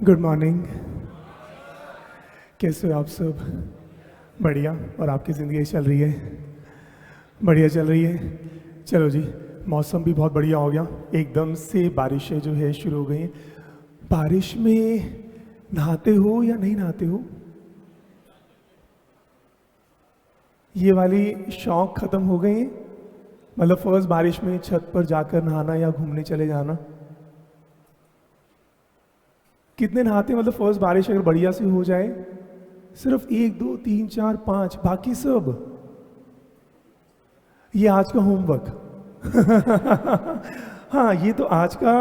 Good morning. कैसे हो आप सब? बढ़िया। और आपकी ज़िंदगी चल रही है? बढ़िया चल रही है। चलो जी, मौसम भी बहुत बढ़िया हो गया, एकदम से बारिशें जो है शुरू हो गई हैं। बारिश में नहाते हो या नहीं नहाते हो? ये वाली शौक ख़त्म हो गई है? मतलब फर्स्ट बारिश में छत पर जाकर नहाना या घूमने चले जाना? कितने नहाते हैं? मतलब फर्स्ट बारिश अगर बढ़िया से हो जाए, सिर्फ 1 2 3 4 5, बाकी सब ये आज का होमवर्क। हाँ, ये तो आज का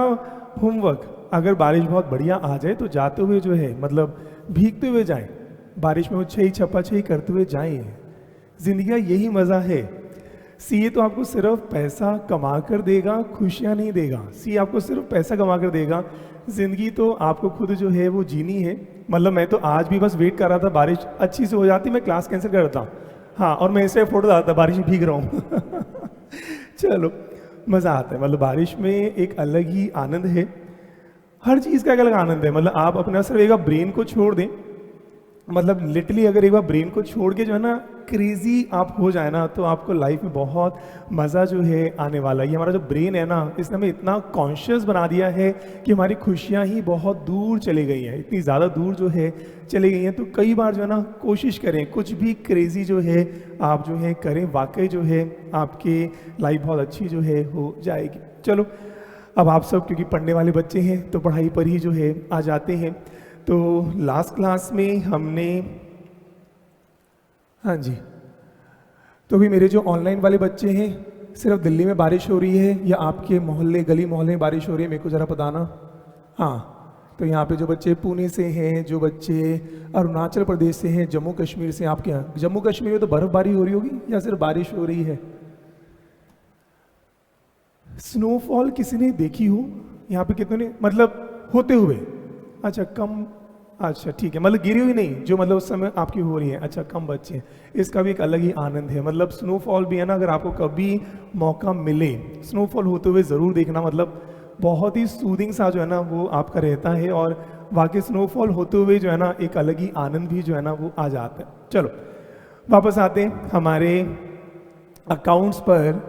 होमवर्क। अगर बारिश बहुत बढ़िया आ जाए तो जाते हुए जो है, मतलब भीगते हुए जाएं, बारिश में वो छई छपा छई करते हुए जाएं। जिंदगी का यही मज़ा है। सी तो आपको सिर्फ पैसा कमा कर देगा, खुशियाँ नहीं देगा। सी आपको सिर्फ पैसा कमा कर देगा, ज़िंदगी तो आपको खुद जो है वो जीनी है। मतलब मैं तो आज भी बस वेट कर रहा था बारिश अच्छी से हो जाती, मैं क्लास कैंसिल कर देता। हाँ, और मैं इससे फोटो डालता बारिश में भीग रहा हूँ। चलो, मज़ा आता है। मतलब बारिश में एक अलग ही आनंद है। हर चीज़ का एक अलग आनंद है। मतलब आप अपना सिर्फ एक ब्रेन को छोड़ दें, मतलब लिटरली अगर एक बार ब्रेन को छोड़ के जो है ना क्रेजी आप हो जाए ना, तो आपको लाइफ में बहुत मज़ा जो है आने वाला है। ये हमारा जो ब्रेन है ना, इसने हमें इतना कॉन्शियस बना दिया है कि हमारी खुशियाँ ही बहुत दूर चली गई हैं, इतनी ज़्यादा दूर जो है चली गई हैं। तो कई बार जो है ना कोशिश करें, कुछ भी क्रेजी जो है आप जो है करें, वाकई जो है आपके लाइफ बहुत अच्छी जो है हो जाएगी। चलो, अब आप सब क्योंकि पढ़ने वाले बच्चे हैं तो पढ़ाई पर ही जो है आ जाते हैं। तो लास्ट क्लास में हमने, हाँ जी, तो भी मेरे जो ऑनलाइन वाले बच्चे हैं, सिर्फ दिल्ली में बारिश हो रही है या आपके मोहल्ले गली मोहल्ले में बारिश हो रही है, मेरे को ज़रा बताना। हाँ, तो यहाँ पे जो बच्चे पुणे से हैं, जो बच्चे अरुणाचल प्रदेश से हैं, जम्मू कश्मीर से, आपके यहाँ जम्मू कश्मीर में तो बर्फबारी हो रही होगी या सिर्फ बारिश हो रही है? स्नोफॉल किसी ने देखी हो यहाँ पे? कितने ने मतलब होते हुए? अच्छा, कम। अच्छा ठीक है, मतलब गिरी हुई नहीं, जो मतलब उस समय आपकी हो रही है। अच्छा, कम बच्चे हैं। इसका भी एक अलग ही आनंद है। मतलब स्नोफॉल भी है ना, अगर आपको कभी मौका मिले स्नोफॉल होते हुए ज़रूर देखना। मतलब बहुत ही सूदिंग सा जो है ना वो आपका रहता है, और वाकई स्नोफॉल होते हुए जो है ना एक अलग ही आनंद भी जो है ना वो आ जाता है। चलो वापस आते हैं हमारे अकाउंट्स पर।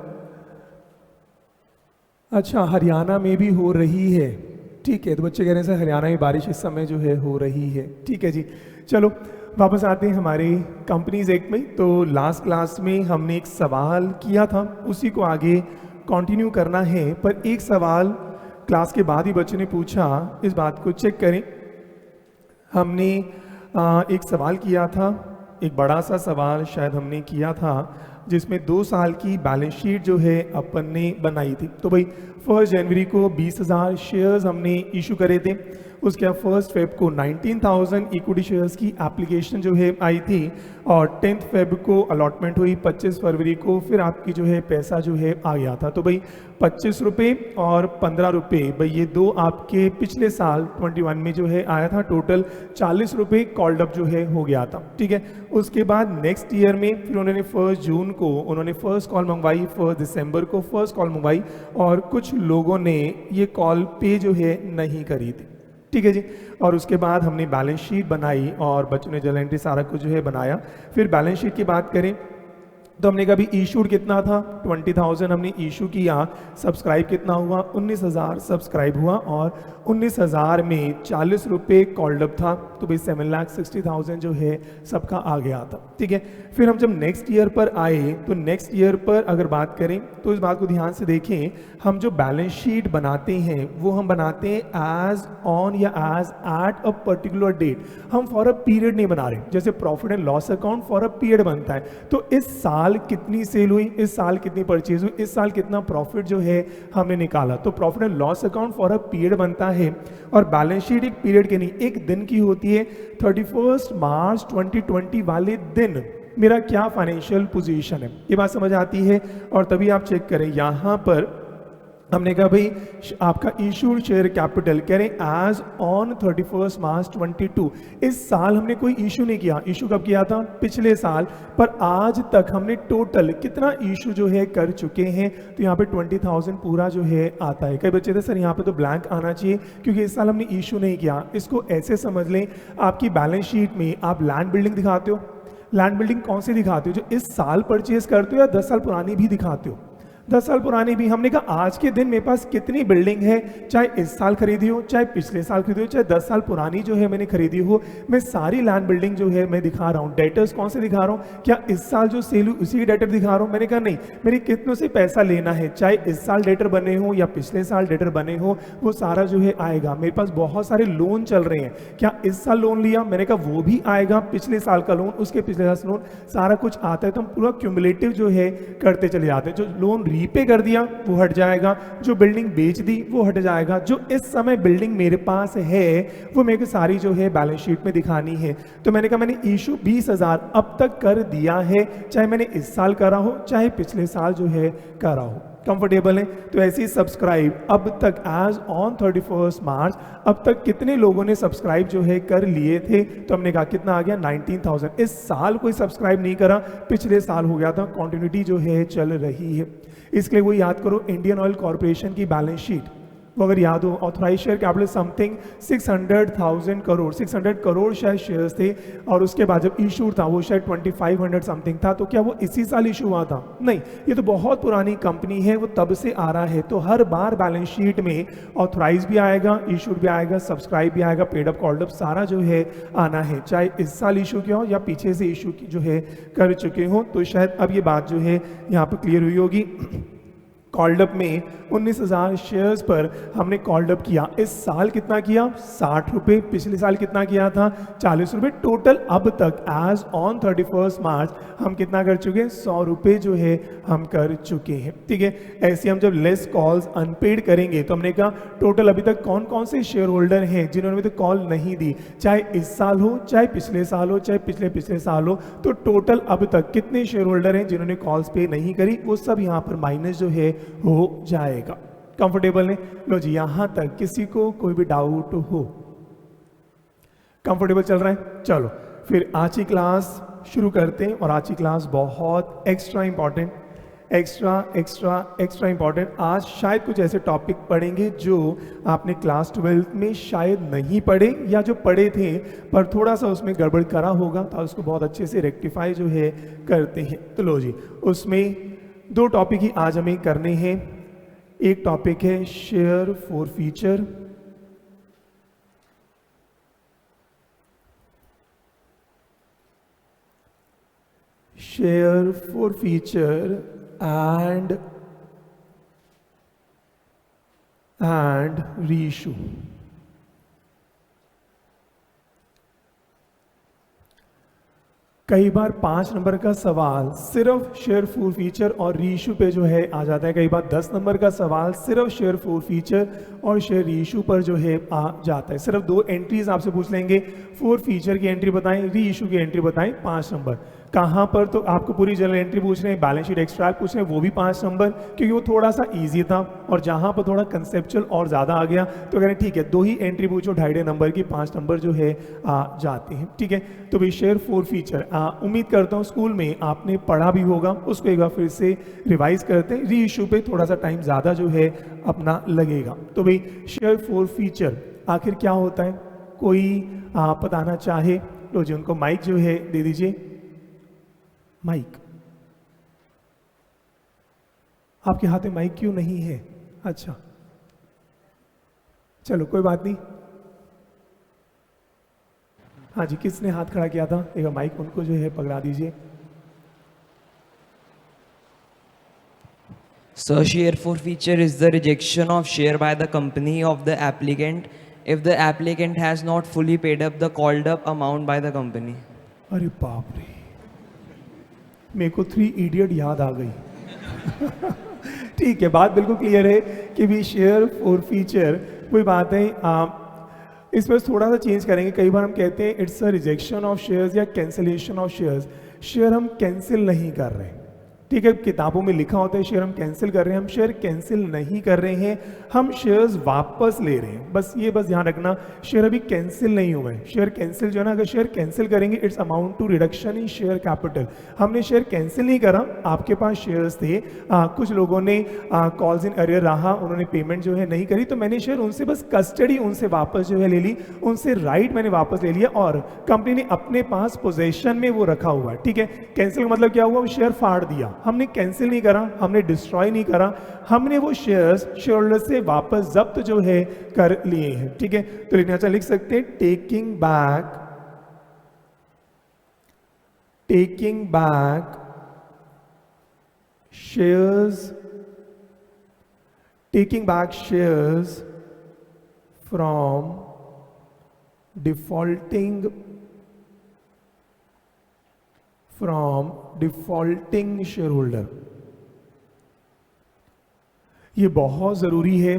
अच्छा, हरियाणा में भी हो रही है, ठीक है। तो बच्चे कह रहे हैं सर हरियाणा में बारिश इस समय जो है हो रही है, ठीक है जी। चलो वापस आते हैं हमारे कंपनीज एक्ट में। तो लास्ट क्लास में हमने एक सवाल किया था, उसी को आगे कंटिन्यू करना है। पर एक सवाल क्लास के बाद ही बच्चे ने पूछा, इस बात को चेक करें। हमने एक सवाल किया था, एक बड़ा सा सवाल शायद हमने किया था, जिसमें 2 साल की बैलेंस शीट जो है अपन ने बनाई थी। तो भाई 1 जनवरी को 20,000 शेयर्स हमने इशू करे थे। उसके बाद 1 फेब को 19,000 इक्विटी शेयर्स की एप्लीकेशन जो है आई थी, और 10 फेब को अलॉटमेंट हुई। 25 फरवरी को फिर आपकी जो है पैसा जो है आ गया था। तो भाई 25 रुपये और 15 रुपये, भाई ये दो आपके पिछले साल 21 में जो है आया था। टोटल 40 रुपये कॉल्ड अप जो है हो गया था, ठीक है। उसके बाद नेक्स्ट ईयर में फिर उन्होंने 1 जून को उन्होंने फर्स्ट कॉल मंगवाई, 1 दिसंबर को फर्स्ट कॉल मंगवाई, और कुछ लोगों ने ये कॉल पे जो है नहीं करी थी, ठीक है जी। और उसके बाद हमने बैलेंस शीट बनाई और बच्चों ने जर्नल एंट्री सारा कुछ जो है बनाया। फिर बैलेंस शीट की बात करें तो हमने कभी इशूड कितना था 20,000 हमने इशू किया। सब्सक्राइब कितना हुआ 19,000 सब्सक्राइब हुआ, और 19,000 में 40 रुपये कॉल्ड अप था। तो भाई 7,60,000 जो है सबका आ गया था, ठीक है। फिर हम जब नेक्स्ट ईयर पर आए तो नेक्स्ट ईयर पर अगर बात करें तो इस बात को ध्यान से देखें, हम जो बैलेंस शीट बनाते हैं वो हम बनाते हैं एज ऑन या as at a particular date. हम फॉर अ पीरियड नहीं बना रहे। जैसे profit and loss account for a period बनता है, तो इस साल कितनी सेल हुई, इस साल कितनी परचेज हुई, इस साल कितना प्रॉफिट जो है हमने निकाला। तो profit and loss account for a period बनता है, और बैलेंस शीट एक पीरियड की नहीं, एक दिन की होती है। 31 मार्च 2020 वाले दिन मेरा क्या फाइनेंशियल पोजीशन है, ये बात समझ आती है। और तभी आप चेक करें यहाँ पर हमने कहा भाई आपका इशूड शेयर कैपिटल कह रहे हैं एज ऑन 31 मार्च 22। इस साल हमने कोई इशू नहीं किया, इशू कब किया था? पिछले साल। पर आज तक हमने टोटल कितना इशू जो है कर चुके हैं, तो यहाँ पे 20,000 पूरा जो है आता है। कई बच्चे थे सर यहाँ पे तो ब्लैंक आना चाहिए क्योंकि इस साल हमने इशू नहीं किया। इसको ऐसे समझ लें, आपकी बैलेंस शीट में आप लैंड बिल्डिंग दिखाते हो, लैंड बिल्डिंग कौन सी दिखाते हो? जो इस साल परचेज करते हो या 10 साल पुरानी भी दिखाते हो? 10 साल पुरानी भी। हमने कहा आज के दिन मेरे पास कितनी बिल्डिंग है, चाहे इस साल खरीदी हो, चाहे पिछले साल खरीदी हो, चाहे 10 साल पुरानी जो है मैंने खरीदी हो, मैं सारी लैंड बिल्डिंग जो है मैं दिखा रहा हूँ। डेटर्स कौन से दिखा रहा हूँ? क्या इस साल जो सेल हुई उसी की डेटर दिखा रहा हूँ? मैंने कहा नहीं, मेरे कितनों से पैसा लेना है, चाहे इस साल डेटर बने हो या पिछले साल डेटर बने हो, वो सारा जो है आएगा। मेरे पास बहुत सारे लोन चल रहे हैं, क्या इस साल लोन लिया? मैंने कहा वो भी आएगा, पिछले साल का लोन, उसके पिछले साल लोन, सारा कुछ आता है। तो हम पूरा क्यूमुलेटिव जो है करते चले जाते हैं। जो लोन रीपे कर दिया वो हट जाएगा, जो बिल्डिंग बेच दी वो हट जाएगा, जो इस समय बिल्डिंग मेरे पास है वो मेरे को सारी जो है बैलेंस शीट में दिखानी है। तो मैंने कहा मैंने इशू 20,000 अब तक कर दिया है, चाहे मैंने इस साल करा हो चाहे पिछले साल जो है करा हो। कंफर्टेबल है? तो ऐसे ही सब्सक्राइब अब तक एज ऑन 31 मार्च अब तक कितने लोगों ने सब्सक्राइब जो है कर लिए थे? तो हमने कहा कितना आ गया? 19,000। इस साल कोई सब्सक्राइब नहीं करा, पिछले साल हो गया था। कंटिन्यूटी जो है चल रही है। इसके लिए वो याद करो, इंडियन ऑयल कॉर्पोरेशन की बैलेंस शीट वो अगर याद हो, authorise share capital something 600,000 crore, 600 crore शायद शेयर्स थे, और उसके बाद जब इशू था वो शायद 2500 समथिंग था। तो क्या वो इसी साल इशू हुआ था? नहीं, ये तो बहुत पुरानी कंपनी है, वो तब से आ रहा है। तो हर बार बैलेंस शीट में ऑथराइज भी आएगा, इशूड भी आएगा, सब्सक्राइब भी आएगा, पेड अप कॉल्ड अप सारा जो है आना है, चाहे इस साल इशू किया हो या पीछे से इशू जो है कर चुके हो। तो शायद अब ये बात जो है यहाँ पर क्लियर हुई होगी। कॉल्ड अप में 19,000 शेयर्स पर हमने कॉल्ड अप किया। इस साल कितना किया? 60 रुपये। पिछले साल कितना किया था? 40 रुपये। टोटल अब तक एज ऑन 31 मार्च हम कितना कर चुके हैं? 100 रुपये जो है हम कर चुके हैं। ठीक है, ऐसे हम जब लेस कॉल्स अनपेड करेंगे तो हमने कहा टोटल अभी तक कौन कौन से शेयर होल्डर हैं जिन्होंने अभी तक कॉल नहीं दी, चाहे इस साल हो, चाहे पिछले साल हो, चाहे पिछले पिछले साल हो, तो टोटल अब तक कितने शेयर होल्डर हैं जिन्होंने कॉल्स पे नहीं करी, वो सब यहाँ पर माइनस जो है हो जाएगा। कंफर्टेबल है? लो जी, यहां तक किसी को कोई भी डाउट हो? कंफर्टेबल चल रहा है? चलो फिर आज की क्लास शुरू करते हैं। और आज की क्लास बहुत एक्स्ट्रा इंपॉर्टेंट, एक्स्ट्रा इंपॉर्टेंट। आज शायद कुछ ऐसे टॉपिक पढ़ेंगे जो आपने क्लास 12 में शायद नहीं पढ़े, या जो पढ़े थे पर थोड़ा सा उसमें गड़बड़ करा होगा, तो उसको बहुत अच्छे से रेक्टिफाई जो है करते हैं। तो लो जी, उसमें 2 टॉपिक ही आज हमें करने हैं। एक टॉपिक है share forfeiture, share forfeiture and reissue. कई बार 5 नंबर का सवाल सिर्फ शेयर फॉरफीचर और रीइशू पे जो है आ जाता है, कई बार 10 नंबर का सवाल सिर्फ शेयर फॉरफीचर और शेयर रीइशू पर जो है आ जाता है। सिर्फ 2 एंट्रीज आपसे पूछ लेंगे, फॉरफीचर की एंट्री बताएं, रीइशू की एंट्री बताएं, 5 नंबर। कहाँ पर? तो आपको पूरी जनरल एंट्री पूछ रहे हैं, बैलेंस शीट एक्सट्रैक्ट पूछ रहे हैं, वो भी 5 नंबर, क्योंकि वो थोड़ा सा इजी था। और जहाँ पर थोड़ा कंसेप्चुअल और ज़्यादा आ गया तो कह रहे हैं ठीक है 2 ही एंट्री पूछो, 2.5 नंबर की, 5 नंबर जो है आ जाते हैं। ठीक है, तो भाई शेयर फॉरफीचर उम्मीद करता हूँ स्कूल में आपने पढ़ा भी होगा, उसको एक बार फिर से रिवाइज करते हैं। री इशू पे थोड़ा सा टाइम ज़्यादा जो है अपना लगेगा। तो भाई शेयर फॉरफीचर आखिर क्या होता है? कोई बताना चाहे? लो जी, उनको माइक जो है दे दीजिए। माइक आपके हाथ में माइक क्यों नहीं है? अच्छा चलो कोई बात नहीं। हाँ जी, किसने हाथ खड़ा किया था? एक माइक उनको जो है पकड़ा दीजिए। So share forfeiture is the rejection of share by the company of the applicant if the applicant has not fully paid up the called up amount by the company. अरे बाप रे, मेरे को 3 इडियट याद आ गई। ठीक है, बात बिल्कुल क्लियर है कि भी शेयर फॉरफीचर कोई बात है। इस पर थोड़ा सा चेंज करेंगे। कई बार हम कहते हैं it's a rejection of shares या कैंसिलेशन ऑफ शेयर्स। शेयर हम कैंसिल नहीं कर रहे, ठीक है, किताबों में लिखा होता है शेयर हम कैंसिल कर रहे हैं, हम शेयर कैंसिल नहीं कर रहे हैं, हम शेयर्स वापस ले रहे हैं। बस ध्यान रखना, शेयर अभी कैंसिल नहीं हुए। शेयर कैंसिल जो है ना, अगर शेयर कैंसिल करेंगे it's amount to reduction in share capital. हमने शेयर कैंसिल नहीं करा, आपके पास शेयर्स थे, कुछ लोगों ने कॉल्स इन अरियर रहा, उन्होंने पेमेंट जो है नहीं करी, तो मैंने शेयर उनसे बस कस्टडी उनसे वापस जो है ले ली, उनसे राइट मैंने वापस ले लिया और कंपनी ने अपने पास पोजेशन में वो रखा हुआ है। ठीक है, कैंसिल का मतलब क्या हुआ, वो शेयर फाड़ दिया। हमने कैंसिल नहीं करा, हमने डिस्ट्रॉय नहीं करा, हमने वो शेयर्स शेयर होल्डर से वापस जब्त जो है कर लिए हैं। ठीक है, तो लिखना लिख सकते हैं taking back shares from defaulting share holder. ये बहुत ज़रूरी है।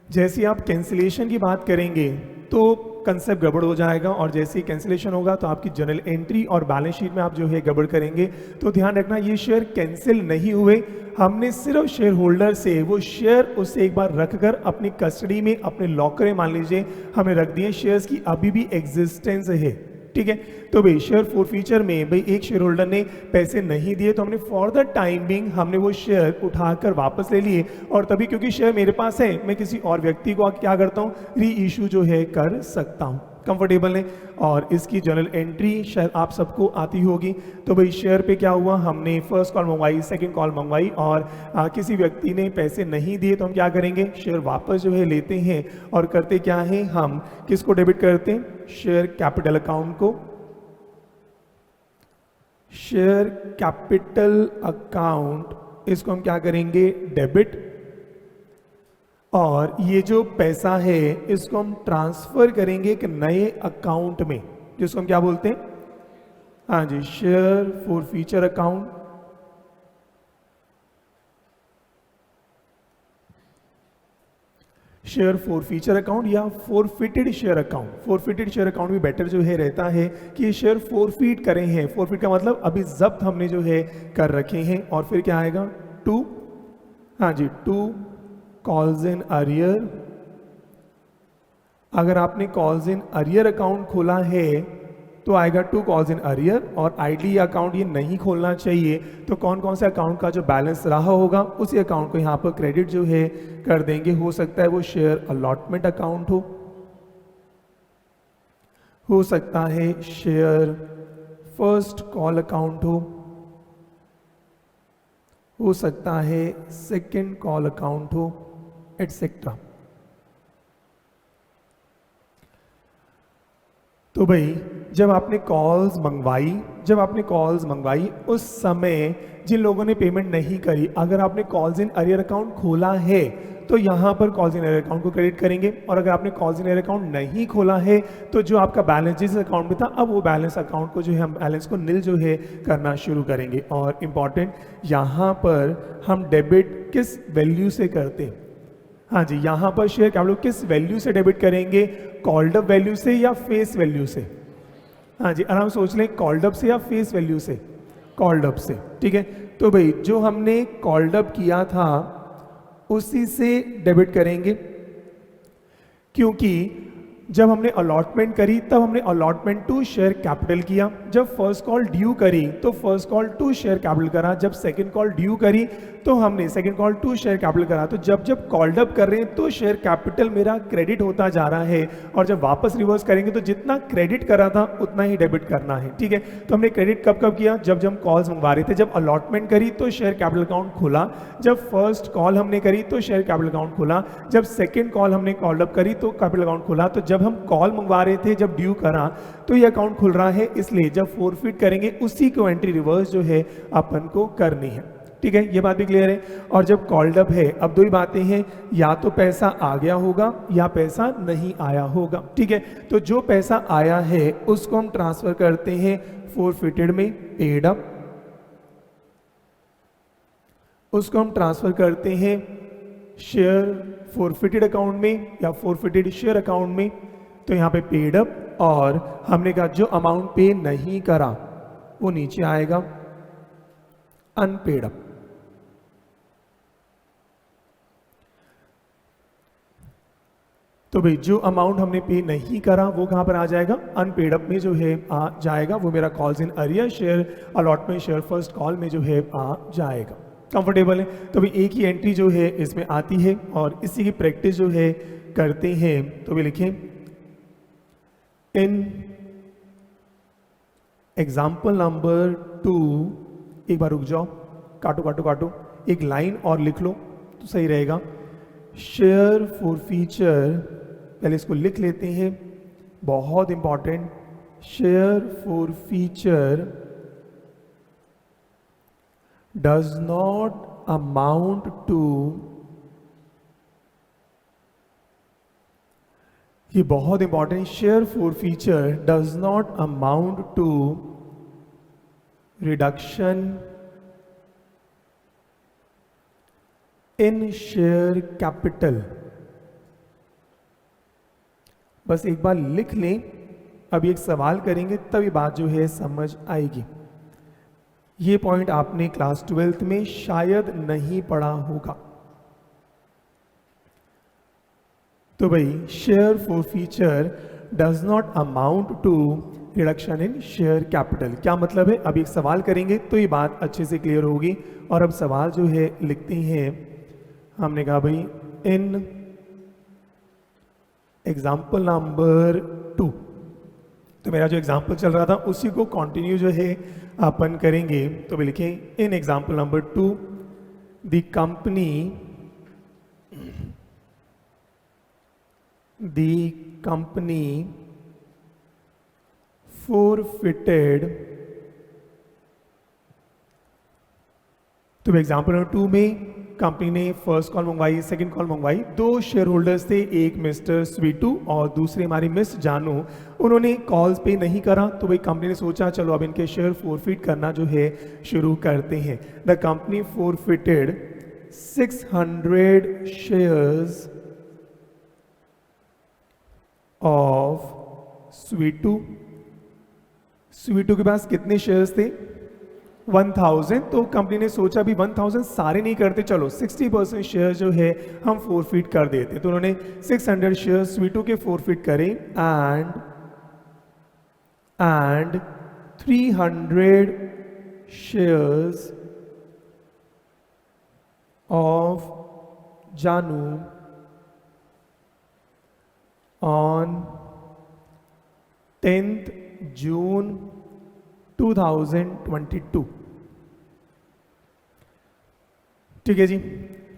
जैसे आप कैंसिलेशन की बात करेंगे तो कंसेप्ट गड़बड़ हो जाएगा, और जैसे ही कैंसिलेशन होगा तो आपकी जर्नल एंट्री और बैलेंस शीट में आप जो है गड़बड़ करेंगे। तो ध्यान रखना, ये शेयर कैंसिल नहीं हुए, हमने सिर्फ शेयर होल्डर से वो शेयर उसे एक बार रखकर अपनी कस्टडी में, अपने लॉकर में मान लीजिए हमने रख दिए, शेयर्स की अभी भी एग्जिस्टेंस है। ठीक है, तो भाई शेयर फॉरफीचर में भाई एक शेयर होल्डर ने पैसे नहीं दिए तो हमने फॉर द टाइम बिंग हमने वो शेयर उठाकर वापस ले लिए, और तभी क्योंकि शेयर मेरे पास है मैं किसी और व्यक्ति को क्या करता हूँ, री इशू जो है कर सकता हूँ कंफर्टेबल है। और इसकी जर्नल एंट्री शायद आप सबको आती होगी। तो भाई शेयर पे क्या हुआ, हमने फर्स्ट कॉल मंगवाई, सेकंड कॉल मंगवाई और किसी व्यक्ति ने पैसे नहीं दिए तो हम क्या करेंगे, शेयर वापस जो है लेते हैं और करते क्या है, हम किसको डेबिट करते हैं, शेयर कैपिटल अकाउंट को। शेयर कैपिटल अकाउंट इसको हम क्या करेंगे, डेबिट, और ये जो पैसा है इसको हम ट्रांसफर करेंगे एक नए अकाउंट में, जिसको हम क्या बोलते हैं, हाँ जी, share forfeiture account. Share forfeiture account या forfeited share account. Forfeited share account भी बेटर जो है रहता है कि ये शेयर फॉरफिट करें हैं। फॉरफिट का मतलब अभी जब्त हमने जो है कर रखे हैं। और फिर क्या आएगा, टू, हाँ जी, टू कॉल्स इन अरियर। अगर आपने कॉल्स इन अरियर अकाउंट खोला है तो आएगा टू कॉल्स इन अरियर, और आइडली अकाउंट ये नहीं खोलना चाहिए। तो कौन कौन से अकाउंट का जो बैलेंस रहा होगा उसी अकाउंट को यहाँ पर क्रेडिट जो है कर देंगे। हो सकता है वो शेयर अलॉटमेंट अकाउंट हो सकता है शेयर फर्स्ट कॉल अकाउंट हो सकता है सेकंड कॉल अकाउंट हो, एटसेट्रा। तो भाई जब आपने कॉल्स मंगवाई उस समय जिन लोगों ने पेमेंट नहीं करी, अगर आपने कॉल्स इन अरियर अकाउंट खोला है तो यहाँ पर कॉल्स इन अरियर अकाउंट को क्रेडिट करेंगे, और अगर आपने कॉल्स इन अरियर अकाउंट नहीं खोला है तो जो आपका बैलेंस जिस अकाउंट में था अब वो बैलेंस अकाउंट को जो है हम बैलेंस को नील जो है करना शुरू करेंगे। और इम्पॉर्टेंट, यहाँ पर हम डेबिट किस वैल्यू से करते हैं, हाँ जी, यहाँ पर शेयर कैपिटल किस वैल्यू से डेबिट करेंगे, कॉल्ड अप वैल्यू से या फेस वैल्यू से, हाँ जी, आराम सोच लें, कॉल्ड अप से या फेस वैल्यू से, कॉल्ड अप से। ठीक है, तो भाई जो हमने कॉल्ड अप किया था उसी से डेबिट करेंगे, क्योंकि जब हमने अलॉटमेंट करी तब हमने अलॉटमेंट टू शेयर कैपिटल किया। जब फर्स्ट कॉल ड्यू करी तो first call to share capital करा। जब सेकंड कॉल ड्यू करी तो हमने second call to share capital करा। तो जब जब कॉल्ड अप कर रहे हैं तो शेयर कैपिटल मेरा क्रेडिट होता जा रहा है, और जब वापस रिवर्स करेंगे तो जितना क्रेडिट करा था उतना ही डेबिट करना है। ठीक है, तो हमने क्रेडिट कब कब किया, जब जब हम कॉल्स मंगवा रहे थे। जब अलॉटमेंट करी तो शेयर कैपिटल अकाउंट खुला, जब फर्स्ट कॉल हमने करी तो शेयर कैपिटल अकाउंट खुला, जब सेकेंड कॉल हमने कॉल्ड अप करी तो कैपिटल अकाउंट खुला। तो जब हम कॉल मंगवा रहे थे, जब ड्यू करा तो ये अकाउंट खुल रहा है, इसलिए जब फॉरफिट करेंगे उसी को एंट्री रिवर्स जो है अपन को करनी है। ठीक है, ये बात भी क्लियर है। और जब कॉल्ड अप है, अब दो ही बातें हैं, या तो पैसा आ गया होगा या पैसा नहीं आया होगा। ठीक है, तो जो पैसा आया है उसको हम ट्रांसफर करते हैं फॉरफिटेड में, पेड अप, उसको हम ट्रांसफर करते हैं शेयर फॉरफिटेड अकाउंट में या फॉरफिटेड शेयर अकाउंट में। तो यहाँ पे पेड अप, और हमने कहा जो अमाउंट पे नहीं करा वो नीचे आएगा, अनपेड अप। तो भाई जो अमाउंट हमने पे नहीं करा वो कहां पर आ जाएगा, अनपेड अप में जो है आ जाएगा, वो मेरा calls in arrear share allotment share first call में जो है आ जाएगा। कंफर्टेबल है? तो भाई एक ही एंट्री जो है इसमें आती है और इसी की प्रैक्टिस जो है करते हैं। तो भी लिखें इन एग्जाम्पल नंबर 2, एक बार रुक जाओ, काटो काटो काटो, एक लाइन और लिख लो तो सही रहेगा। शेयर फॉर फीचर, पहले इसको लिख लेते हैं, बहुत important. Share forfeiture does not amount to, ये बहुत important, share forfeiture does not amount to reduction in share capital. बस एक बार लिख लें, अब एक सवाल करेंगे तभी बात जो है समझ आएगी। ये पॉइंट आपने क्लास 12th में शायद नहीं पढ़ा होगा। तो भाई share forfeiture does not amount to reduction in share capital, क्या मतलब है? अब एक सवाल करेंगे तो ये बात अच्छे से क्लियर होगी। और अब सवाल जो है लिखते हैं, हमने कहा भाई इन एग्जाम्पल नंबर 2, तो मेरा जो एग्जाम्पल चल रहा था उसी को कंटिन्यू जो है अपन करेंगे। तो भी लिखें in example number 2 the company forfeited, तो एग्जाम्पल नंबर 2 में कंपनी ने फर्स्ट कॉल मंगवाई, सेकंड कॉल मंगवाई, दो शेयर होल्डर्स थे, एक मिस्टर स्वीटू और दूसरे हमारी मिस जानू। उन्होंने कॉल्स पे नहीं करा तो भाई कंपनी ने सोचा चलो अब इनके शेयर फोरफिट करना जो है शुरू करते हैं। The company forfeited 600 shares of Sweetu. Sweetu के पास कितने शेयर्स थे? 1000। तो कंपनी ने सोचा भी 1000 सारे नहीं करते, चलो 60% शेयर जो है हम फोरफिट कर देते। तो उन्होंने 600 शेयर स्वीटू के फोरफिट करे एंड 300 शेयर्स ऑफ जानू ऑन 10th June 2022। ठीक है जी।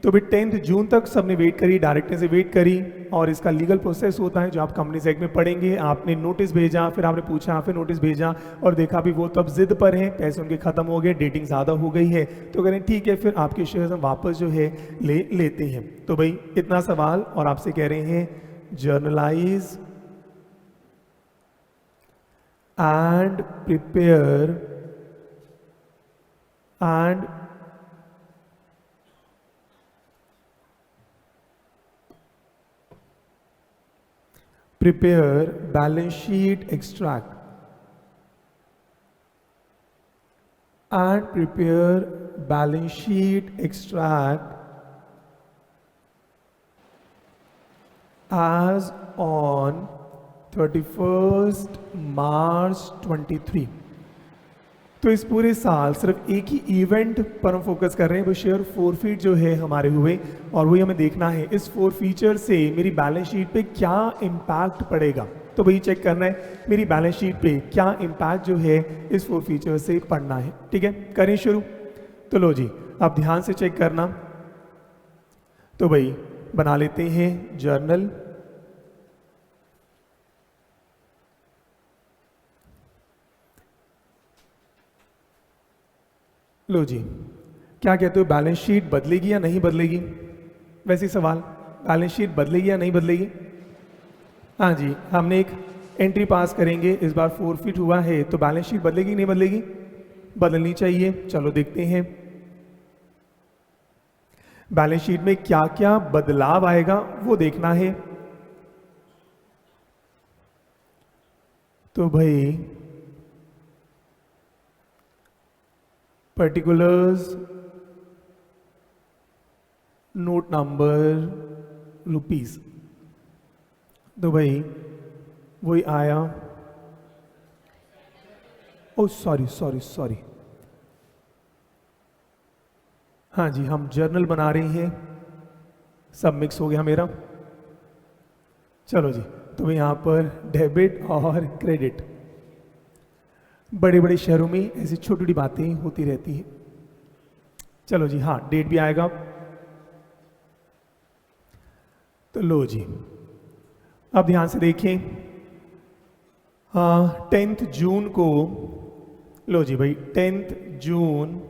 तो भी 10th जून तक सबने वेट करी, डायरेक्टर से वेट करी, और इसका लीगल प्रोसेस होता है जो आप कंपनीज एक्ट में पढ़ेंगे। आपने नोटिस भेजा, फिर आपने पूछा, फिर नोटिस भेजा और देखा भी वो तब जिद पर हैं, पैसे उनके खत्म हो गए, डेटिंग ज़्यादा हो गई है, तो करें ठीक है फिर आपके शेयर्स हम वापस जो है ले लेते हैं। तो भाई इतना सवाल, और आपसे कह रहे हैं generalized and prepare balance sheet extract as on 31st March 23। तो इस पूरे साल सिर्फ एक ही इवेंट पर हम फोकस कर रहे हैं, वो शेयर फोरफिट जो है हमारे हुए, और वही हमें देखना है इस फोरफीचर से मेरी बैलेंस शीट पे क्या इम्पैक्ट पड़ेगा। तो वही चेक करना है मेरी बैलेंस शीट पे क्या इम्पैक्ट जो है इस फोरफीचर से पड़ना है। ठीक है, करें शुरू। तो लो जी, अब ध्यान से चेक करना। तो भाई बना लेते हैं जर्नल। लो जी, क्या कहते हो, बैलेंस शीट बदलेगी या नहीं बदलेगी? वैसे सवाल, बैलेंस शीट बदलेगी या नहीं बदलेगी? हाँ जी, हमने एक एंट्री पास करेंगे, इस बार फोरफिट हुआ है, तो बैलेंस शीट बदलेगी नहीं बदलेगी? बदलनी चाहिए। चलो देखते हैं बैलेंस शीट में क्या क्या बदलाव आएगा वो देखना है। तो भाई पर्टिकुलर्स नोट नंबर रुपीस, तो भाई वही आया। ओ सॉरी, हाँ जी, हम जर्नल बना रहे हैं, सब मिक्स हो गया मेरा। चलो जी, तो यहाँ पर डेबिट और क्रेडिट, बड़े बड़े शहरों में ऐसी छोटी छोटी बातें होती रहती हैं। चलो जी, हाँ डेट भी आएगा। तो लो जी, अब ध्यान से देखें, 10 जून को, लो जी भाई 10 जून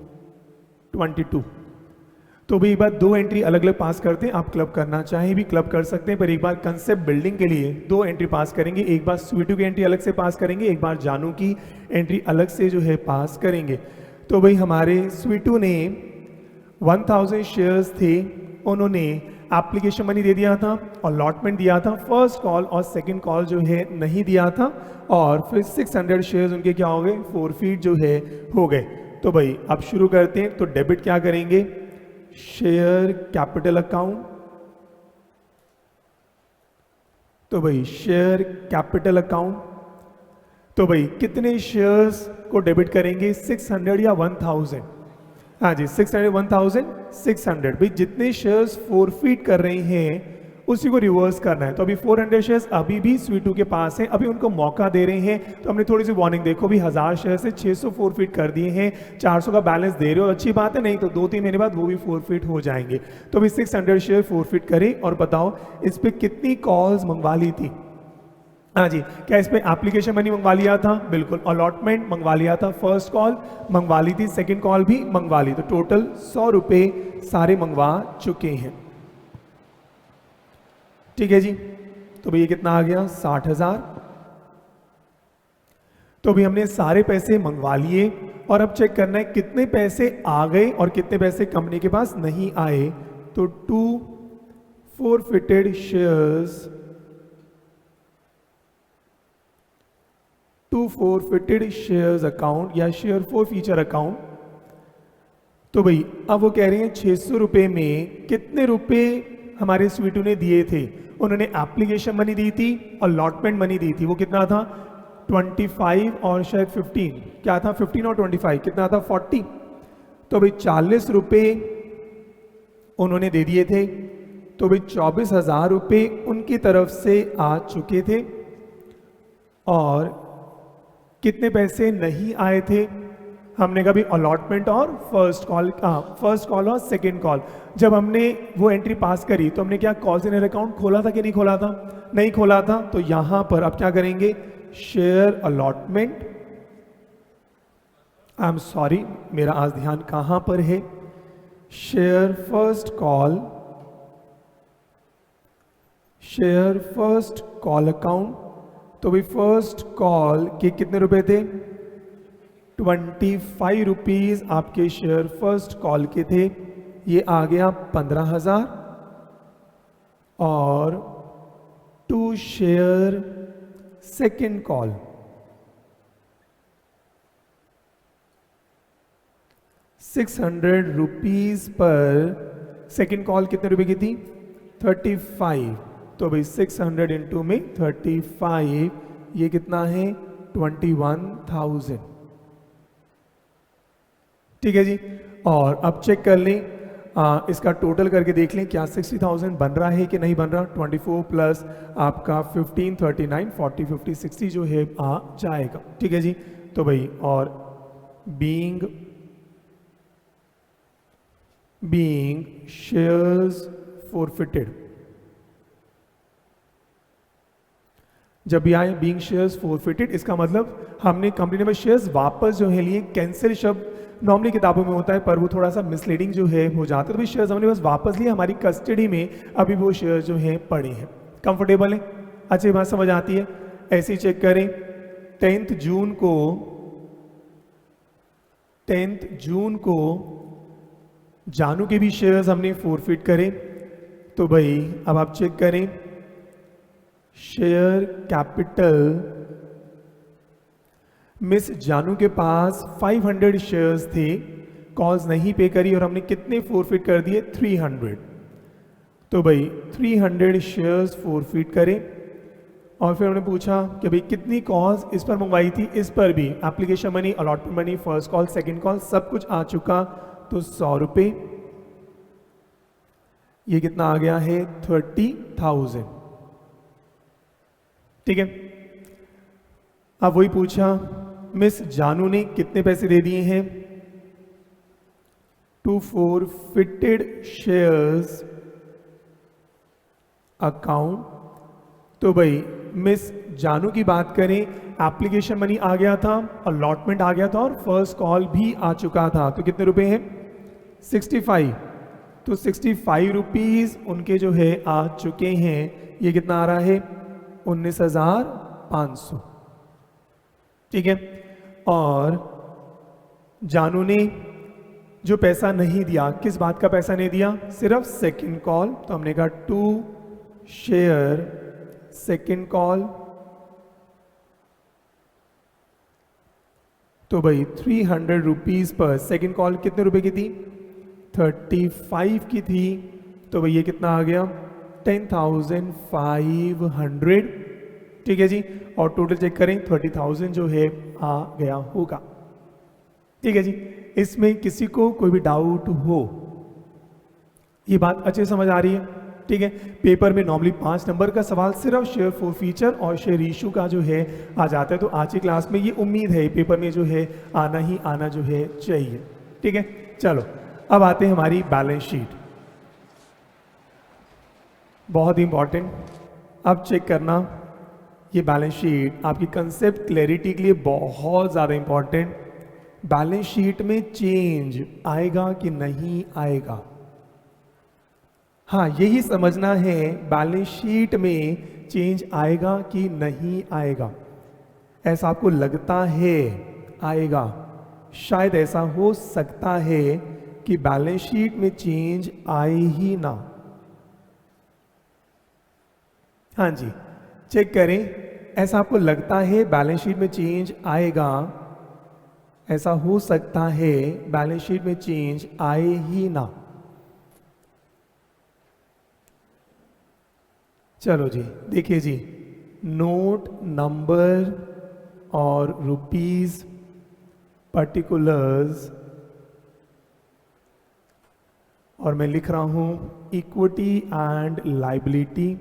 22, तो भी एक बार दो एंट्री अलग अलग पास करते हैं। आप क्लब करना चाहें भी क्लब कर सकते हैं, पर एक बार कंसेप्ट बिल्डिंग के लिए दो एंट्री पास करेंगे। एक बार स्वीटू की एंट्री अलग से पास करेंगे, एक बार जानू की एंट्री अलग से जो है पास करेंगे। तो भाई हमारे स्वीटू ने 1000 शेयर्स थे, उन्होंने एप्लीकेशन मनी दे दिया था, अलॉटमेंट दिया था, फर्स्ट कॉल और सेकंड कॉल जो है नहीं दिया था, और फिर 600 शेयर्स उनके क्या हो गए, फोरफीट जो है हो गए। तो भाई अब शुरू करते हैं। तो डेबिट क्या करेंगे, शेयर कैपिटल अकाउंट, तो भाई शेयर कैपिटल अकाउंट, तो भाई कितने शेयर्स को डेबिट करेंगे, 600 या 1000? हाँ जी 600, 1600, भाई जितने शेयर्स फोरफीट कर रहे हैं उसी को रिवर्स करना है। तो अभी 400 शेयर्स अभी भी स्वीटू के पास हैं, अभी उनको मौका दे रहे हैं। तो हमने थोड़ी सी वार्निंग, देखो भी 1000 शेयर से 600 फोरफीट कर दिए हैं, 400 का बैलेंस दे रहे हो, अच्छी बात है, नहीं तो 2-3 महीने बाद वो भी फोरफीट हो जाएंगे। तो अभी 600 शेयर फोरफीट करें, और बताओ इस पर कितनी कॉल्स मंगवा ली थी। हाँ जी, क्या इस पे एप्लीकेशन मनी मंगवा लिया था, बिल्कुल, अलॉटमेंट मंगवा लिया था, फर्स्ट कॉल मंगवा ली थी, सेकंड कॉल भी मंगवा ली, तो टोटल 100 रुपए सारे मंगवा चुके हैं। ठीक है जी, तो भैया कितना आ गया, 60,000। तो भी हमने सारे पैसे मंगवा लिए, और अब चेक करना है कितने पैसे आ गए और कितने पैसे कंपनी के पास नहीं आए। तो 2 forfeited shares, 2 forfeited shares account या शेयर फॉर फीचर अकाउंट। तो भाई अब वो कह रहे हैं 600 रुपए में कितने रुपए हमारे स्वीटू ने दिए थे। उन्होंने एप्लीकेशन मनी दी थी, अलॉटमेंट मनी दी थी, वो कितना था 25 और शायद 15, क्या था 15 और 25 कितना था 40। तो भाई 40 रुपए उन्होंने दे दिए थे, तो भाई 24,000 रुपए उनकी तरफ से आ चुके थे। और कितने पैसे नहीं आए थे, हमने कहा भी अलॉटमेंट और फर्स्ट कॉल और सेकंड कॉल। जब हमने वो एंट्री पास करी तो हमने क्या कॉल सेनर अकाउंट खोला था कि नहीं खोला था, नहीं खोला था। तो यहां पर अब क्या करेंगे, share allotment, I am sorry मेरा आज ध्यान कहां पर है, share first call, share first call account. तो भाई फर्स्ट कॉल के कितने रुपए थे, 25 रुपीज आपके शेयर फर्स्ट कॉल के थे, ये आ गया 15,000। और 2 शेयर सेकेंड कॉल, ₹600 पर सेकेंड कॉल कितने रुपए की थी, 35। तो भाई 600 इंटू में 35, ये कितना है 21,000। ठीक है जी, और अब चेक कर लें, इसका टोटल करके देख लें क्या 60,000 बन रहा है कि नहीं बन रहा। 24 प्लस आपका 15, 39, 40, 50, 60 जो है आ जाएगा। ठीक है जी, तो भाई और बीइंग शेयर्स फॉरफिटेड, जब भी आए बीइंग शेयर्स फॉरफिटेड, इसका मतलब हमने कंपनी ने बस शेयर्स वापस जो है लिए। कैंसिल शब्द नॉर्मली किताबों में होता है पर वो थोड़ा सा मिसलीडिंग जो है हो जाता है। तो भाई शेयर्स हमने बस वापस लिए, हमारी कस्टडी में अभी वो शेयर्स जो हैं पड़े हैं। कंफर्टेबल है, अच्छी बात समझ आती है। ऐसे ही चेक करें, 10 जून को जानू के भी शेयर्स हमने फॉरफिट करे। तो भाई अब आप चेक करें, शेयर कैपिटल, मिस जानू के पास 500 शेयर्स थे, कॉल्स नहीं पे करी और हमने कितने फोरफिट कर दिए 300। तो भाई 300 शेयर्स फोरफिट करें और फिर हमने पूछा कि भाई कितनी कॉल्स इस पर मंगवाई थी, इस पर भी application money, allotment money, first call, second call सब कुछ आ चुका। तो 100 रुपये, ये कितना आ गया है 30,000। ठीक है। अब वही पूछा मिस जानू ने कितने पैसे दे दिए हैं, 2 forfeited शेयर्स अकाउंट। तो भाई मिस जानू की बात करें, एप्लीकेशन मनी आ गया था, अलॉटमेंट आ गया था और फर्स्ट कॉल भी आ चुका था। तो कितने रुपए हैं 65। तो 65 रुपीज उनके जो है आ चुके हैं। ये कितना आ रहा है 19,500। ठीक है। और जानू ने जो पैसा नहीं दिया, किस बात का पैसा नहीं दिया, सिर्फ सेकंड कॉल। तो हमने कहा 2 शेयर सेकंड कॉल। तो भाई 300 रुपीज पर सेकंड कॉल कितने रुपए की थी, 35 की थी। तो भाई ये कितना आ गया 10,500। ठीक है जी। और टोटल चेक करें 30,000 जो है आ गया होगा। ठीक है जी। इसमें किसी को कोई भी डाउट हो, ये बात अच्छे समझ आ रही है। ठीक है। पेपर में नॉर्मली 5 नंबर का सवाल सिर्फ शेयर फॉर फीचर और शेयर इशू का जो है आ जाता है। तो आज की क्लास में ये उम्मीद है पेपर में जो है आना ही आना जो है चाहिए। ठीक है। चलो अब आते हैं हमारी बैलेंस शीट, बहुत इंपॉर्टेंट। अब चेक करना, ये बैलेंस शीट आपकी कंसेप्ट क्लैरिटी के लिए बहुत ज़्यादा इंपॉर्टेंट। बैलेंस शीट में चेंज आएगा कि नहीं आएगा, हाँ यही समझना है। बैलेंस शीट में चेंज आएगा कि नहीं आएगा, ऐसा आपको लगता है आएगा, शायद ऐसा हो सकता है कि बैलेंस शीट में चेंज आए ही ना। हाँ जी, चेक करें, ऐसा आपको लगता है बैलेंस शीट में चेंज आएगा, ऐसा हो सकता है बैलेंस शीट में चेंज आए ही ना। चलो जी देखिए जी, नोट नंबर और रुपीस पर्टिकुलर्स, और मैं लिख रहा हूं equity and liability.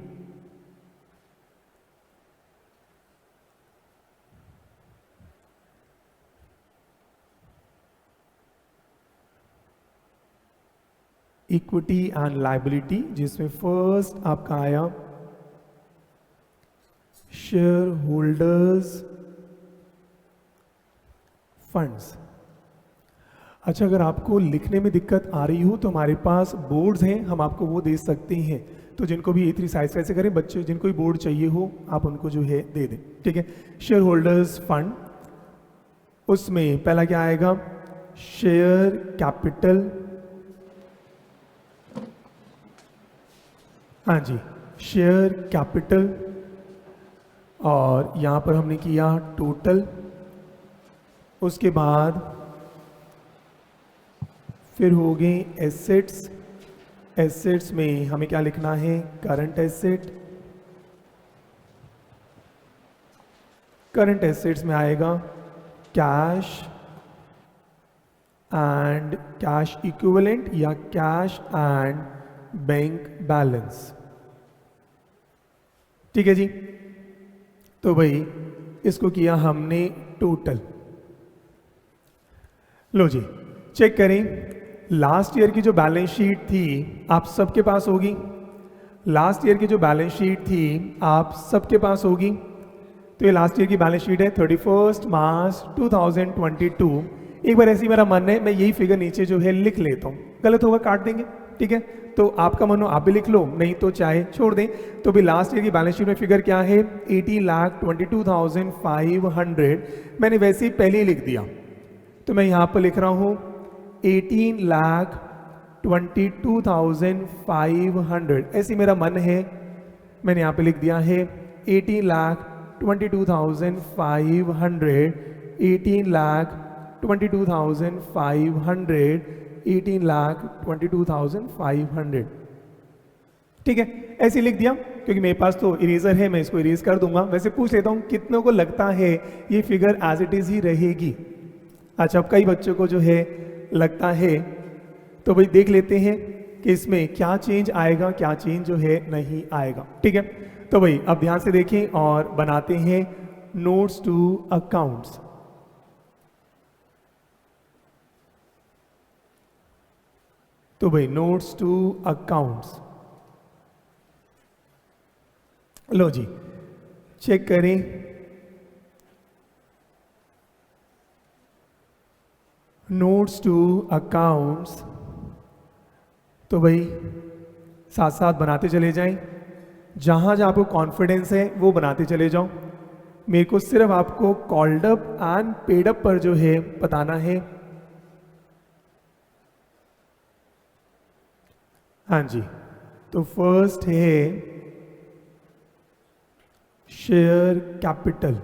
Equity and liability, जिसमें फर्स्ट आपका आया शेयर होल्डर्स फंड्स। अच्छा, अगर आपको लिखने में दिक्कत आ रही हो तो हमारे पास बोर्ड्स हैं, हम आपको वो दे सकते हैं। तो जिनको भी A3 साइज कैसे करें, बच्चे जिनको भी बोर्ड चाहिए हो आप उनको जो है दे दें। ठीक है। शेयर होल्डर्स फंड, उसमें पहला क्या आएगा, शेयर कैपिटल। हाँ जी, शेयर कैपिटल, और यहाँ पर हमने किया टोटल। उसके बाद फिर हो गए एसेट्स। एसेट्स में हमें क्या लिखना है, करंट एसेट। करंट एसेट्स में आएगा कैश एंड कैश इक्विवेलेंट या कैश एंड बैंक बैलेंस। ठीक है जी। तो भाई इसको किया हमने टोटल। लो जी चेक करें, लास्ट ईयर की जो बैलेंस शीट थी आप सबके पास होगी। लास्ट ईयर की जो बैलेंस शीट थी आप सबके पास होगी। तो ये लास्ट ईयर की बैलेंस शीट है 31 मार्च 2022। एक बार ऐसी मेरा मन है, मैं यही फिगर नीचे जो है लिख लेता हूँ, गलत होगा काट देंगे। ठीक है। तो आपका मन हो आप भी लिख लो, नहीं तो चाहे छोड़ दें। तो भी लास्ट ईयर की बैलेंस शीट में फिगर क्या है, 18,22,500। मैंने वैसे ही पहले ही लिख दिया, तो मैं यहाँ पर लिख रहा हूँ 18,22,500। ऐसी मेरा मन है, मैंने यहाँ पे लिख दिया है 18,22,500, 22,500, 18 लाख 22,500। ठीक है, ऐसे लिख दिया क्योंकि मेरे पास तो इरेजर है, मैं इसको इरेज कर दूंगा। वैसे पूछ लेता हूँ कितनों को लगता है ये फिगर एज इट इज ही रहेगी। अच्छा, अब कई बच्चों को जो है लगता है, तो भाई देख लेते हैं कि इसमें क्या चेंज आएगा, क्या चेंज जो है नहीं आएगा। ठीक है, तो भाई अब ध्यान से देखें और बनाते हैं नोट्स टू अकाउंट्स। तो भाई नोट्स टू अकाउंट्स, लो जी चेक करें। नोट्स टू अकाउंट्स, तो भाई साथ साथ बनाते चले जाएं, जहां जहां आपको कॉन्फिडेंस है वो बनाते चले जाओ। मेरे को सिर्फ आपको called up and paid up पर जो है बताना है। हाँ जी, तो फर्स्ट है share capital.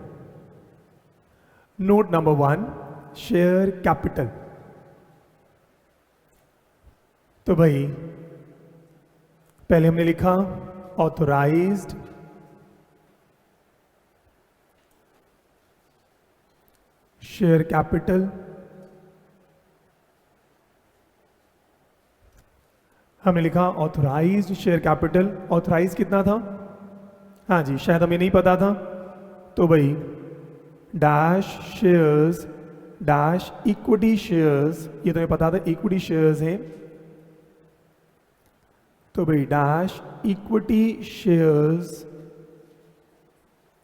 Note number 1, share capital. तो भाई पहले हमने लिखा ऑथराइज्ड शेयर कैपिटल। हमने लिखा ऑथराइज्ड शेयर कैपिटल। ऑथराइज कितना था? हाँ जी, शायद हमें नहीं पता था। तो भाई dash shares dash equity shares, ये तो हमें पता था इक्विटी शेयर्स हैं। तो भाई dash equity shares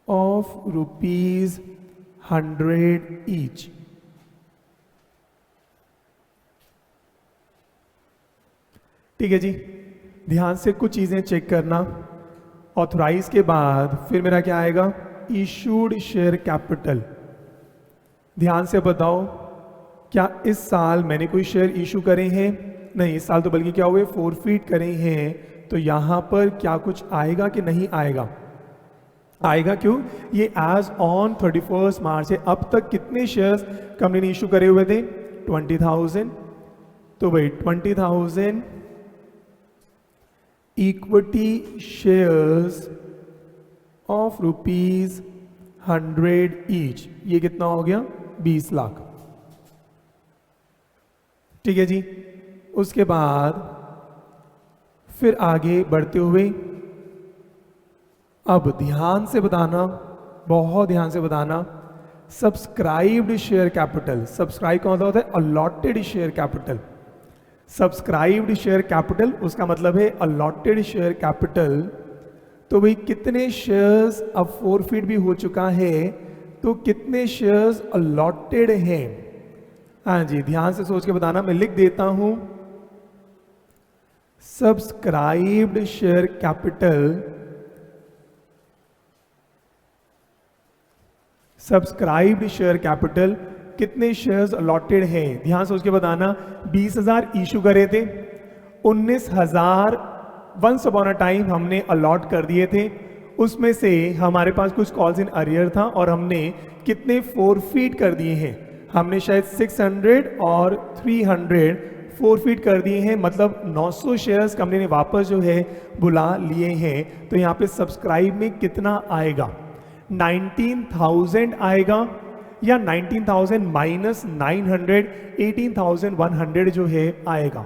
of ₹100 each. ठीक है जी, ध्यान से कुछ चीजें चेक करना। ऑथराइज के बाद फिर मेरा क्या आएगा? Issued share capital. ध्यान से बताओ, क्या इस साल मैंने कोई शेयर इशू करे हैं? नहीं, इस साल तो बल्कि क्या हुए, फोरफीट करे हैं। तो यहां पर क्या कुछ आएगा कि नहीं आएगा? आएगा। क्यों? ये एज ऑन 31 मार्च है। अब तक कितने शेयर्स कंपनी ने इशू करे हुए थे? 20,000। तो भाई 20,000 इक्विटी शेयर्स ऑफ ₹100 ईच। ये कितना हो गया? 20 लाख। ठीक है जी, उसके बाद फिर आगे बढ़ते हुए अब ध्यान से बताना, बहुत ध्यान से बताना, सब्सक्राइब्ड शेयर कैपिटल। सब्सक्राइब का मतलब होता है allotted share capital. Subscribed share capital उसका मतलब है अलॉटेड शेयर कैपिटल। तो भाई कितने शेयर्स अब फोरफीट भी हो चुका है, तो कितने शेयर्स अलॉटेड हैं? हाँ जी, ध्यान से सोच के बताना। मैं लिख देता हूं subscribed share capital. Subscribed share capital, कितने शेयर्स अलॉटेड हैं? ध्यान से उसके बताना। 20,000 इशू करे थे, 19,000 वंस अपॉन अ टाइम हमने अलॉट कर दिए थे। उसमें से हमारे पास कुछ कॉल्स इन अरियर था और हमने कितने फोरफीट कर दिए हैं? हमने शायद 600 और 300 फोरफीट कर दिए हैं। मतलब 900 शेयर्स कंपनी ने वापस जो है बुला लिए हैं। तो यहाँ पे सब्सक्राइब में कितना आएगा? 19,000 आएगा या 19,000 माइनस 900, 18,100 जो है आएगा।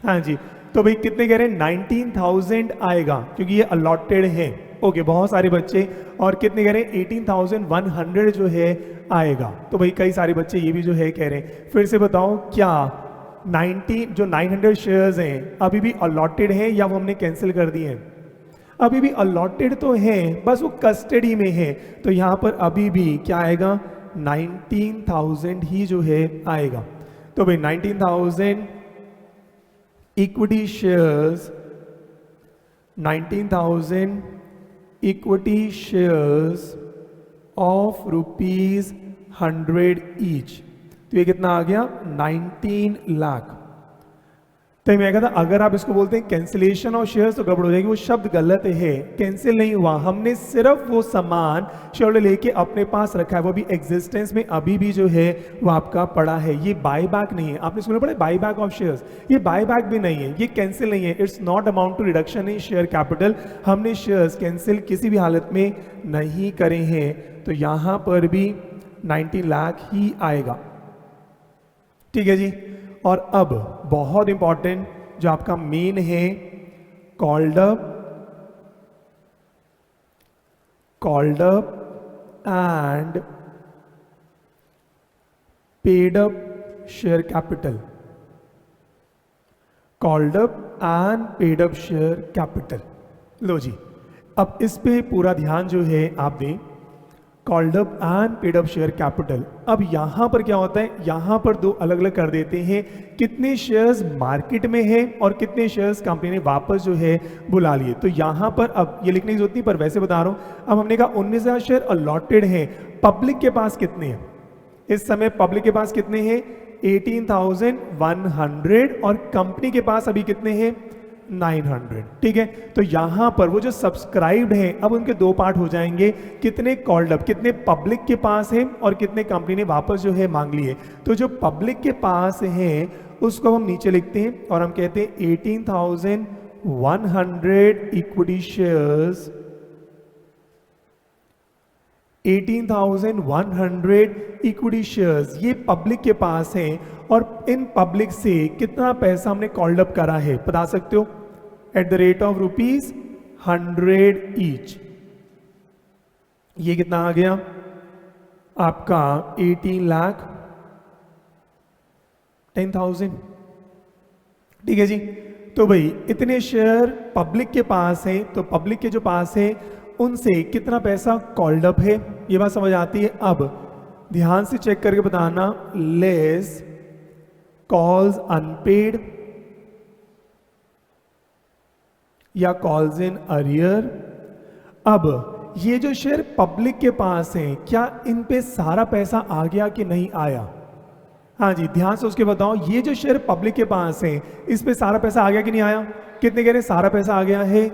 हाँ जी, तो भाई कितने कह रहे हैं? 19,000 आएगा क्योंकि ये अलॉटेड है। ओके, बहुत सारे बच्चे। और कितने कह रहे हैं? 18,100 जो है आएगा। तो भाई कई सारे बच्चे ये भी जो है कह रहे हैं। फिर से बताओ, क्या 900 शेयर्स हैं अभी भी अलॉटेड हैं या वो हमने कैंसिल कर दिए हैं? अभी भी अलॉटेड तो हैं, बस वो कस्टडी में है। तो यहां पर अभी भी क्या आएगा? 19,000 ही जो है आएगा। तो भाई 19,000 equity shares, 19,000 equity shares of ₹100 each. तो ये कितना आ गया? 19 लाख। तो मैं कहा था अगर आप इसको बोलते हैं कैंसिलेशन ऑफ शेयर्स तो गड़बड़ हो जाएगी, वो शब्द गलत है, कैंसिल नहीं हुआ, हमने सिर्फ वो सामान शेयर लेके अपने पास रखा है, वो भी एग्जिस्टेंस में अभी भी जो है वो आपका पड़ा है। ये बाय बैक नहीं है, आपने सुना पड़ा बाय बैक ऑफ शेयर्स, ये बाय बैक भी नहीं है, ये कैंसिल नहीं है, it's not amount to reduction in share capital, हमने शेयर्स कैंसिल किसी भी हालत में नहीं करे हैं, तो यहां पर भी 19 लाख ही आएगा। ठीक है जी। और अब बहुत इंपॉर्टेंट जो आपका मेन है, called up and paid up share capital, called up and paid up share capital. लो जी, अब इस पे पूरा ध्यान जो है आप दें, called up and paid up share capital. अब यहां पर क्या होता है, यहां पर दो अलग अलग कर देते हैं, कितने शेयर्स मार्केट में हैं और कितने शेयर्स कंपनी ने वापस जो है बुला लिए। तो यहां पर अब ये लिखने की जरूरत नहीं, पर वैसे बता रहा हूं, अब हमने कहा 19,000 शेयर अलॉटेड हैं, पब्लिक के पास कितने हैं इस समय, पब्लिक के पास कितने हैं 18,100 और कंपनी के पास अभी कितने हैं 900। ठीक है, तो यहां पर वो जो सब्सक्राइब्ड हैं अब उनके दो पार्ट हो जाएंगे, कितने कॉल्ड अप, कितने पब्लिक के पास है और कितने कंपनी ने वापस जो है मांग लिए। तो जो पब्लिक के पास है उसको हम नीचे लिखते हैं और हम कहते हैं 18,100 इक्विटी शेयर्स, 18,100 इक्विटी शेयर्स ये पब्लिक के पास हैं और इन पब्लिक से कितना पैसा हमने कॉल्ड अप करा है बता सकते हो, at the rate of ₹100 each. ये कितना आ गया आपका 18,10,000। ठीक है जी। तो भाई इतने शेयर पब्लिक के पास हैं, तो पब्लिक के जो पास है उनसे कितना पैसा कॉल्ड अप है, ये बात समझ आती है। अब ध्यान से चेक करके बताना, लेस कॉल्स अनपेड या कॉल्स इन अरियर। अब ये जो शेयर पब्लिक के पास हैं, क्या इन पे सारा पैसा आ गया कि नहीं आया? हाँ जी, ध्यान से उसके बताओ, ये जो शेयर पब्लिक के पास हैं इस पे सारा पैसा आ गया कि नहीं आया? कितने कह रहे हैं सारा पैसा आ गया है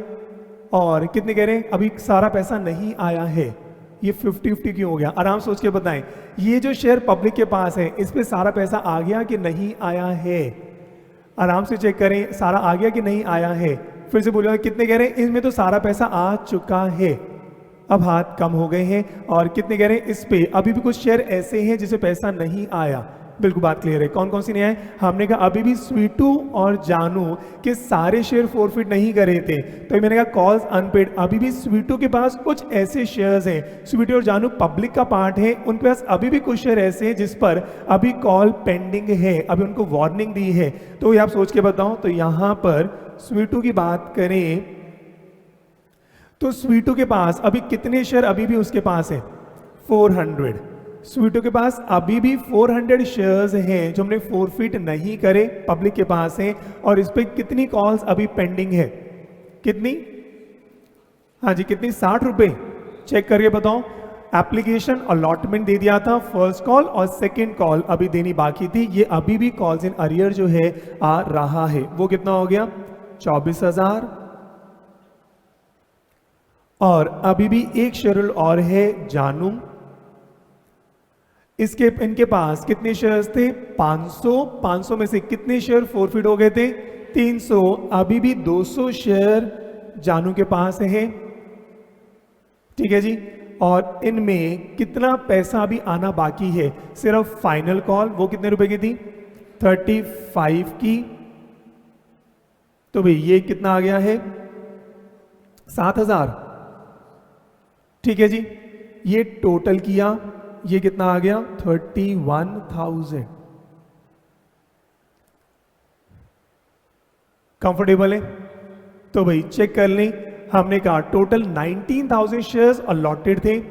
और कितने कह रहे हैं अभी सारा पैसा नहीं आया है? ये 50-50 क्यों हो गया? आराम सोच के बताएं, ये जो शेयर पब्लिक के पास है इस पे सारा पैसा आ गया कि नहीं आया है? आराम से चेक करें, सारा आ गया कि नहीं आया है। फिर से बोलिए, कितने कह रहे हैं इनमें तो सारा पैसा आ चुका है, अब हाथ कम हो गए हैं। और कितने कह रहे हैं इस पे अभी भी कुछ शेयर ऐसे हैं जिसमें पैसा नहीं आया? बिल्कुल बात क्लियर है। कौन कौन सी नहीं आए? हमने कहा अभी भी स्वीटू और जानू के सारे शेयर फॉरफिट नहीं करे थे, तो मैंने कहा कॉल्स अनपेड, अभी भी स्वीटू के पास कुछ ऐसे शेयर्स हैं, स्वीटू और जानू पब्लिक का पार्ट है, उनके पास अभी भी कुछ शेयर ऐसे हैं जिस पर अभी कॉल पेंडिंग है, अभी उनको वार्निंग दी है। तो ये आप सोच के बताओ, तो यहां पर स्वीटू की बात करें तो स्वीटू के पास अभी कितने शेयर अभी भी उसके पास है? 400। स्वीटू के पास अभी भी 400 शेयर्स हैं जो हमने फॉरफिट नहीं करे, पब्लिक के पास हैं, और इस पे कितनी कॉल्स अभी पेंडिंग है? कितनी? हाँ जी, कितनी? 60 रुपए। चेक करके बताओ। एप्लीकेशन अलॉटमेंट दे दिया था, फर्स्ट कॉल और सेकंड कॉल अभी देनी बाकी थी, ये अभी भी कॉल्स इन अरियर जो है आ रहा है। वो कितना हो गया? 24,000। और अभी भी एक शेड्यूल और है जानू, इसके इनके पास कितने शेयर्स थे? 500 में से कितने शेयर फॉरफिट हो गए थे? 300। अभी भी 200 शेयर जानू के पास है। ठीक है जी। और इनमें कितना पैसा अभी आना बाकी है? सिर्फ फाइनल कॉल, वो कितने रुपए की थी? 35 की। तो भाई ये कितना आ गया है? 7,000। ठीक है जी। ये टोटल किया, ये कितना आ गया? 31,000। कंफर्टेबल है? तो भाई चेक कर लें, हमने कहा टोटल 19,000 शेयर्स अलॉटेड थे,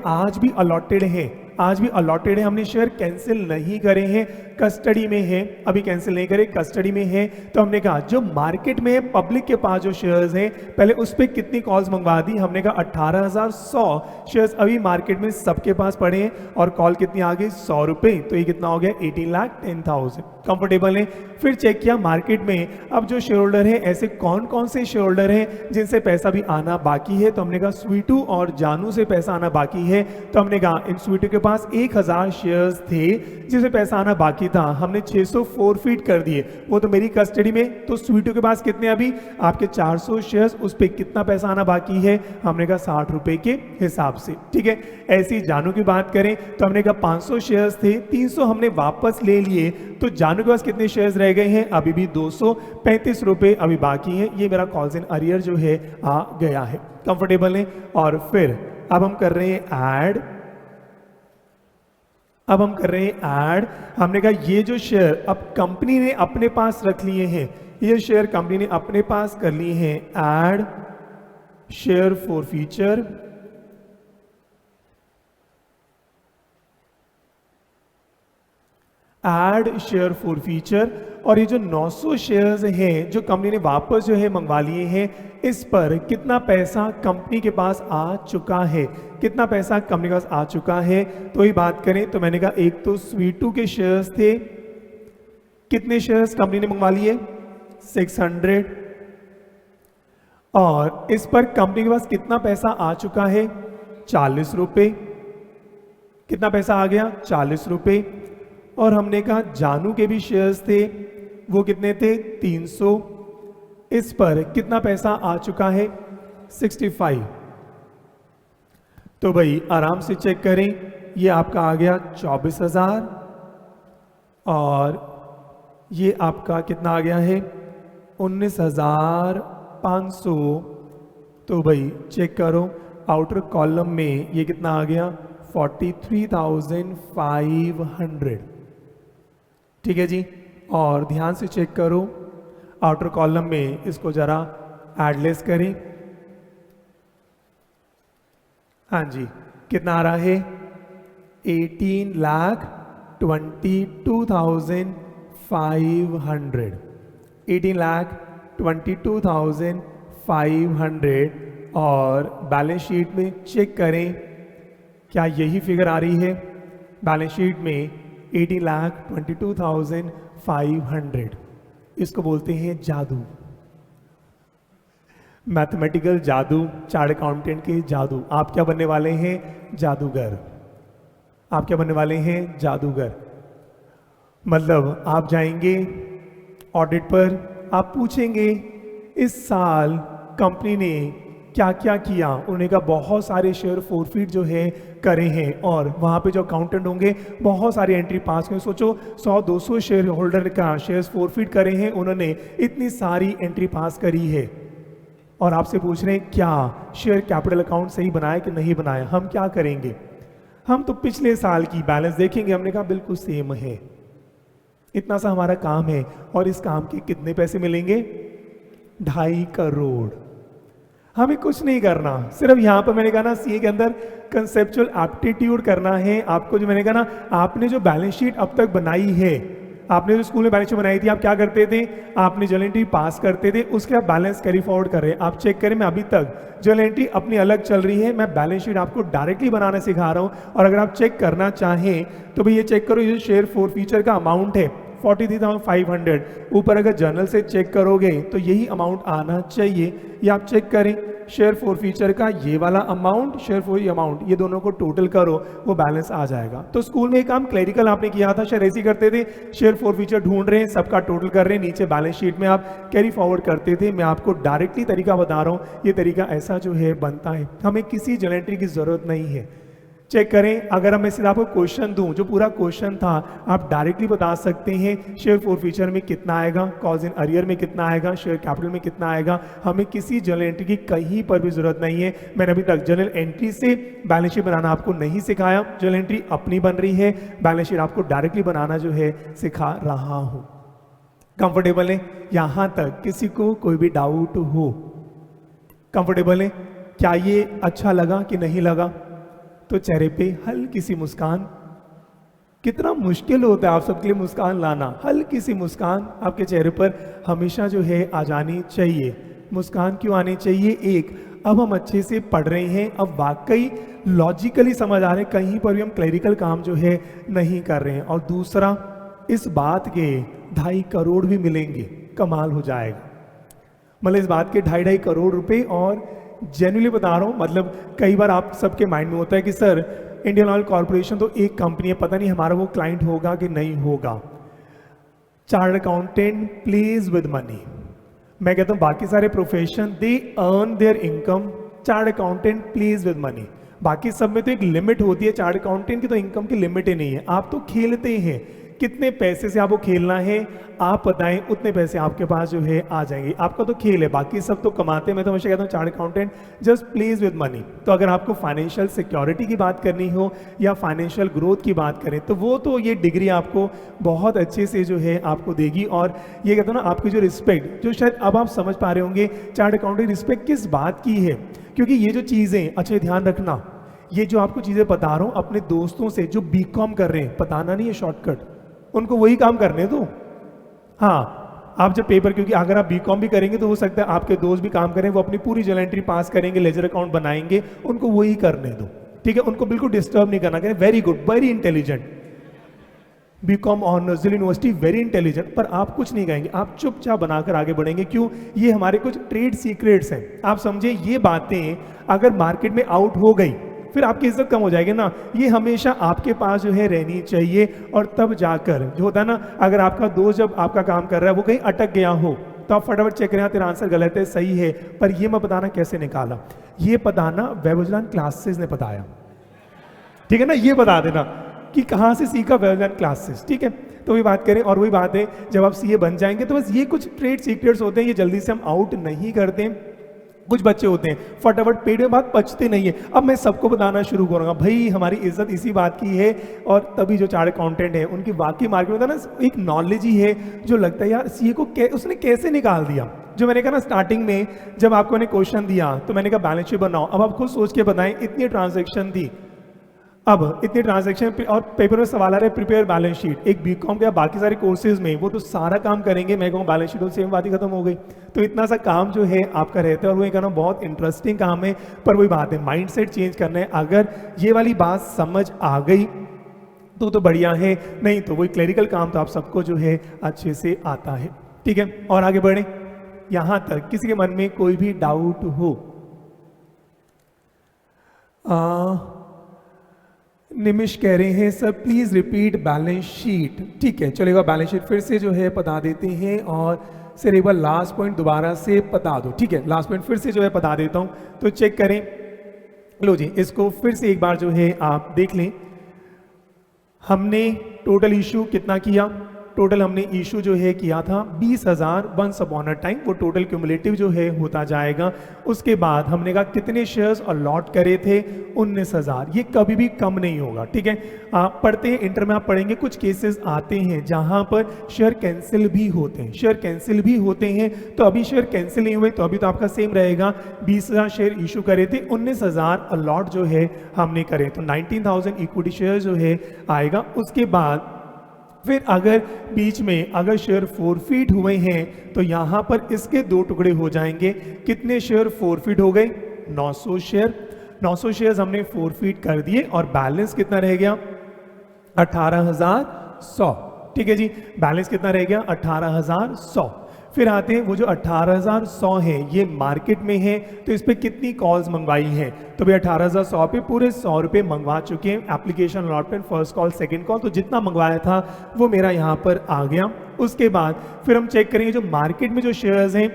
आज भी अलॉटेड हैं, आज भी अलॉटेड है, हमने शेयर कैंसिल नहीं करे हैं, कस्टडी में है, अभी कैंसिल नहीं करें, कस्टडी में है। तो हमने कहा जो मार्केट में है, पब्लिक के पास जो शेयर्स हैं, पहले उस पर कितनी कॉल्स मंगवा दी, हमने कहा 18,100 शेयर्स अभी मार्केट में सबके पास पड़े हैं और कॉल कितनी आ गई 100 रुपए, तो ये कितना हो गया 18,10,000। कंफर्टेबल है। फिर चेक किया मार्केट में अब जो शेयर होल्डर है, ऐसे कौन कौन से शेयर होल्डर हैं जिनसे पैसा भी आना बाकी है, तो हमने कहा स्वीटू और जानू से पैसा आना बाकी है। तो हमने कहा इन स्वीटू के पास 1000 शेयर्स थे जिसे पैसा आना बाकी था, हमने 600 फोरफीट कर दिए, वो तो मेरी कस्टडी में। तो स्वीटू के पास कितने अभी आपके 400 शेयर्स, उस पर कितना पैसा आना बाकी है, हमने कहा 60 रुपए के हिसाब से, ठीक है। ऐसी जानू की बात करें तो हमने कहा 500 शेयर्स थे, 300 हमने वापस ले लिए, तो जानू के पास कितने शेयर्स रह गए हैं, अभी भी 235 रुपए अभी बाकी हैं। ये मेरा कॉल्स इन अरियर जो है आ गया है। कंफर्टेबल है। और फिर अब हम कर रहे हैं ऐड, हमने कहा ये जो शेयर अब कंपनी ने अपने पास रख लिए हैं, ये शेयर कंपनी ने अपने पास कर लिए हैं, add share for feature, add share for feature. और ये जो 900 शेयर्स हैं जो कंपनी ने वापस जो है मंगवा लिए हैं, इस पर कितना पैसा कंपनी के पास आ चुका है, कितना पैसा कंपनी के पास आ चुका है। तो ये बात करें तो मैंने कहा एक तो स्वीटू के शेयर्स थे, कितने शेयर्स कंपनी ने मंगवा लिए 600, और इस पर कंपनी के पास कितना पैसा आ चुका है 40 रुपए, कितना पैसा आ गया 40 रुपए। और हमने कहा जानू के भी शेयर्स थे, वो कितने थे 300, इस पर कितना पैसा आ चुका है 65। तो भाई आराम से चेक करें, ये आपका आ गया 24,000 और ये आपका कितना आ गया है 19,500। तो भाई चेक करो आउटर कॉलम में ये कितना आ गया 43,500, ठीक है जी। और ध्यान से चेक करो आउटर कॉलम में, इसको जरा एडलेस करें, हाँ जी कितना आ रहा है 18,22,500, 18,22,500। और बैलेंस शीट में चेक करें क्या यही फिगर आ रही है, बैलेंस शीट में 18,22,500। इसको बोलते हैं जादू, मैथमेटिकल जादू, चार्ट अकाउंटेंट के जादू। आप क्या बनने वाले हैं जादूगर, आप क्या बनने वाले हैं जादूगर। मतलब आप जाएंगे ऑडिट पर, आप पूछेंगे इस साल कंपनी ने क्या क्या किया, उन्होंने कहा बहुत सारे शेयर फोरफीट जो है करे हैं, और वहाँ पे जो अकाउंटेंट होंगे बहुत सारी एंट्री पास करें। सोचो 100-200 शेयर होल्डर का शेयर्स फोरफीट करे हैं, उन्होंने इतनी सारी एंट्री पास करी है, और आपसे पूछ रहे हैं क्या शेयर कैपिटल अकाउंट सही बनाया कि नहीं बनाया। हम क्या करेंगे, हम तो पिछले साल की बैलेंस देखेंगे। हमने कहा बिल्कुल सेम है, इतना सा हमारा काम है, और इस काम के कितने पैसे मिलेंगे 2.5 करोड़। हमें कुछ नहीं करना, सिर्फ यहाँ पर मैंने कहा ना सीए के अंदर कंसेप्चुअल एप्टीट्यूड करना है आपको। जो मैंने कहा ना, आपने जो बैलेंस शीट अब तक बनाई है, आपने जो स्कूल में बैलेंस शीट बनाई थी, आप क्या करते थे, आपने जर्नल एंट्री पास करते थे, उसके आप बैलेंस कैरी फॉरवर्ड कर रहे हैं। आप चेक करें, मैं अभी तक जर्नल एंट्री अपनी अलग चल रही है, मैं बैलेंस शीट आपको डायरेक्टली बनाना सिखा रहा हूँ। और अगर आप चेक करना चाहें तो भाई ये चेक करो, ये शेयर फोर फीचर का अमाउंट है 43,500, ऊपर अगर जर्नल से चेक करोगे तो यही अमाउंट आना चाहिए। ये आप चेक करें शेयर फोर फीचर का ये वाला अमाउंट, शेयर फोर अमाउंट, ये दोनों को टोटल करो, वो बैलेंस आ जाएगा। तो स्कूल में एक काम क्लरिकल आपने किया था, शायद ऐसे ही करते थे, शेयर फोर फीचर ढूंढ रहे हैं, सबका टोटल कर रहे हैं, नीचे बैलेंस शीट में आप कैरी फॉरवर्ड करते थे। मैं आपको डायरेक्टली तरीका बता रहा हूँ, ये तरीका ऐसा जो है बनता है, हमें किसी जर्नल एंट्री की जरूरत नहीं है। चेक करें, अगर मैं सिर्फ आपको क्वेश्चन दूं, जो पूरा क्वेश्चन था आप डायरेक्टली बता सकते हैं शेयर फोर फीचर में कितना आएगा, कॉज इन अरियर में कितना आएगा, शेयर कैपिटल में कितना आएगा। हमें किसी जर्नल एंट्री की कहीं पर भी जरूरत नहीं है। मैंने अभी तक जर्नल एंट्री से बैलेंस शीट बनाना आपको नहीं सिखाया, जर्नल एंट्री अपनी बन रही है, बैलेंस शीट आपको डायरेक्टली बनाना जो है सिखा रहा हूं। कंफर्टेबल है यहां तक, किसी को कोई भी डाउट हो? कंफर्टेबल है? क्या ये अच्छा लगा कि नहीं लगा? तो चेहरे पे हल्की सी मुस्कान, कितना मुश्किल होता है आप सबके लिए मुस्कान लाना। हल्की सी मुस्कान आपके चेहरे पर हमेशा जो है आ जानी चाहिए। मुस्कान क्यों आनी चाहिए? एक, अब हम अच्छे से पढ़ रहे हैं, अब वाकई लॉजिकली समझ आ रहे हैं, कहीं पर भी हम क्लरिकल काम जो है नहीं कर रहे हैं। और दूसरा, इस बात के 2.5 करोड़ भी मिलेंगे, कमाल हो जाएगा। मतलब इस बात के 2.5 करोड़ रुपए, और जेन्युइनली बता रहा हूँ, मतलब कई बार आप सबके माइंड में होता है कि सर इंडियन ऑयल कॉर्पोरेशन तो एक कंपनी है, पता नहीं हमारा वो क्लाइंट होगा कि नहीं होगा। Chartered accountant plays with money. मैं कहता हूँ बाकी सारे profession they earn their income, chartered accountant plays with money. बाकी सब में तो एक लिमिट होती है, चार्टर्ड अकाउंटेंट की तो इनकम की लिमिट ही नहीं है। आप तो खेलते हैं, कितने पैसे से आपको खेलना है आप बताएं, उतने पैसे आपके पास जो है आ जाएंगे। आपका तो खेल है, बाकी सब तो कमाते हैं। मैं तो हमेशा कहता हूँ chartered accountant just please with money. तो अगर आपको फाइनेंशियल सिक्योरिटी की बात करनी हो या फाइनेंशियल ग्रोथ की बात करें, तो वो तो ये डिग्री आपको बहुत अच्छे से जो है आपको देगी। और ये कहता हूँ ना, आपकी जो रिस्पेक्ट, जो शायद अब आप समझ पा रहे होंगे चार्टर्ड अकाउंटेंट रिस्पेक्ट किस बात की है। क्योंकि ये जो चीज़ें, अच्छा ध्यान रखना, ये जो आपको चीज़ें बता रहा हूँ अपने दोस्तों से जो बीकॉम कर रहे हैं, बताना नहीं है शॉर्टकट, उनको वही काम करने दो। हाँ, आप जब पेपर, क्योंकि अगर आप बीकॉम भी करेंगे तो हो सकता है आपके दोस्त भी काम करें, वो अपनी पूरी जर्नल एंट्री पास करेंगे, लेजर अकाउंट बनाएंगे, उनको वही करने दो, ठीक है? उनको बिल्कुल डिस्टर्ब नहीं करना। करें very good, very intelligent, B Com honours university, very intelligent. पर आप कुछ नहीं कहेंगे, आप चुपचाप बनाकर आगे बढ़ेंगे। क्यों? ये हमारे कुछ ट्रेड सीक्रेट्स हैं। आप समझे, ये बातें अगर मार्केट में आउट हो गई फिर आपकी इज्जत कम हो जाएगी ना। ये हमेशा आपके पास जो है रहनी चाहिए। और तब जाकर जो होता है ना, अगर आपका दोस्त जब आपका काम कर रहा है वो कहीं अटक गया हो तो आप फटाफट चेक करें तेरा आंसर गलत है सही है, पर ये मैं बताना कैसे निकाला, ये बताना वेबुलैन क्लासेस ने बताया, ठीक है ना? ये बता देना कि कहाँ से सीखा, वेबुलैन क्लासेस, ठीक है? तो वही बात करें। और वही बात है, जब आप सीए बन जाएंगे तो बस ये कुछ ट्रेड सीक्रेट्स होते हैं, ये जल्दी से हम आउट नहीं करते। कुछ बच्चे होते हैं फटाफट पेट में बात पचते नहीं है। अब मैं सबको बताना शुरू करूंगा, भाई हमारी इज्जत इसी बात की है। और तभी जो चार्टर्ड अकाउंटेंट है उनकी वाकई मार्केट में ना एक नॉलेज ही है जो लगता है यार सीए को उसने कैसे निकाल दिया। जो मैंने कहा ना स्टार्टिंग में, जब आपको मैंने क्वेश्चन दिया तो मैंने कहा बैलेंस शीट बनाओ। अब आप खुद सोच के बताएं, इतनी ट्रांजेक्शन थी, अब इतनी ट्रांजैक्शन, और पेपर में सवाल आ रहा है प्रिपेयर बैलेंस शीट। एक बीकॉम के बाकी सारे कोर्सेज में वो तो सारा काम करेंगे, मैं कहूँ बैलेंस शीट तो सेम बात ही खत्म हो गई। तो इतना सा काम जो है आपका रहता है, और वो कहना बहुत इंटरेस्टिंग काम है। पर वही बात है, माइंडसेट चेंज करना है। अगर ये वाली बात समझ आ गई तो बढ़िया है, नहीं तो वही क्लरिकल काम तो आप सबको जो है अच्छे से आता है, ठीक है? और आगे बढ़े, यहाँ तक किसी के मन में कोई भी डाउट हो? निमिष कह रहे हैं sir please repeat balance sheet. ठीक है, चलेगा, बैलेंस शीट फिर से जो है बता देते हैं। और सर एक बार लास्ट पॉइंट दोबारा से बता दो। ठीक है, लास्ट पॉइंट फिर से जो है बता देता हूं, तो चेक करें। लो जी, इसको फिर से एक बार जो है आप देख लें। हमने टोटल इशू कितना किया? टोटल हमने इशू जो है किया था 20,000 वंस अपॉन अ टाइम, वो टोटल क्यूमुलेटिव जो है होता जाएगा। उसके बाद हमने कहा कितने शेयर्स अलॉट करे थे? 19,000। ये कभी भी कम नहीं होगा, ठीक है? आप पढ़ते हैं, इंटर में आप पढ़ेंगे, कुछ केसेस आते हैं जहां पर शेयर कैंसिल भी होते हैं, शेयर कैंसिल भी होते हैं। तो अभी शेयर कैंसिल नहीं हुए तो अभी तो आपका सेम रहेगा, 20,000 शेयर इशू करे थे, 19,000 अलॉट जो है हमने करे, तो 19,000 इक्विटी शेयर जो है आएगा। उसके बाद फिर अगर बीच में अगर शेयर फोरफीट हुए हैं तो यहां पर इसके 2 टुकड़े हो जाएंगे। कितने शेयर फोरफीट हो गए? 900 शेयर। 900 शेयर हमने फोरफीट कर दिए और बैलेंस कितना रह गया? 18,100। ठीक है जी, बैलेंस कितना रह गया? 18,100। फिर आते हैं वो जो 18,100 है ये मार्केट में है, तो इस पे कितनी कॉल्स मंगवाई हैं? तो भाई 18,100 पे पूरे 100 रुपये मंगवा चुके हैं। Application allotment, first call, second call, तो जितना मंगवाया था वो मेरा यहाँ पर आ गया। उसके बाद फिर हम चेक करेंगे जो मार्केट में जो शेयर्स हैं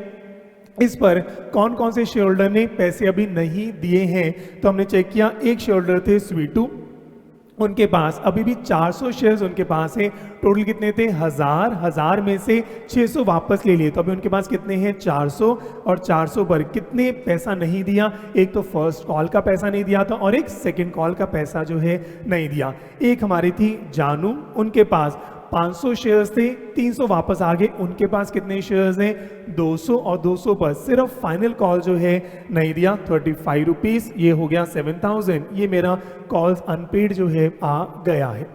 इस पर कौन कौन से शेयर होल्डर ने पैसे अभी नहीं दिए हैं। तो हमने चेक किया, एक शेयर होल्डर थे स्वीटू, उनके पास अभी भी 400 शेयर्स उनके पास है। टोटल कितने थे? 1000 में से 600 वापस ले लिए, तो अभी उनके पास कितने हैं? 400। और 400 पर कितने पैसा नहीं दिया? एक तो फर्स्ट कॉल का पैसा नहीं दिया था और एक सेकंड कॉल का पैसा जो है नहीं दिया। एक हमारी थी जानू, उनके पास 500 शेयर्स थे, 300 वापस आ गए। उनके पास कितने शेयर्स हैं? 200। और 200 पर सिर्फ फाइनल कॉल जो है नहीं दिया, 35 रुपीज। ये हो गया 7,000। ये मेरा कॉल्स अनपेड जो है आ गया है।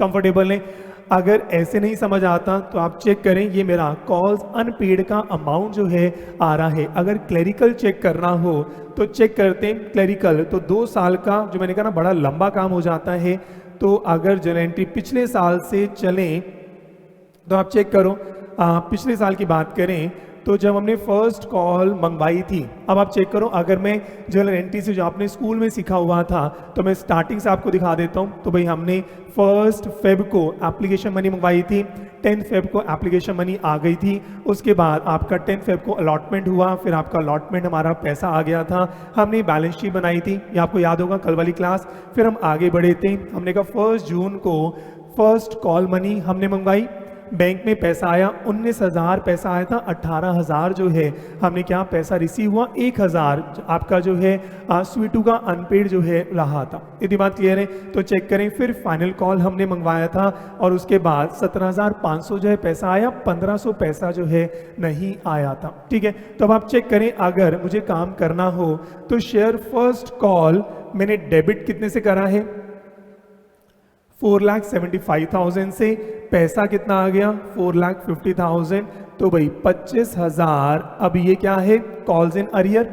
कंफर्टेबल हैं? अगर ऐसे नहीं समझ आता तो आप चेक करें, ये मेरा कॉल्स अनपेड का अमाउंट जो है आ रहा है। अगर क्लरिकल चेक करना हो तो चेक करते हैं क्लरिकल, तो 2 साल का जो मैंने कहा ना बड़ा लंबा काम हो जाता है। तो अगर जर्नल एंट्री पिछले साल से चलें तो आप चेक करो, पिछले साल की बात करें तो जब हमने फर्स्ट कॉल मंगवाई थी, अब आप चेक करो, अगर मैं जर्नल एंट्री से जो आपने स्कूल में सीखा हुआ था तो मैं स्टार्टिंग से आपको दिखा देता हूँ। तो भाई हमने 1 फेब को एप्लीकेशन मनी मंगवाई थी, 10 फेब को एप्लीकेशन मनी आ गई थी, उसके बाद आपका 10 फेब को अलॉटमेंट हुआ, फिर आपका अलॉटमेंट हमारा पैसा आ गया था, हमने बैलेंस शीट बनाई थी, ये आपको याद होगा कल वाली क्लास। फिर हम आगे बढ़े थे, हमने कहा 1 जून को फर्स्ट कॉल मनी हमने मंगवाई, बैंक में पैसा आया 19,000 पैसा आया था, 18,000 जो है हमने क्या पैसा रिसीव हुआ, 1,000 आपका जो है स्वीटू का अनपेड जो है रहा था। यदि बात क्लियर है तो चेक करें। फिर फाइनल कॉल हमने मंगवाया था और उसके बाद 17,500 जो है पैसा आया, 1,500 पैसा जो है नहीं आया था। ठीक है, तो अब आप चेक करें, अगर मुझे काम करना हो तो शेयर फर्स्ट कॉल मैंने डेबिट कितने से करा है, 4,75,000 से, पैसा कितना आ गया 4,50,000, तो भाई 25,000। अब ये क्या है, कॉल्स इन अरियर,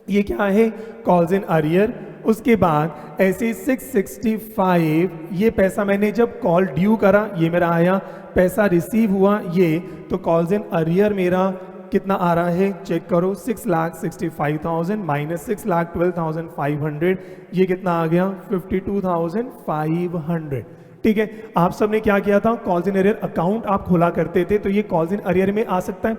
ये क्या है कॉल्स इन अरियर। उसके बाद ऐसे 665 ये पैसा मैंने जब कॉल ड्यू करा ये मेरा आया, पैसा रिसीव हुआ ये, तो कॉल्स इन अरियर मेरा कितना आ रहा है चेक करो, 6,65,000 माइनस 6,12,500, ये कितना आ गया 52,500। ठीक है, आप सबने क्या किया था, कॉल्स इन अरियर अकाउंट आप खोला करते थे, तो ये कॉल्स इन अरियर में आ सकता है।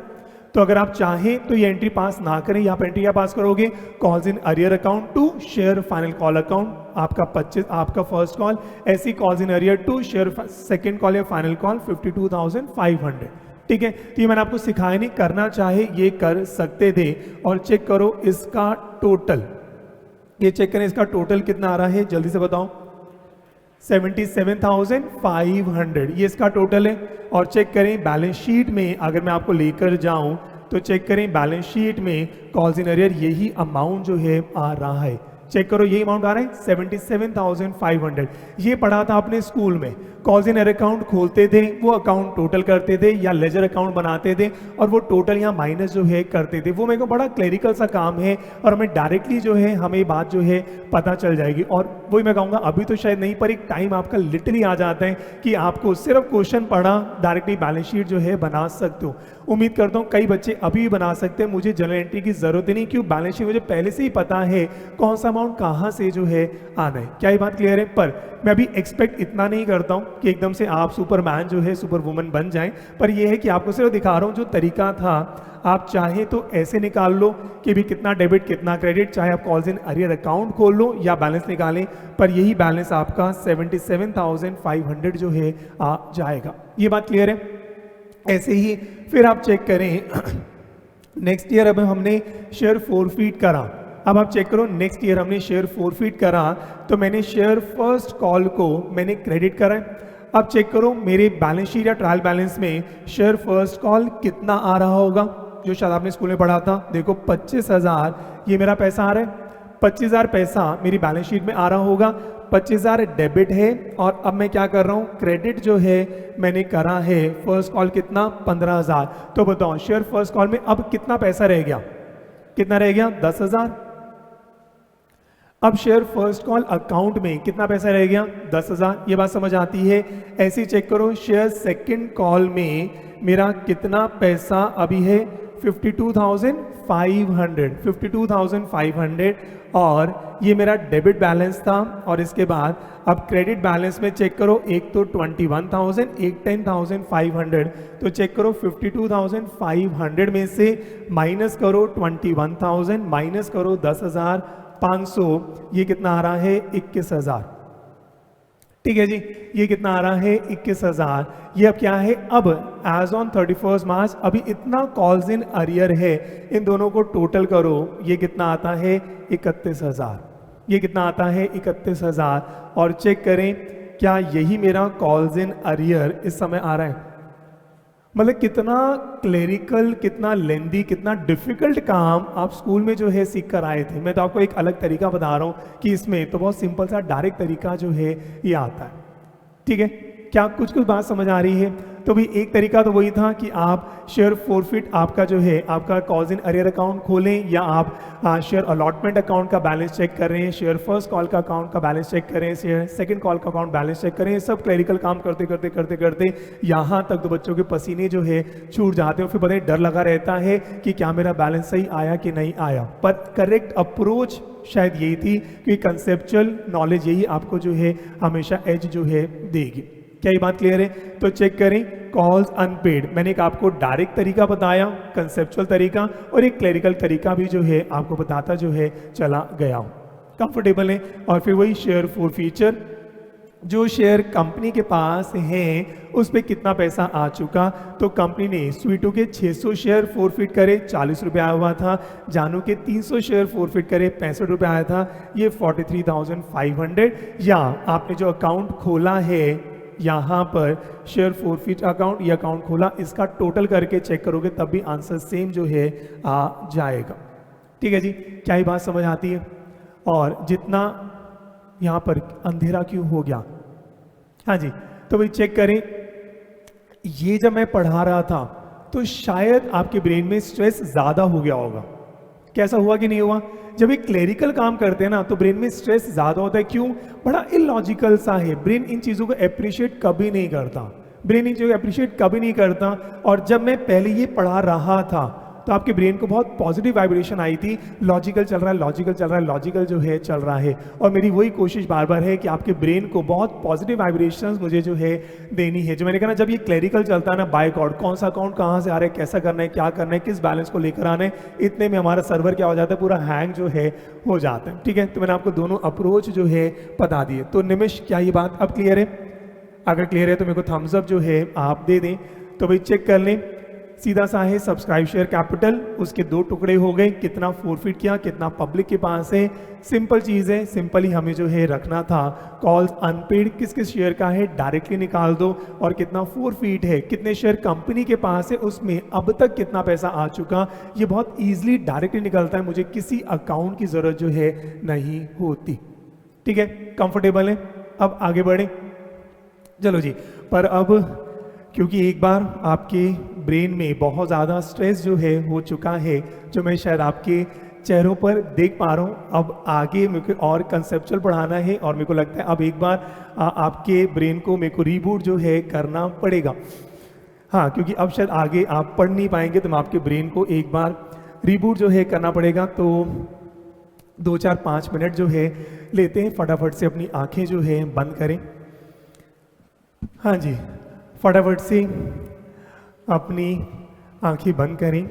तो अगर आप चाहें तो ये एंट्री पास ना करें, यहाँ पर एंट्री क्या पास करोगे, calls in arrear account to share final call account, आपका 25 आपका फर्स्ट कॉल, ऐसी calls in arrear to share second call या फाइनल कॉल 52,500। ठीक है, तो ये मैंने आपको सिखाया नहीं, करना चाहे ये कर सकते थे। और चेक करो इसका टोटल, ये चेक करें इसका टोटल कितना आ रहा है, जल्दी से बताओ, 77,500 ये इसका टोटल है। और चेक करें बैलेंस शीट में, अगर मैं आपको लेकर जाऊं तो चेक करें बैलेंस शीट में कॉल्स इन अरियर यही अमाउंट जो है आ रहा है, चेक करो यही अमाउंट आ रहा है 77,500। ये पढ़ा था आपने स्कूल में, कॉल्स इन अरियर अकाउंट खोलते थे, वो अकाउंट टोटल करते थे या लेजर अकाउंट बनाते थे और वो टोटल यहाँ माइनस जो है करते थे। वो मेरे को बड़ा क्लरिकल सा काम है और हमें डायरेक्टली जो है हमें बात जो है पता चल जाएगी। और वही मैं कहूँगा अभी तो शायद नहीं, पर एक टाइम आपका लिटरली आ जाता है कि आपको सिर्फ क्वेश्चन पढ़ा डायरेक्टली बैलेंस शीट जो है बना सकते हो। उम्मीद करता हूँ कई बच्चे अभी भी बना सकते हैं, मुझे जर्नल एंट्री की जरूरत ही नहीं, क्यों बैलेंस शीट मुझे पहले से ही पता है कौन सा अमाउंट कहाँ से जो है आना है। क्या ये बात क्लियर है? पर मैं अभी एक्सपेक्ट इतना नहीं करता हूँ कि एकदम से आप सुपरमैन जो है सुपर वुमन बन जाएं, पर यह है कि आपको सिर्फ दिखा रहा हूँ जो तरीका था, आप चाहें तो ऐसे निकाल लो कि भी कितना डेबिट कितना क्रेडिट, चाहे आप कॉल्स इन अरियर अकाउंट खोल लो या बैलेंस निकालें, पर यही बैलेंस आपका 77,500 जो है आ जाएगा। ये बात क्लियर है? ऐसे ही फिर आप चेक करें नेक्स्ट ईयर अब हमने शेयर फोरफीट करा, अब आप चेक करो नेक्स्ट ईयर हमने शेयर फोरफीट करा तो मैंने शेयर फर्स्ट कॉल को मैंने क्रेडिट करा। अब चेक करो मेरे बैलेंस शीट या ट्रायल बैलेंस में शेयर फर्स्ट कॉल कितना आ रहा होगा, जो शायद आपने स्कूल में पढ़ा था। देखो 25,000 ये मेरा पैसा आ रहा है, 25,000 पैसा मेरी बैलेंस शीट में आ रहा होगा, 25,000 डेबिट है और अब मैं क्या कर रहा हूँ क्रेडिट जो है मैंने करा है फर्स्ट कॉल कितना 15,000। तो बताओ शेयर फर्स्ट कॉल में अब कितना पैसा रह गया, कितना रह गया 10,000। अब शेयर फर्स्ट कॉल अकाउंट में कितना पैसा रह गया 10,000। ये बात समझ आती है? ऐसे ही चेक करो शेयर सेकंड कॉल में मेरा कितना पैसा अभी है 52,500 और ये मेरा डेबिट बैलेंस था। और इसके बाद अब क्रेडिट बैलेंस में चेक करो, एक तो 21,000 एक 10,500, तो चेक करो 52,500 में से माइनस करो 21,000 माइनस करो 10,500, ये कितना आ रहा है 21,000। ठीक है जी, ये कितना आ रहा है 21,000। ये अब क्या है, अब एज ऑन 31 मार्च अभी इतना कॉल्स इन अरियर है, इन दोनों को टोटल करो, ये कितना आता है 31,000। ये कितना आता है 31,000। और चेक करें क्या यही मेरा कॉल्स इन अरियर इस समय आ रहा है। मतलब कितना क्लेरिकल, कितना लेंदी, कितना डिफिकल्ट काम आप स्कूल में जो है सीख कर आए थे। मैं तो आपको एक अलग तरीका बता रहा हूँ कि इसमें तो बहुत सिंपल सा डायरेक्ट तरीका जो है ये आता है। ठीक है, क्या कुछ कुछ बात समझ आ रही है? तो भी एक तरीका तो वही था कि आप शेयर फोरफिट आपका जो है आपका कॉज इन अरियर अकाउंट खोलें, या आप शेयर अलॉटमेंट अकाउंट का बैलेंस चेक कर रहे हैं, शेयर फर्स्ट कॉल का अकाउंट का बैलेंस चेक करें, शेयर सेकंड कॉल का अकाउंट बैलेंस चेक करें। सब क्लरिकल काम करते करते करते करते यहाँ तक तो बच्चों के पसीने जो है छूट जाते हैं, फिर पता नहीं डर लगा रहता है कि क्या मेरा बैलेंस सही आया कि नहीं आया। पर करेक्ट अप्रोच शायद यही थी कि कंसेप्चुअल नॉलेज यही आपको जो है हमेशा एज जो है देगी। क्या ये बात क्लियर है? तो चेक करें कॉल्स अनपेड, मैंने एक आपको डायरेक्ट तरीका बताया कंसेप्चुअल तरीका, और एक क्लरिकल तरीका भी जो है आपको बताता जो है चला गया। कंफर्टेबल है? और फिर वही शेयर फॉर फ्यूचर, जो शेयर कंपनी के पास हैं उस पर कितना पैसा आ चुका। तो कंपनी ने स्वीटू के 600 शेयर फोरफिट करे, 40 रुपये आया हुआ था। जानू के 300 शेयर फोरफिट करे, 65 रुपये आया था, ये 43,500। या आपने जो अकाउंट खोला है यहाँ पर शेयर फोरफिट अकाउंट, ये अकाउंट खोला, इसका टोटल करके चेक करोगे तब भी आंसर सेम जो है आ जाएगा। ठीक है जी, क्या ये बात समझ आती है? और जितना यहाँ पर अंधेरा क्यों हो गया? हाँ जी, तो भाई चेक करें, ये जब मैं पढ़ा रहा था तो शायद आपके ब्रेन में स्ट्रेस ज़्यादा हो गया होगा। कैसा हुआ कि नहीं हुआ? जब एक क्लेरिकल काम करते हैं ना तो ब्रेन में स्ट्रेस ज़्यादा होता है। क्यों? बड़ा इलॉजिकल सा है, ब्रेन इन चीज़ों को अप्रिशिएट कभी नहीं करता, ब्रेन इन चीज़ों को अप्रिशिएट कभी नहीं करता। और जब मैं पहले ये पढ़ा रहा था तो आपके ब्रेन को बहुत पॉजिटिव वाइब्रेशन आई थी, लॉजिकल चल रहा है, लॉजिकल चल रहा है, लॉजिकल जो है चल रहा है। और मेरी वही कोशिश बार बार है कि आपके ब्रेन को बहुत पॉजिटिव वाइब्रेशंस मुझे जो है देनी है। जो मैंने कहा ना, जब ये क्लरिकल चलता है ना, बाय गॉड कौन सा अकाउंट कहाँ से आ रहा है, कैसा करना है, क्या करना है, किस बैलेंस को लेकर आना है, इतने में हमारा सर्वर क्या हो जाता है, पूरा हैंग जो है हो जाता है। ठीक है, तो मैंने आपको दोनों अप्रोच जो है बता दिए। तो निमिष, क्या ये बात अब क्लियर है? अगर क्लियर है तो मेरे को थम्स अप जो है आप दे दें। तो भाई चेक कर लें, सीधा सा है सब्सक्राइब शेयर कैपिटल, उसके 2 टुकड़े हो गए, कितना फोरफिट किया, कितना पब्लिक के पास है। सिंपल चीज़ है, सिंपली हमें जो है रखना था कॉल्स अनपेड किस किस शेयर का है डायरेक्टली निकाल दो, और कितना फोरफिट है, कितने शेयर कंपनी के पास है, उसमें अब तक कितना पैसा आ चुका, ये बहुत ईजिली डायरेक्टली निकलता है, मुझे किसी अकाउंट की ज़रूरत जो है नहीं होती। ठीक है, कंफर्टेबल है? अब आगे बढ़े, चलो जी। पर अब क्योंकि एक बार आपके ब्रेन में बहुत ज़्यादा स्ट्रेस जो है हो चुका है, जो मैं शायद आपके चेहरों पर देख पा रहा हूँ, अब आगे मेरे को और कंसेप्चुअल पढ़ाना है, और मेरे को लगता है अब एक बार आपके ब्रेन को मेरे को रीबूट जो है करना पड़ेगा। हाँ, क्योंकि अब शायद आगे आप पढ़ नहीं पाएंगे, तो मैं आपके ब्रेन को एक बार रीबूट जो है करना पड़ेगा। तो 2-4-5 मिनट जो है लेते हैं, फटाफट से अपनी आँखें जो है बंद करें। हाँ जी, फटाफट से अपनी आंखें बंद करें,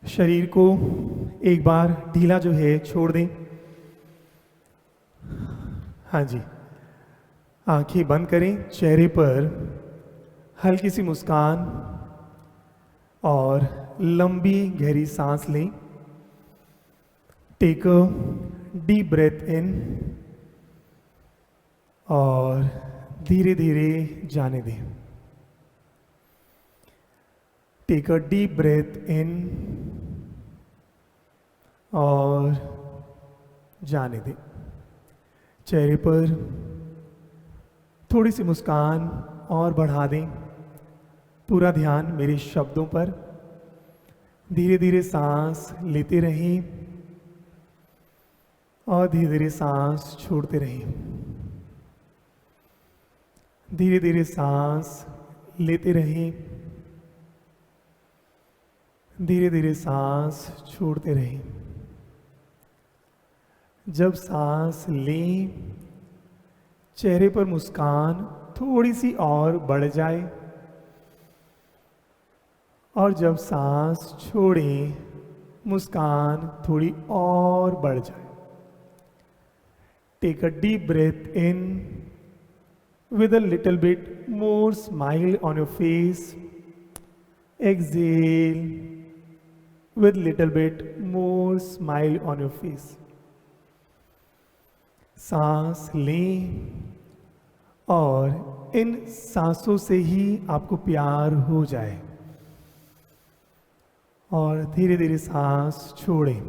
शरीर को एक बार ढीला जो है छोड़ दें। हाँ जी, आंखें बंद करें, चेहरे पर हल्की सी मुस्कान और लंबी गहरी सांस लें। टेक अ डीप ब्रेथ इन और धीरे धीरे जाने दें। टेक अ डीप ब्रेथ इन और जाने दें। चेहरे पर थोड़ी सी मुस्कान और बढ़ा दें। पूरा ध्यान मेरे शब्दों पर। धीरे धीरे सांस लेते रहें और धीरे धीरे सांस छोड़ते रहें। धीरे धीरे सांस लेते रहें, धीरे धीरे सांस छोड़ते रहें। जब सांस लें, चेहरे पर मुस्कान थोड़ी सी और बढ़ जाए, और जब सांस छोड़ें, मुस्कान थोड़ी और बढ़ जाए। Take a deep breath in with a little bit more smile on your face. Exhale with little bit more smile on your face. सांस लें और इन सांसों से ही आपको प्यार हो जाए, और धीरे धीरे सांस छोड़ें।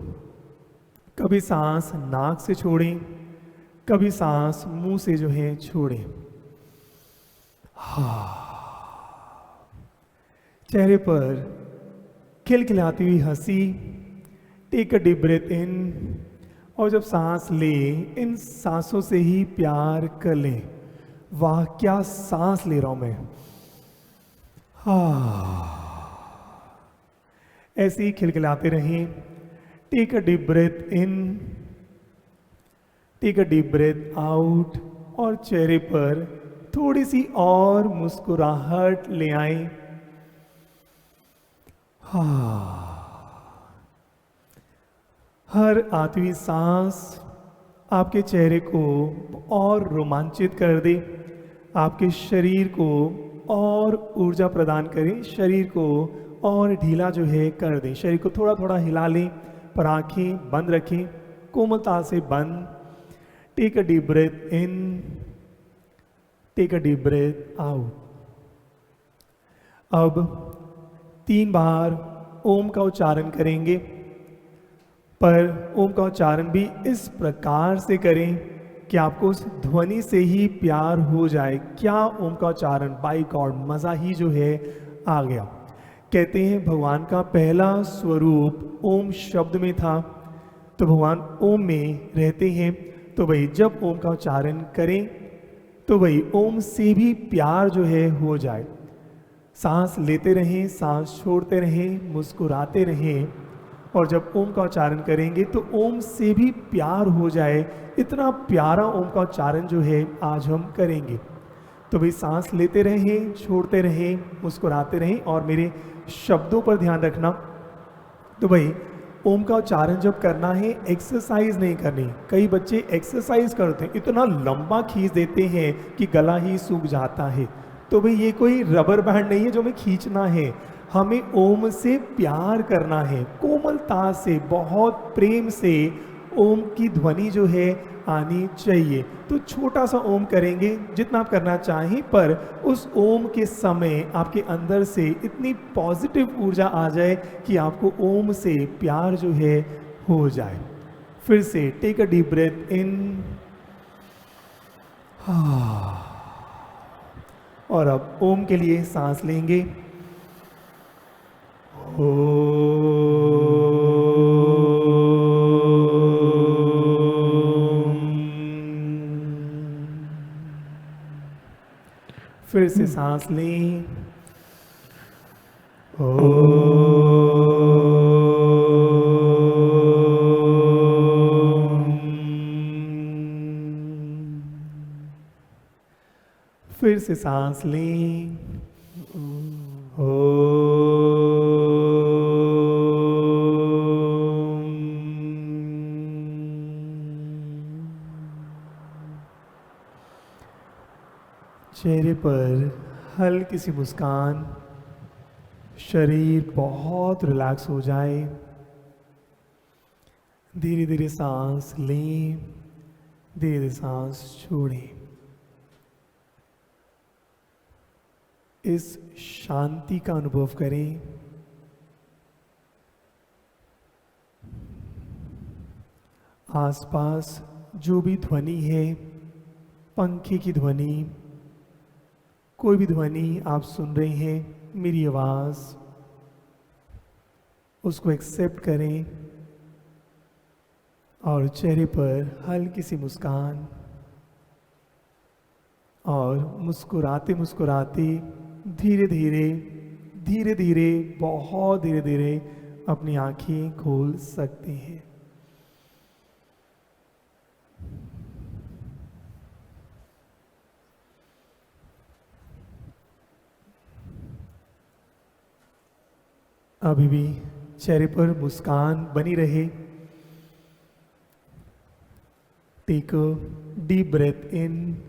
कभी सांस नाक से छोड़ें, कभी सांस मुंह से जो है छोड़ें। चेहरे पर खिलखिलाती हुई हंसी। टेक अ डीप ब्रेथ इन, और जब सांस ले इन सांसों से ही प्यार कर लें। वाह क्या सांस ले रहा हूं मैं। ऐसे ही खिलखिलाते रहें। Take a deep breath in, take a deep breath out, और चेहरे पर थोड़ी सी और मुस्कुराहट ले आए। हर आती हुई सांस आपके चेहरे को और रोमांचित कर दे, आपके शरीर को और ऊर्जा प्रदान करे, शरीर को और ढीला जो है कर दे। शरीर को थोड़ा थोड़ा हिला लें, पर आंखें बंद रखें, कोमलता से बंद। Take a deep breath in, take a deep breath out. अब 3 बार ओम का उच्चारण करेंगे, पर ओम का उच्चारण भी इस प्रकार से करें कि आपको उस ध्वनि से ही प्यार हो जाए। क्या ओम का उच्चारण, बाय गॉड मज़ा ही जो है आ गया। कहते हैं भगवान का पहला स्वरूप ओम शब्द में था, तो भगवान ओम में रहते हैं। तो भाई जब ओम का उच्चारण करें तो भाई ओम से भी प्यार जो है हो जाए। सांस लेते रहें, सांस छोड़ते रहें, मुस्कुराते रहें, और जब ओम का उच्चारण करेंगे तो ओम से भी प्यार हो जाए। इतना प्यारा ओम का उच्चारण जो है आज हम करेंगे। तो भाई सांस लेते रहें, छोड़ते रहें, मुस्कुराते रहें, और मेरे शब्दों पर ध्यान रखना। तो भाई ओम का उच्चारण जब करना है एक्सरसाइज नहीं करनी। कई बच्चे एक्सरसाइज करते हैं, इतना लंबा खींच देते हैं कि गला ही सूख जाता है। तो भाई ये कोई रबर बैंड नहीं है जो हमें खींचना है, हमें ओम से प्यार करना है, कोमलता से, बहुत प्रेम से ओम की ध्वनि जो है आनी चाहिए। तो छोटा सा ओम करेंगे जितना आप करना चाहें, पर उस ओम के समय आपके अंदर से इतनी पॉजिटिव ऊर्जा आ जाए कि आपको ओम से प्यार जो है हो जाए। फिर से टेक अ डीप ब्रेथ इन, और अब ओम के लिए सांस लेंगे। फिर से सांस लें। फिर से सांस लें। चेहरे पर हल्की सी मुस्कान, शरीर बहुत रिलैक्स हो जाए। धीरे धीरे सांस लें, धीरे धीरे सांस छोड़ें। इस शांति का अनुभव करें। आसपास जो भी ध्वनि है, पंखे की ध्वनि, कोई भी ध्वनि आप सुन रहे हैं, मेरी आवाज़, उसको एक्सेप्ट करें, और चेहरे पर हल्की सी मुस्कान, और मुस्कुराते मुस्कुराते धीरे धीरे धीरे धीरे, बहुत धीरे धीरे अपनी आंखें खोल सकते हैं। अभी भी चेहरे पर मुस्कान बनी रहे। Take a deep breath in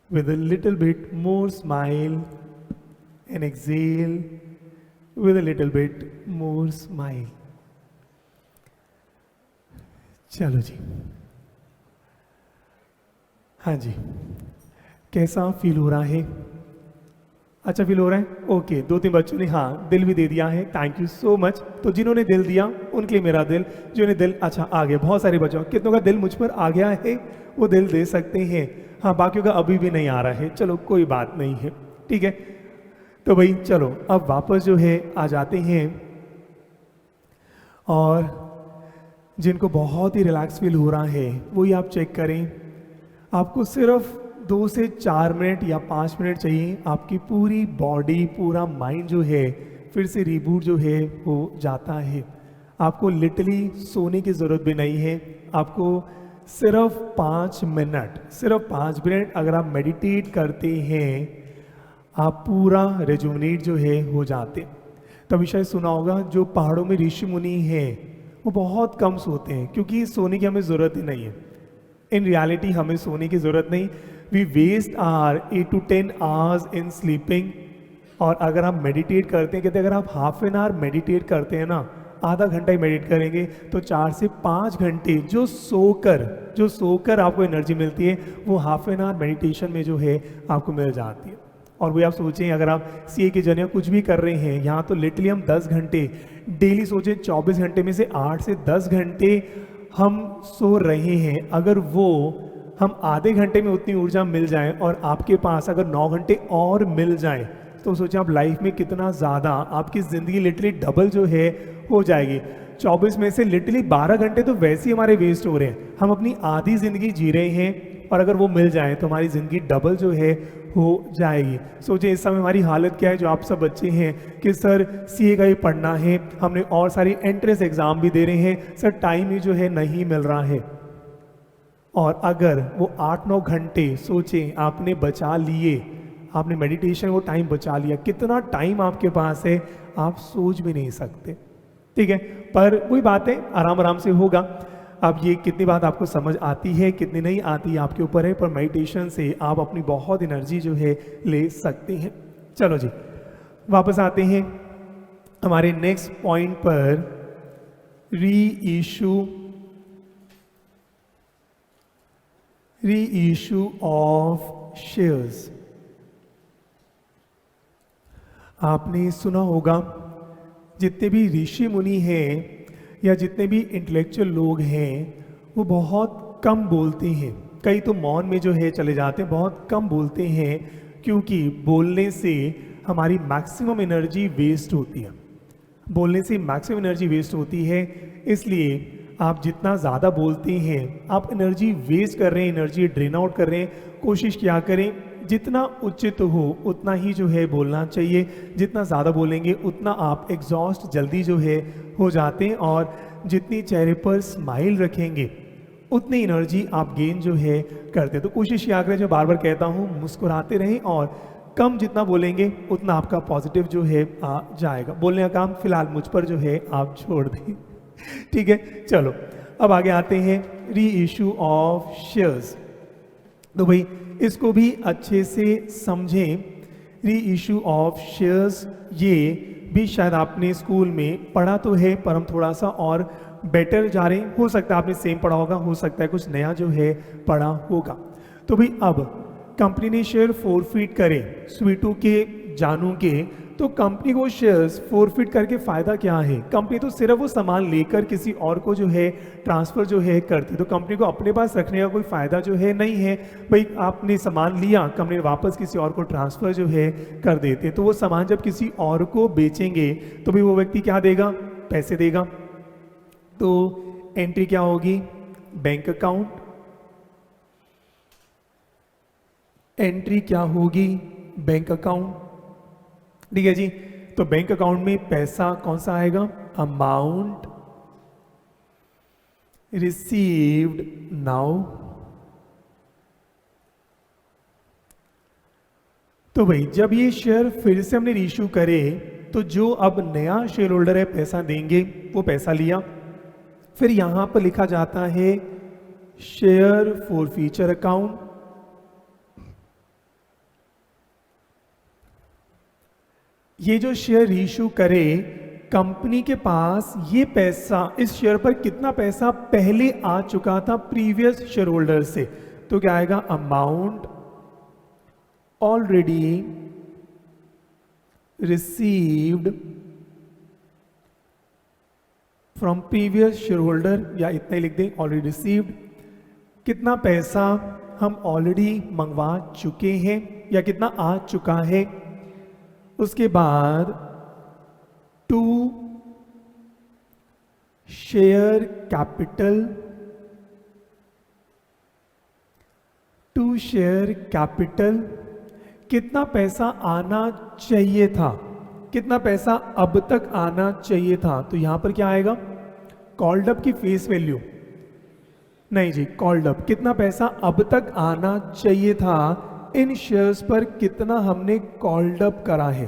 with a little bit more smile, and exhale with a little bit more smile. चलो जी, हाँ जी, कैसा फील हो रहा है? अच्छा फील हो रहा है? ओके, 2-3 बच्चों ने हाँ दिल भी दे दिया है, थैंक यू सो मच। तो जिन्होंने दिल दिया उनके लिए मेरा दिल, जिन्होंने दिल अच्छा आ गया, बहुत सारे बच्चों, कितनों का दिल मुझ पर आ गया है वो दिल दे सकते हैं। हाँ, बाकियों का अभी भी नहीं आ रहा है, चलो कोई बात नहीं है, ठीक है। तो भाई चलो अब वापस जो है आ जाते हैं, और जिनको बहुत ही रिलैक्स फील हो रहा है वही आप चेक करें। आपको सिर्फ 2 से 4 मिनट या 5 मिनट चाहिए, आपकी पूरी बॉडी पूरा माइंड जो है फिर से रिबूट जो है हो जाता है। आपको लिटरली सोने की ज़रूरत भी नहीं है, आपको सिर्फ 5 मिनट, सिर्फ 5 मिनट अगर आप मेडिटेट करते हैं आप पूरा रेजुमिनेट जो है हो जाते। तभी शायद सुना होगा जो पहाड़ों में ऋषि मुनि हैं वो बहुत कम सोते हैं, क्योंकि सोने की हमें ज़रूरत ही नहीं है। इन रियलिटी हमें सोने की ज़रूरत नहीं, we waste our 8 to 10 hours in sleeping. और अगर आप मेडिटेट करते हैं, कहते हैं अगर आप हाफ एन आवर मेडिटेट करते हैं ना, आधा घंटा ही मेडिटेट करेंगे तो 4 से 5 घंटे जो सोकर आपको एनर्जी मिलती है वो हाफ एन आवर मेडिटेशन में जो है आपको मिल जाती है। और वही आप सोचें, अगर आप सीए की जर्नी कुछ भी कर रहे हैं, यहाँ तो लिटरली हम 10 घंटे डेली सोचें, 24 घंटे में से 8 से 10 घंटे हम सो रहे हैं। अगर वो हम आधे घंटे में उतनी ऊर्जा मिल जाए और आपके पास अगर 9 घंटे और मिल जाए, तो सोचें आप लाइफ में कितना ज़्यादा आपकी ज़िंदगी लिटरली डबल जो है हो जाएगी। 24 में से लिटरली 12 घंटे तो वैसे ही हमारे वेस्ट हो रहे हैं, हम अपनी आधी ज़िंदगी जी रहे हैं, और अगर वो मिल जाए तो हमारी ज़िंदगी डबल जो है हो जाएगी। सोचिए इस समय हमारी हालत क्या है, जो आप सब बच्चे हैं कि सर सीए का ही पढ़ना है, हमने और सारी एंट्रेंस एग्ज़ाम भी दे रहे हैं, सर टाइम ही जो है नहीं मिल रहा है। और अगर वो 8-9 घंटे सोचें आपने बचा लिए, आपने मेडिटेशन वो टाइम बचा लिया, कितना टाइम आपके पास है आप सोच भी नहीं सकते, ठीक है। पर वही बात है, आराम आराम से होगा। अब ये कितनी बात आपको समझ आती है कितनी नहीं आती आपके ऊपर है, पर मेडिटेशन से आप अपनी बहुत एनर्जी जो है ले सकते हैं। चलो जी वापस आते हैं हमारे नेक्स्ट पॉइंट पर, री इशू ऑफ शेयर्स। आपने सुना होगा जितने भी ऋषि मुनि हैं या जितने भी इंटेलेक्चुअल लोग हैं वो बहुत कम बोलते हैं, कई तो मौन में जो है चले जाते हैं, बहुत कम बोलते हैं, क्योंकि बोलने से हमारी मैक्सिमम एनर्जी वेस्ट होती है, बोलने से मैक्सिमम एनर्जी वेस्ट होती है। इसलिए आप जितना ज़्यादा बोलते हैं आप एनर्जी वेस्ट कर रहे हैं, एनर्जी ड्रेन आउट कर रहे हैं। कोशिश किया करें जितना उचित हो उतना ही जो है बोलना चाहिए, जितना ज़्यादा बोलेंगे उतना आप एग्जॉस्ट जल्दी जो है हो जाते हैं, और जितनी चेहरे पर स्माइल रखेंगे उतनी एनर्जी आप गेन जो है करते हैं। तो कोशिश किया करें, जो बार बार कहता हूँ, मुस्कुराते रहें, और कम जितना बोलेंगे उतना आपका पॉजिटिव जो है आ जाएगा। बोलने का काम फिलहाल मुझ पर जो है आप छोड़ दें, ठीक है। चलो अब आगे आते हैं, री इशू ऑफ शेयर्स। तो भाई इसको भी अच्छे से समझें, री इशू ऑफ शेयर्स ये भी शायद आपने स्कूल में पढ़ा तो है, पर हम थोड़ा सा और बेटर जा रहे हैं। हो सकता है आपने सेम पढ़ा होगा, हो सकता है कुछ नया जो है पढ़ा होगा। तो भाई अब कंपनी ने शेयर फोरफीट करे स्वीटू के, जानू के, तो कंपनी को शेयर्स फोरफीट करके फ़ायदा क्या है? कंपनी तो सिर्फ वो सामान लेकर किसी और को जो है ट्रांसफ़र जो है करती, तो कंपनी को अपने पास रखने का कोई फ़ायदा जो है नहीं है। भाई आपने सामान लिया, कंपनी वापस किसी और को ट्रांसफ़र जो है कर देते, तो वो सामान जब किसी और को बेचेंगे तो भाई वो व्यक्ति क्या देगा? पैसे देगा। तो एंट्री क्या होगी? Bank account. एंट्री क्या होगी? बैंक अकाउंट, ठीक है जी। तो बैंक अकाउंट में पैसा कौन सा आएगा? Amount received now. तो भाई जब ये शेयर फिर से हमने इशू करे तो जो अब नया शेयर होल्डर है पैसा देंगे, वो पैसा लिया, फिर यहां पर लिखा जाता है शेयर फॉर फ्यूचर अकाउंट। ये जो शेयर इशू करे, कंपनी के पास ये पैसा, इस शेयर पर कितना पैसा पहले आ चुका था प्रीवियस शेयर होल्डर से, तो क्या आएगा? Amount already received from previous share holder, या इतना ही लिख दें ऑलरेडी रिसीव्ड, कितना पैसा हम ऑलरेडी मंगवा चुके हैं या कितना आ चुका है। उसके बाद to share capital, to share capital, कितना पैसा आना चाहिए था, कितना पैसा अब तक आना चाहिए था। तो यहां पर क्या आएगा, कॉल्ड अप की फेस वैल्यू, नहीं जी, कॉल्ड अप, कितना पैसा अब तक आना चाहिए था, इन शेयर्स पर कितना हमने कॉल्ड अप करा है।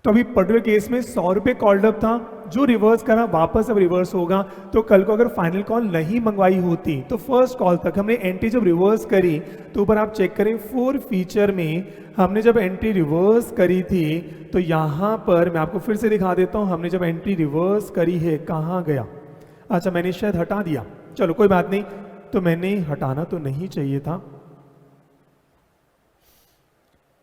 तो अभी पर्टिकुलर केस में 100 रुपये कॉल्ड अप था, जो रिवर्स करा वापस अब रिवर्स होगा। तो कल को अगर फाइनल कॉल नहीं मंगवाई होती तो फर्स्ट कॉल तक हमने एंट्री जब रिवर्स करी, तो ऊपर आप चेक करें 4 फीचर में हमने जब एंट्री रिवर्स करी थी, तो यहां पर मैं आपको फिर से दिखा देता हूं, हमने जब एंट्री रिवर्स करी है, कहां गया, अच्छा मैंने शायद हटा दिया, चलो कोई बात नहीं, तो मैंने हटाना तो नहीं चाहिए था,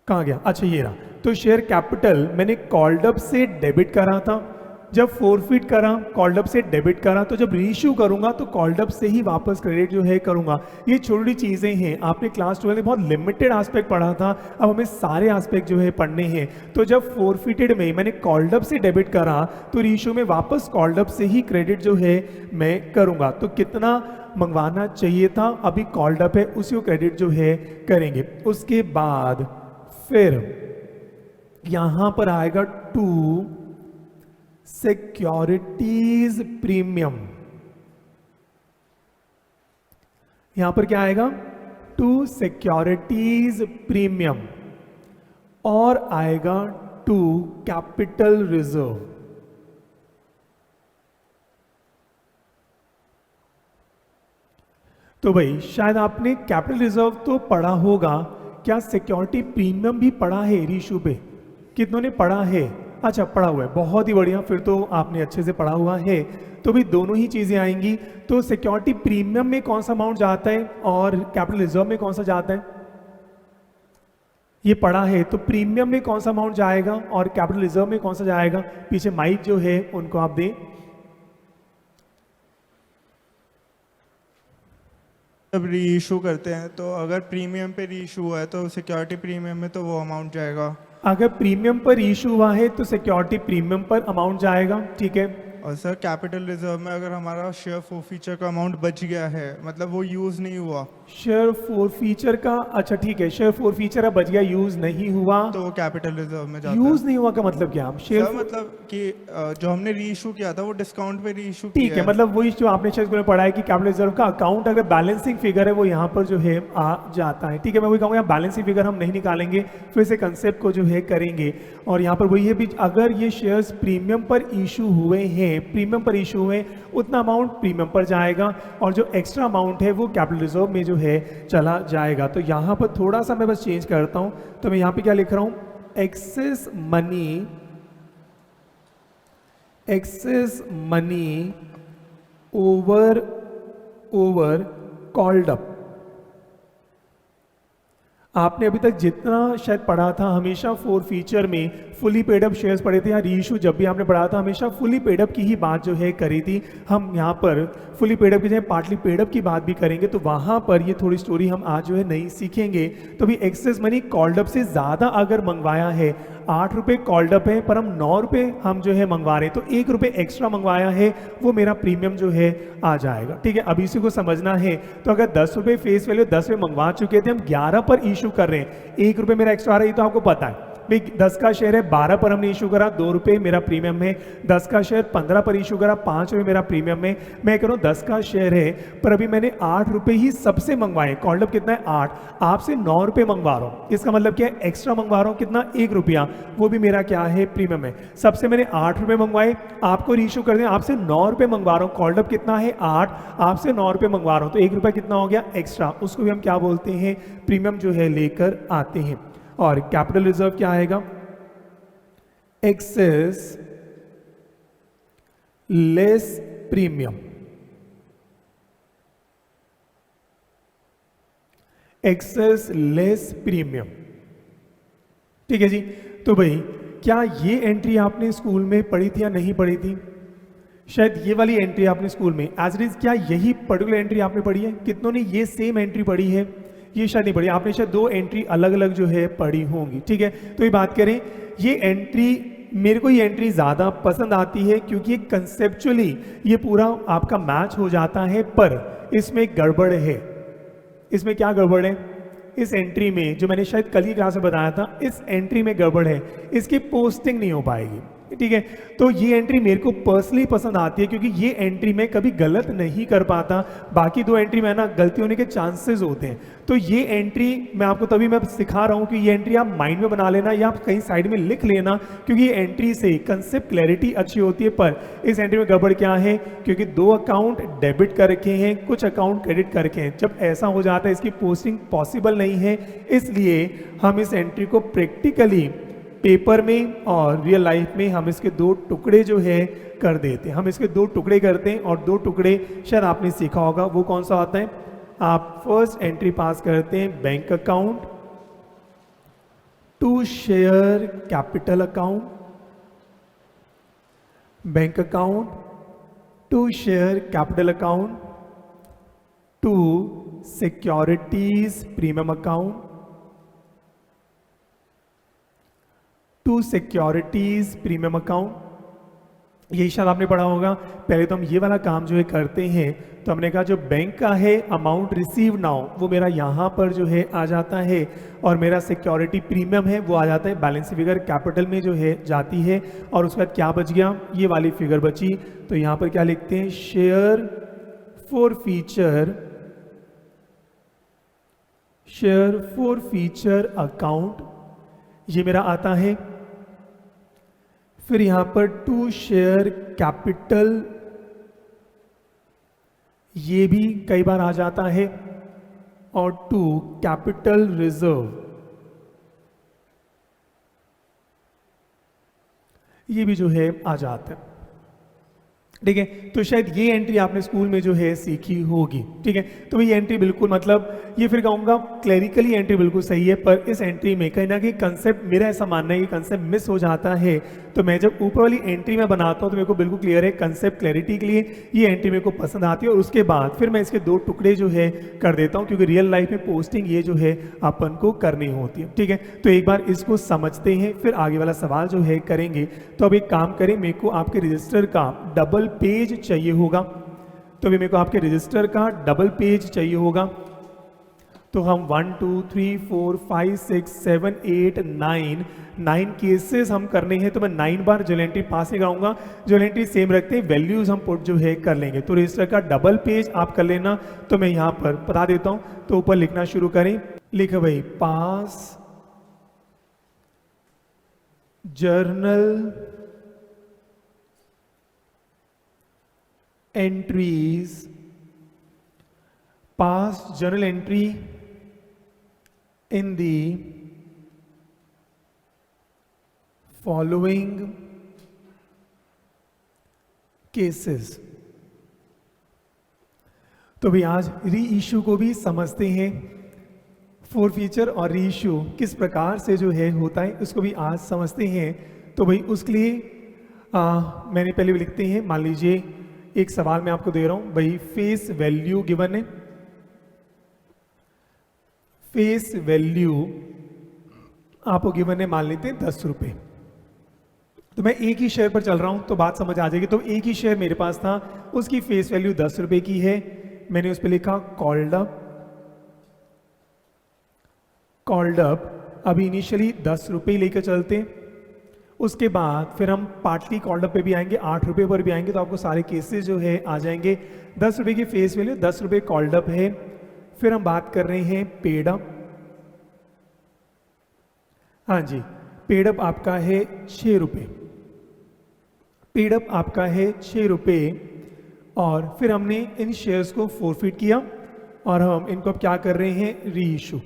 कहां गया, अच्छा ये रहा। तो शेयर कैपिटल मैंने कॉल्ड अप से डेबिट करा था, जब फोरफिट करा कॉल्ड अप से डेबिट करा, तो जब रीइश्यू करूंगा तो कॉल्ड अप से ही वापस क्रेडिट जो है करूंगा। ये छोटी चीजें हैं, आपने क्लास 12 में बहुत लिमिटेड एस्पेक्ट पढ़ा था, अब हमें सारे एस्पेक्ट जो है पढ़ने हैं। तो जब फोरफिटेड में मैंने कॉल्ड अप से डेबिट करा, तो रीइश्यू में वापस कॉल्ड अप से ही क्रेडिट जो है मैं करूंगा। तो कितना मंगवाना चाहिए था, अभी कॉल्ड अप है, उसी को क्रेडिट जो है करेंगे। उसके बाद फिर यहां पर आएगा टू सिक्योरिटीज प्रीमियम, यहां पर क्या आएगा, टू सिक्योरिटीज प्रीमियम, और आएगा टू कैपिटल रिजर्व। तो भाई शायद आपने कैपिटल रिजर्व तो पढ़ा होगा, क्या सिक्योरिटी प्रीमियम भी पढ़ा है रीइश्यू पे, कितनों ने पढ़ा है, अच्छा पढ़ा हुआ है, बहुत ही बढ़िया, फिर तो आपने अच्छे से पढ़ा हुआ है। तो भी दोनों ही चीजें आएंगी। तो सिक्योरिटी प्रीमियम में कौन सा अमाउंट जाता है और कैपिटल रिजर्व में कौन सा जाता है, ये पढ़ा है। तो प्रीमियम में कौन सा अमाउंट जाएगा और कैपिटल रिजर्व में कौन सा जाएगा, पीछे माइक जो है उनको आप दें। जब री इशू करते हैं तो अगर प्रीमियम पे री इशू हुआ है तो सिक्योरिटी प्रीमियम में तो वो अमाउंट जाएगा, अगर प्रीमियम पर इशू हुआ है तो सिक्योरिटी प्रीमियम पर अमाउंट जाएगा, ठीक है। और सर कैपिटल रिजर्व में अगर हमारा शेयर फॉरफीचर का अमाउंट बच गया है, मतलब वो यूज़ नहीं हुआ, शेयर फॉरफीचर का, अच्छा ठीक है, शेयर फॉरफीचर अब बच गया, यूज नहीं हुआ, तो वो कैपिटल रिजर्व में जाता यूज है। नहीं हुआ का मतलब क्या, शेयर सर मतलब कि जो हमने री इशू किया था वो डिस्काउंट पे री इशू ठीक है, मतलब वही जो आपने शायद में पढ़ा है कि कैपिटल रिजर्व का अकाउंट अगर बैलेंसिंग फिगर है वो यहाँ पर जो है आ जाता है, ठीक है। मैं वही कहूँगा बैलेंसिंग फिगर हम नहीं निकालेंगे, फिर से कंसेप्ट को जो है करेंगे। और यहाँ पर वही है भी, अगर ये शेयर्स प्रीमियम पर इशू हुए हैं, प्रीमियम पर इशू हुए, उतना अमाउंट प्रीमियम पर जाएगा और जो एक्स्ट्रा अमाउंट है वो कैपिटल रिजर्व में जो है चला जाएगा। तो यहाँ पर थोड़ा सा मैं बस चेंज करता हूँ, तो मैं यहाँ पे क्या लिख रहा हूँ, excess money over called up. आपने अभी तक जितना शायद पढ़ा था, हमेशा फोर फीचर में फुली पेड अप शेयर्स पढ़े थे, या रीइशू जब भी आपने पढ़ा था हमेशा फुली पेड अप की ही बात जो है करी थी। हम यहाँ पर फुली पेड अप की जगह पार्टली पेड अप की बात भी करेंगे, तो वहाँ पर ये थोड़ी स्टोरी हम आज जो है नहीं सीखेंगे। तो भी एक्सेस मनी कॉल्ड अप से ज़्यादा अगर मंगवाया है, 8 रुपये कॉल्ड अप है पर हम 9 रुपये हम जो है मंगवा रहे हैं, तो 1 रुपये एक्स्ट्रा मंगवाया है, वो मेरा प्रीमियम जो है आ जाएगा, ठीक है। अब इसी को समझना है, तो अगर 10 रुपये फेस वैल्यू 10 रुपये मंगवा चुके थे, हम 11 पर इशू कर रहे हैं, 1 रुपये मेरा एक्स्ट्रा आ रहा है, तो आपको पता है भाई 10 का शेयर है, 12 पर हमने इशू करा, 2 रुपये मेरा प्रीमियम है। 10 का शेयर 15 पर इशू करा, 5 रुपये मेरा प्रीमियम है। मैं कह रहा हूँ 10 का शेयर है पर अभी मैंने 8 रुपये ही सबसे मंगवाए, कॉल्ड अप कितना है 8, आपसे 9 रुपये मंगवा रहा हूँ, इसका मतलब क्या है, एक्स्ट्रा मंगवा रहा हूँ, कितना 1 रुपया, वो भी मेरा क्या है प्रीमियम है। सबसे मैंने 8 रुपये मंगवाए, आपको रीइशू कर दें, आपसे 9 रुपये मंगवा रहा हूँ, कॉल्ड अप कितना है 8, आपसे 9 रुपये मंगवा रहा हूँ, तो 1 रुपया कितना हो गया एक्स्ट्रा, उसको भी हम क्या बोलते हैं, प्रीमियम जो है लेकर आते हैं। और कैपिटल रिजर्व क्या आएगा, excess less premium, excess less premium, ठीक है जी। तो भाई क्या ये एंट्री आपने स्कूल में पढ़ी थी या नहीं पढ़ी थी? शायद ये वाली एंट्री आपने स्कूल में एज इट इज, क्या यही पर्टिकुलर एंट्री आपने पढ़ी है? कितनों ने ये सेम एंट्री पढ़ी है? ये शायद नहीं पढ़ी, आपने शायद दो एंट्री अलग अलग जो है पढ़ी होंगी। ठीक है, तो ये बात करें, ये एंट्री, मेरे को ये एंट्री ज़्यादा पसंद आती है क्योंकि कंसेप्चुअली ये पूरा आपका मैच हो जाता है, पर इसमें गड़बड़ है। इसमें क्या गड़बड़ है? इस एंट्री में, जो मैंने शायद कल की क्लास में बताया था, इस एंट्री में गड़बड़ है, इसकी पोस्टिंग नहीं हो पाएगी। ठीक है, तो ये एंट्री मेरे को पर्सनली पसंद आती है क्योंकि ये एंट्री में कभी गलत नहीं कर पाता। बाकी दो एंट्री में ना गलती होने के चांसेस होते हैं। तो ये एंट्री मैं आपको तभी मैं सिखा रहा हूँ कि ये एंट्री आप माइंड में बना लेना या आप कहीं साइड में लिख लेना, क्योंकि ये एंट्री से कंसेप्ट क्लैरिटी अच्छी होती है। पर इस एंट्री में गड़बड़ क्या है? क्योंकि दो अकाउंट डेबिट कर रखे हैं, कुछ अकाउंट क्रेडिट कर रखे हैं। जब ऐसा हो जाता है, इसकी पोस्टिंग पॉसिबल नहीं है, इसलिए हम इस एंट्री को प्रैक्टिकली पेपर में और रियल लाइफ में हम इसके दो टुकड़े जो है कर देते हैं। हम इसके दो टुकड़े करते हैं, और दो टुकड़े शायद आपने सीखा होगा, वो कौन सा होता है? आप फर्स्ट एंट्री पास करते हैं bank account to share capital account, bank account to share capital account to securities premium account to securities premium account. यही शायद आपने पढ़ा होगा। पहले तो हम ये वाला काम जो है करते हैं, तो हमने कहा जो बैंक का है अमाउंट रिसीव नाउ, वो मेरा यहाँ पर जो है आ जाता है, और मेरा सिक्योरिटी प्रीमियम है वो आ जाता है बैलेंस फिगर कैपिटल में जो है जाती है। और उसके बाद क्या बच गया? ये वाली फिगर बची। तो यहाँ पर क्या लिखते हैं? शेयर फॉर फीचर अकाउंट, ये मेरा आता है। फिर यहां पर टू शेयर कैपिटल, ये भी कई बार आ जाता है, और टू कैपिटल रिजर्व, ये भी जो है आ जाता है। ठीक है, तो शायद ये एंट्री आपने स्कूल में जो है सीखी होगी। ठीक है, तो ये एंट्री बिल्कुल, मतलब ये फिर कहूँगा क्लैरिकली एंट्री बिल्कुल सही है, पर इस एंट्री में कहीं ना कहीं कंसेप्ट, मेरा ऐसा मानना है कि कंसेप्ट मिस हो जाता है। तो मैं जब ऊपर वाली एंट्री में बनाता हूँ तो मेरे को बिल्कुल क्लियर है, कंसेप्ट क्लैरिटी के लिए ये एंट्री मेरे को पसंद आती है। और उसके बाद फिर मैं इसके दो टुकड़े जो है कर देता हूँ, क्योंकि रियल लाइफ में पोस्टिंग ये जो है अपन को करनी होती है। ठीक है, तो एक बार इसको समझते हैं, फिर आगे वाला सवाल जो है करेंगे। तो अब एक काम करें, मेरे को आपके रजिस्टर का डबल पेज चाहिए होगा। तो अभी मेरे को आपके रजिस्टर का डबल पेज चाहिए होगा। तो हम 1 2 3 4 5 6 7 8 9 केसेस हम करने हैं। तो मैं 9 बार जो एंट्री पास नहीं कराऊंगा, जो एंट्री सेम रखते हैं, वैल्यूज हम पुट जो है कर लेंगे। तो रजिस्टर का डबल पेज आप कर लेना। तो मैं यहाँ पर बता देता हूँ, तो ऊपर लिखना शुरू करें। लिखो भाई, पास journal entries, pass journal entry in the following cases। तो भी आज री इशू को भी समझते हैं, फोर फीचर और री इशू किस प्रकार से जो है होता है उसको भी आज समझते हैं। तो भाई उसके लिए मैंने पहले भी लिखते हैं। मान लीजिए एक सवाल मैं आपको दे रहा हूं, भाई फेस वैल्यू गिवन है, फेस वैल्यू आपको गिवन है, मान लेते हैं 10 रुपए। तो मैं एक ही शेयर पर चल रहा हूं तो बात समझ आ जाएगी। तो एक ही शेयर मेरे पास था, उसकी फेस वैल्यू 10 रुपए की है। मैंने उस पर लिखा कॉल्ड अप। अभी इनिशियली 10 रुपए लेकर चलते, उसके बाद फिर हम पार्टली कॉल्ड अप पे भी आएंगे, 8 रुपए पर भी आएंगे। तो आपको सारे केसेस जो है आ जाएंगे। 10 रुपए की फेस वैल्यू, 10 रुपए कॉल्ड अप है। फिर हम बात कर रहे हैं पेड अप। हाँ जी, पेड अप आपका है 6 रुपए, पेड अप आपका है 6 रुपए। और फिर हमने इन शेयर्स को फॉरफिट किया और हम इनको अब क्या कर रहे हैं, री इशू।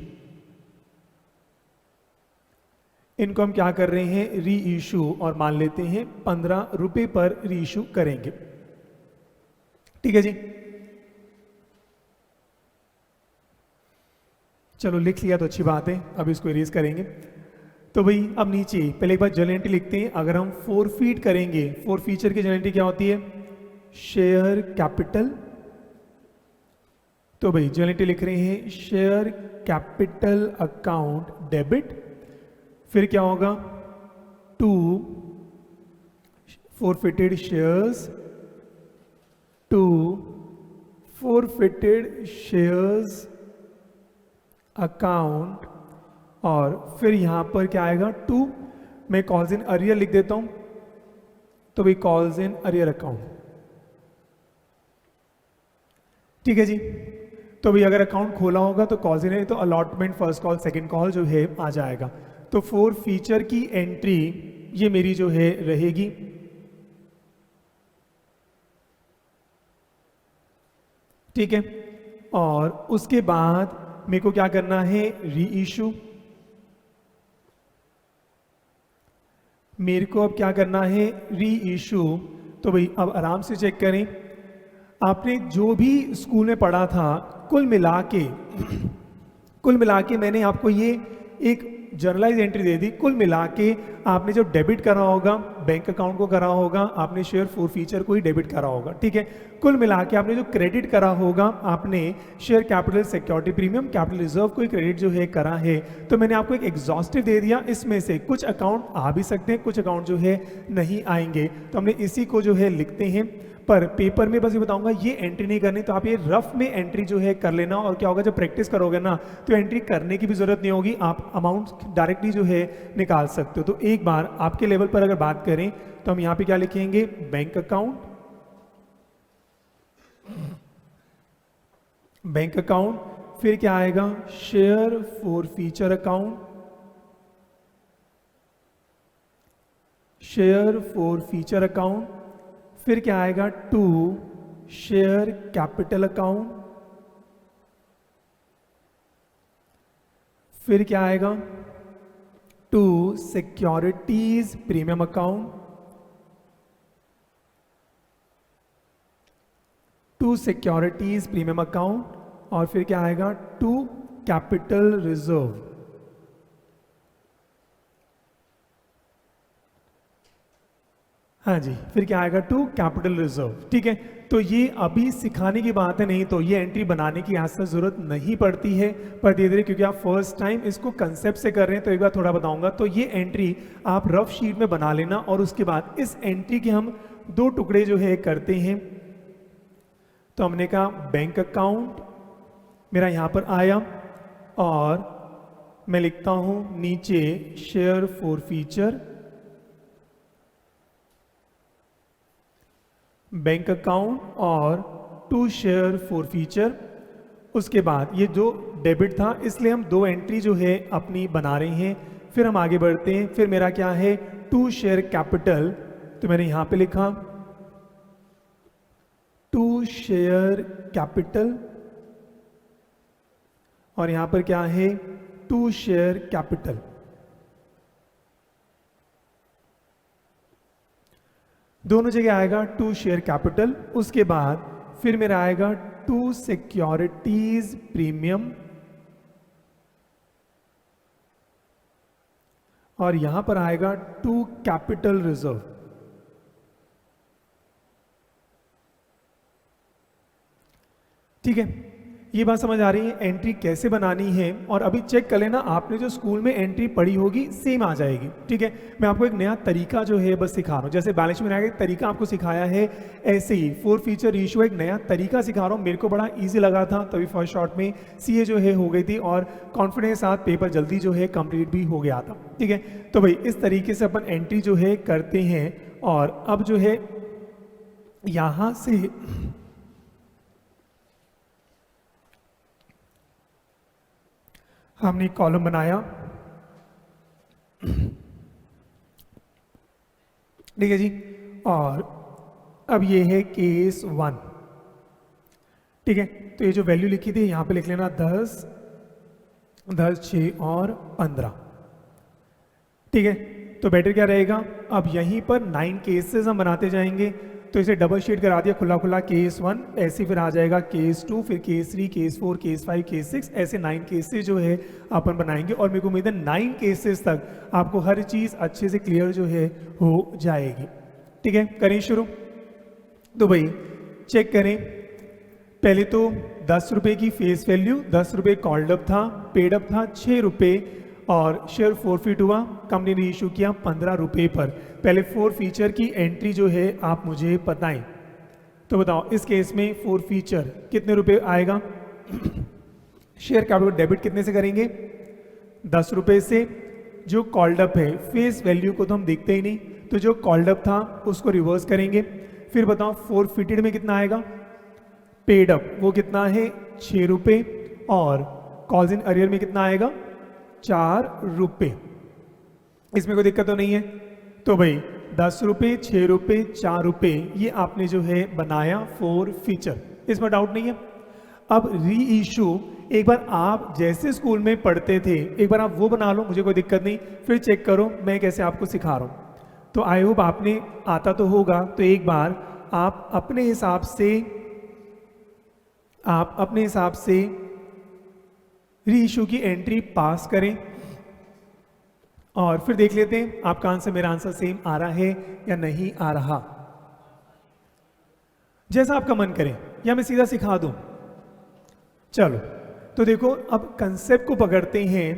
इनको हम क्या कर रहे हैं, री इशू, और मान लेते हैं 15 रुपए पर री इशू करेंगे। ठीक है जी, चलो लिख लिया तो अच्छी बात है। अब इसको इरेज करेंगे। तो भाई अब नीचे पहले एक बार जर्नल एंट्री लिखते हैं। अगर हम फोरफीट करेंगे, फोर फीचर की जर्नल एंट्री क्या होती है? Share capital. तो भाई जर्नल एंट्री लिख रहे हैं शेयर कैपिटल अकाउंट डेबिट, फिर क्या होगा? To forfeited shares, to forfeited shares account, और फिर यहां पर क्या आएगा? टू, मैं कॉल्स इन अरियर लिख देता हूं, तो भाई कॉल्स इन अरियर अकाउंट। ठीक है जी। तो भाई अगर अकाउंट खोला होगा तो कॉल्स इन, तो allotment, first call, second call जो है आ जाएगा। तो फोर फीचर की एंट्री ये मेरी जो है रहेगी। ठीक है, और उसके बाद मेरे को क्या करना है? री इशू। मेरे को अब क्या करना है? री इशू। तो भाई अब आराम से चेक करें, आपने जो भी स्कूल में पढ़ा था कुल मिला के मैंने आपको ये एक जर्नलाइज एंट्री दे दी। कुल मिला के आपने जो डेबिट करा होगा बैंक अकाउंट को करा होगा, आपने शेयर फोर फीचर को ही डेबिट करा होगा। ठीक है, कुल मिला के आपने जो क्रेडिट करा होगा, आपने share capital, security premium, capital reserve को क्रेडिट जो है करा है। तो मैंने आपको एक एग्जॉस्टिव दे दिया। इसमें से कुछ अकाउंट आ भी सकते हैं, कुछ अकाउंट जो है नहीं आएंगे, तो हमने इसी को जो है लिखते हैं। पर पेपर में बस ये बताऊंगा, ये एंट्री नहीं करनी, तो आप ये रफ में एंट्री जो है कर लेना। और क्या होगा, जब प्रैक्टिस करोगे ना तो एंट्री करने की भी जरूरत नहीं होगी, आप अमाउंट डायरेक्टली जो है निकाल सकते हो। तो एक बार आपके लेवल पर अगर बात करें तो हम यहां पे क्या लिखेंगे? बैंक अकाउंट, बैंक अकाउंट, फिर क्या आएगा? Share for feature account, share for feature account, फिर क्या आएगा? टू शेयर कैपिटल अकाउंट, फिर क्या आएगा? To securities premium account, to securities premium account, और फिर क्या आएगा? To capital reserve. हाँ जी, फिर क्या आएगा? To capital reserve. ठीक है, तो ये अभी सिखाने की बात है, नहीं तो ये एंट्री बनाने की आज तक जरूरत नहीं पड़ती है। पर धीरे धीरे क्योंकि आप फर्स्ट टाइम इसको कंसेप्ट से कर रहे हैं, तो एक बार थोड़ा बताऊंगा। तो ये एंट्री आप रफ शीट में बना लेना, और उसके बाद इस एंट्री के हम दो टुकड़े जो है करते हैं। तो हमने कहा बैंक अकाउंट मेरा यहां पर आया, और मैं लिखता हूं नीचे share for feature, bank account, और टू शेयर फॉर फीचर। उसके बाद ये जो डेबिट था, इसलिए हम दो एंट्री जो है अपनी बना रहे हैं। फिर हम आगे बढ़ते हैं। फिर मेरा क्या है? टू शेयर कैपिटल, तो मैंने यहां पे लिखा टू शेयर कैपिटल, और यहां पर क्या है? To share capital. दोनों जगह आएगा टू शेयर कैपिटल। उसके बाद फिर मेरा आएगा टू सिक्योरिटीज प्रीमियम, और यहां पर आएगा टू कैपिटल रिजर्व। ठीक है, ये बात समझ आ रही है एंट्री कैसे बनानी है। और अभी चेक कर लेना, आपने जो स्कूल में एंट्री पढ़ी होगी सेम आ जाएगी। ठीक है, मैं आपको एक नया तरीका जो है बस सिखा रहा हूँ। जैसे बैलेंस शीट बनाने का तरीका आपको सिखाया है, ऐसे ही फोर फीचर इशू एक नया तरीका सिखा रहा हूँ। मेरे को बड़ा ईजी लगा था, तभी फर्स्ट शॉट में सीए जो है हो गई थी, और कॉन्फिडेंस के साथ पेपर जल्दी जो है कंप्लीट भी हो गया था। ठीक है, तो भाई इस तरीके से अपन एंट्री जो है करते हैं। और अब जो है यहां से हमने कॉलम बनाया। ठीक है जी, और अब ये है केस 1। ठीक है, तो ये जो वैल्यू लिखी थी यहां पे लिख लेना 10, 6 और 15। ठीक है, तो बेटर क्या रहेगा, अब यहीं पर 9 केसेस हम बनाते जाएंगे। तो इसे डबल शीट करा दिया, खुला खुला केस 1, ऐसे फिर आ जाएगा केस 2, फिर केस 3, केस 4, केस 5, केस 6, ऐसे 9 केसेस जो है अपन बनाएंगे। और मेरे को उम्मीद है 9 केसेस तक आपको हर चीज़ अच्छे से क्लियर जो है हो जाएगी। ठीक है, करें शुरू। तो भाई चेक करें, पहले तो 10 रुपये की फेस वैल्यू, 10 रुपये कॉल्ड अप था, पेड अप था 6 रुपये, और शेयर फॉरफिट हुआ, कंपनी ने इशू किया 15 रुपये पर। पहले 4 फीचर की एंट्री जो है आप मुझे बताएं। तो बताओ इस केस में 4 फीचर कितने रुपए आएगा? शेयर कैपिटल डेबिट कितने से करेंगे? 10 रुपये से। जो कॉल्ड अप है, फेस वैल्यू को तो हम देखते ही नहीं, तो जो कॉल्ड अप था उसको रिवर्स करेंगे। फिर बताओ फॉरफिटेड में कितना आएगा? पेड अप वो कितना है? 6 रुपये, और कॉल्स इन अरियर में कितना आएगा? 4 रुपये। इसमें कोई दिक्कत तो नहीं है? तो भाई 10 रुपये, 6 रुपये, 4 रुपये, ये आपने जो है बनाया 4 फीचर, इसमें डाउट नहीं है। अब री इशू एक बार आप जैसे स्कूल में पढ़ते थे एक बार आप वो बना लो, मुझे कोई दिक्कत नहीं, फिर चेक करो मैं कैसे आपको सिखा रहा हूँ। तो आई होप आपने आता तो होगा, तो एक बार आप अपने हिसाब से री इशू की एंट्री पास करें, और फिर देख लेते हैं आपका आंसर मेरा आंसर सेम आ रहा है या नहीं आ रहा। जैसा आपका मन करे, या मैं सीधा सिखा दूं? चलो तो देखो, अब कंसेप्ट को पकड़ते हैं,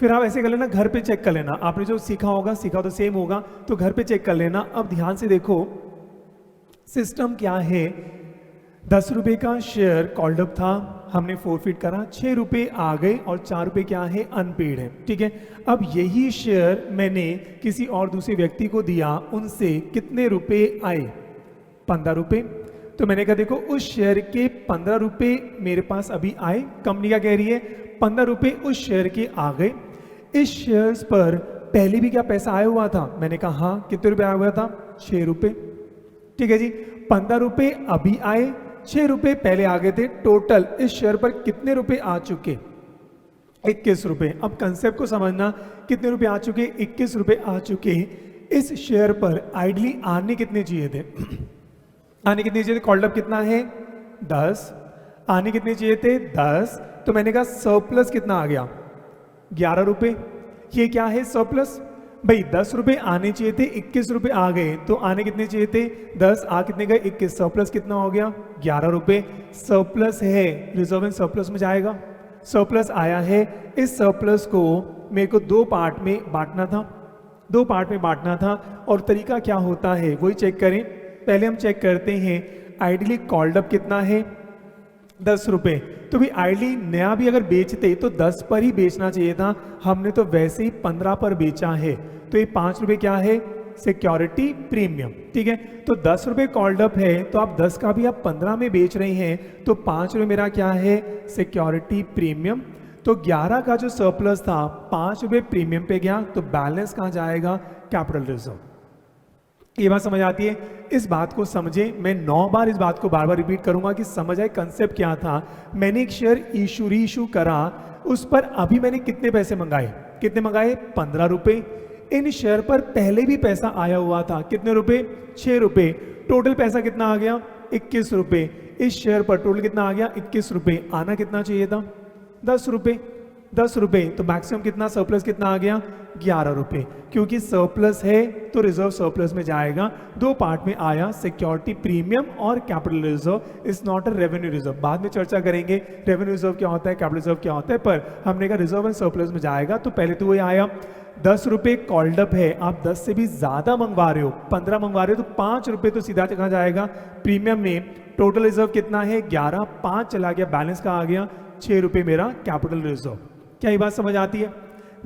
फिर आप ऐसे कर लेना, घर पे चेक कर लेना, आपने जो सीखा होगा, सीखा तो सेम होगा, तो घर पे चेक कर लेना। अब ध्यान से देखो सिस्टम क्या है। 10 रुपये का शेयर कॉल्ड अप था, हमने फॉरफिट करा, 6 रुपये आ गए, और 4 रुपये क्या है? अनपेड है। ठीक है, अब यही शेयर मैंने किसी और दूसरे व्यक्ति को दिया, उनसे कितने रुपए आए? 15 रुपये। तो मैंने कहा देखो उस शेयर के 15 रुपये मेरे पास अभी आए, कंपनी क्या कह रही है? 15 रुपये उस शेयर के आ गए। इस शेयर्स पर पहले भी क्या पैसा आया हुआ था? मैंने कहा हाँ। कितने रुपए आया हुआ था? 6 रुपये। ठीक है जी, 15 रुपये अभी आए, 6 रुपये पहले आ गए थे, टोटल इस शेयर पर कितने रुपए आ चुके? 21 रुपये। अब कंसेप्ट को समझना, कितने रुपए आ चुके? 21 रुपये आ चुके। इस शेयर पर आइडली आने कितने चाहिए थे? आने कितने चाहिए थे? कॉल्ड अप कितना है? 10। आने कितने चाहिए थे? 10। तो मैंने कहा सरप्लस कितना आ गया? 11 रुपये। ये क्या है? सरप्लस। भाई 10 रुपये आने चाहिए थे, 21 रुपये आ गए, तो आने कितने चाहिए थे? 10, आ कितने गए? 21। सरप्लस कितना हो गया? 11 रुपये। सरप्लस है, रिजर्व एंड सरप्लस में जाएगा। सरप्लस आया है, इस सरप्लस को मेरे को 2 पार्ट में बांटना था, 2 पार्ट में बांटना था। और तरीका क्या होता है वही चेक करें। पहले हम चेक करते हैं आइडली कॉल्ड अप कितना है? 10 रुपये। तो भी आइडली नया भी अगर बेचते तो 10 पर ही बेचना चाहिए था, हमने तो वैसे ही 15 पर बेचा है, तो ये 5 रुपये क्या है? Security premium. ठीक है, तो 10 रुपये कॉल्ड अप है, तो आप 10 का भी आप 15 में बेच रहे हैं, तो 5 रुपये मेरा क्या है? Security premium. तो 11 का जो सरप्लस था 5 रुपये प्रीमियम पे गया, तो बैलेंस कहाँ जाएगा? Capital reserve. ये बात समझ आती है? इस बात को समझे, मैं 9 बार इस बात को बार बार रिपीट करूंगा कि समझ आए कंसेप्ट क्या था। मैंने एक शेयर री इशू करा, उस पर अभी मैंने कितने पैसे मंगाए? कितने मंगाए? 15 रुपये। इन शेयर पर पहले भी पैसा आया हुआ था, कितने रुपए? 6 रुपये। टोटल पैसा कितना आ गया? 21 रुपये। इस शेयर पर टोटल कितना आ गया? 21 रुपये। आना कितना चाहिए था? 10 रुपये। 10 रुपये, तो मैक्सिमम कितना? सरप्लस कितना आ गया? 11 रुपये। क्योंकि सरप्लस है तो रिजर्व सरप्लस में जाएगा। 2 पार्ट में आया, सिक्योरिटी प्रीमियम और capital reserve. Is not a revenue reserve. बाद में चर्चा करेंगे रेवेन्यू रिजर्व क्या होता है, कैपिटल रिजर्व क्या होता है, पर हमने कहा रिजर्व एंड सरप्लस में जाएगा। तो पहले तो वही आया, 10 रुपये कॉल्ड अप है, आप 10 से भी ज्यादा मंगवा रहे हो, 15 मंगवा रहे हो, तो 5 रुपये तो सीधा कहाँ जाएगा? प्रीमियम में। टोटल रिजर्व कितना है? 11। 5 चला गया, बैलेंस का आ गया 6 रुपये मेरा कैपिटल रिजर्व। क्या ये बात समझ आती है?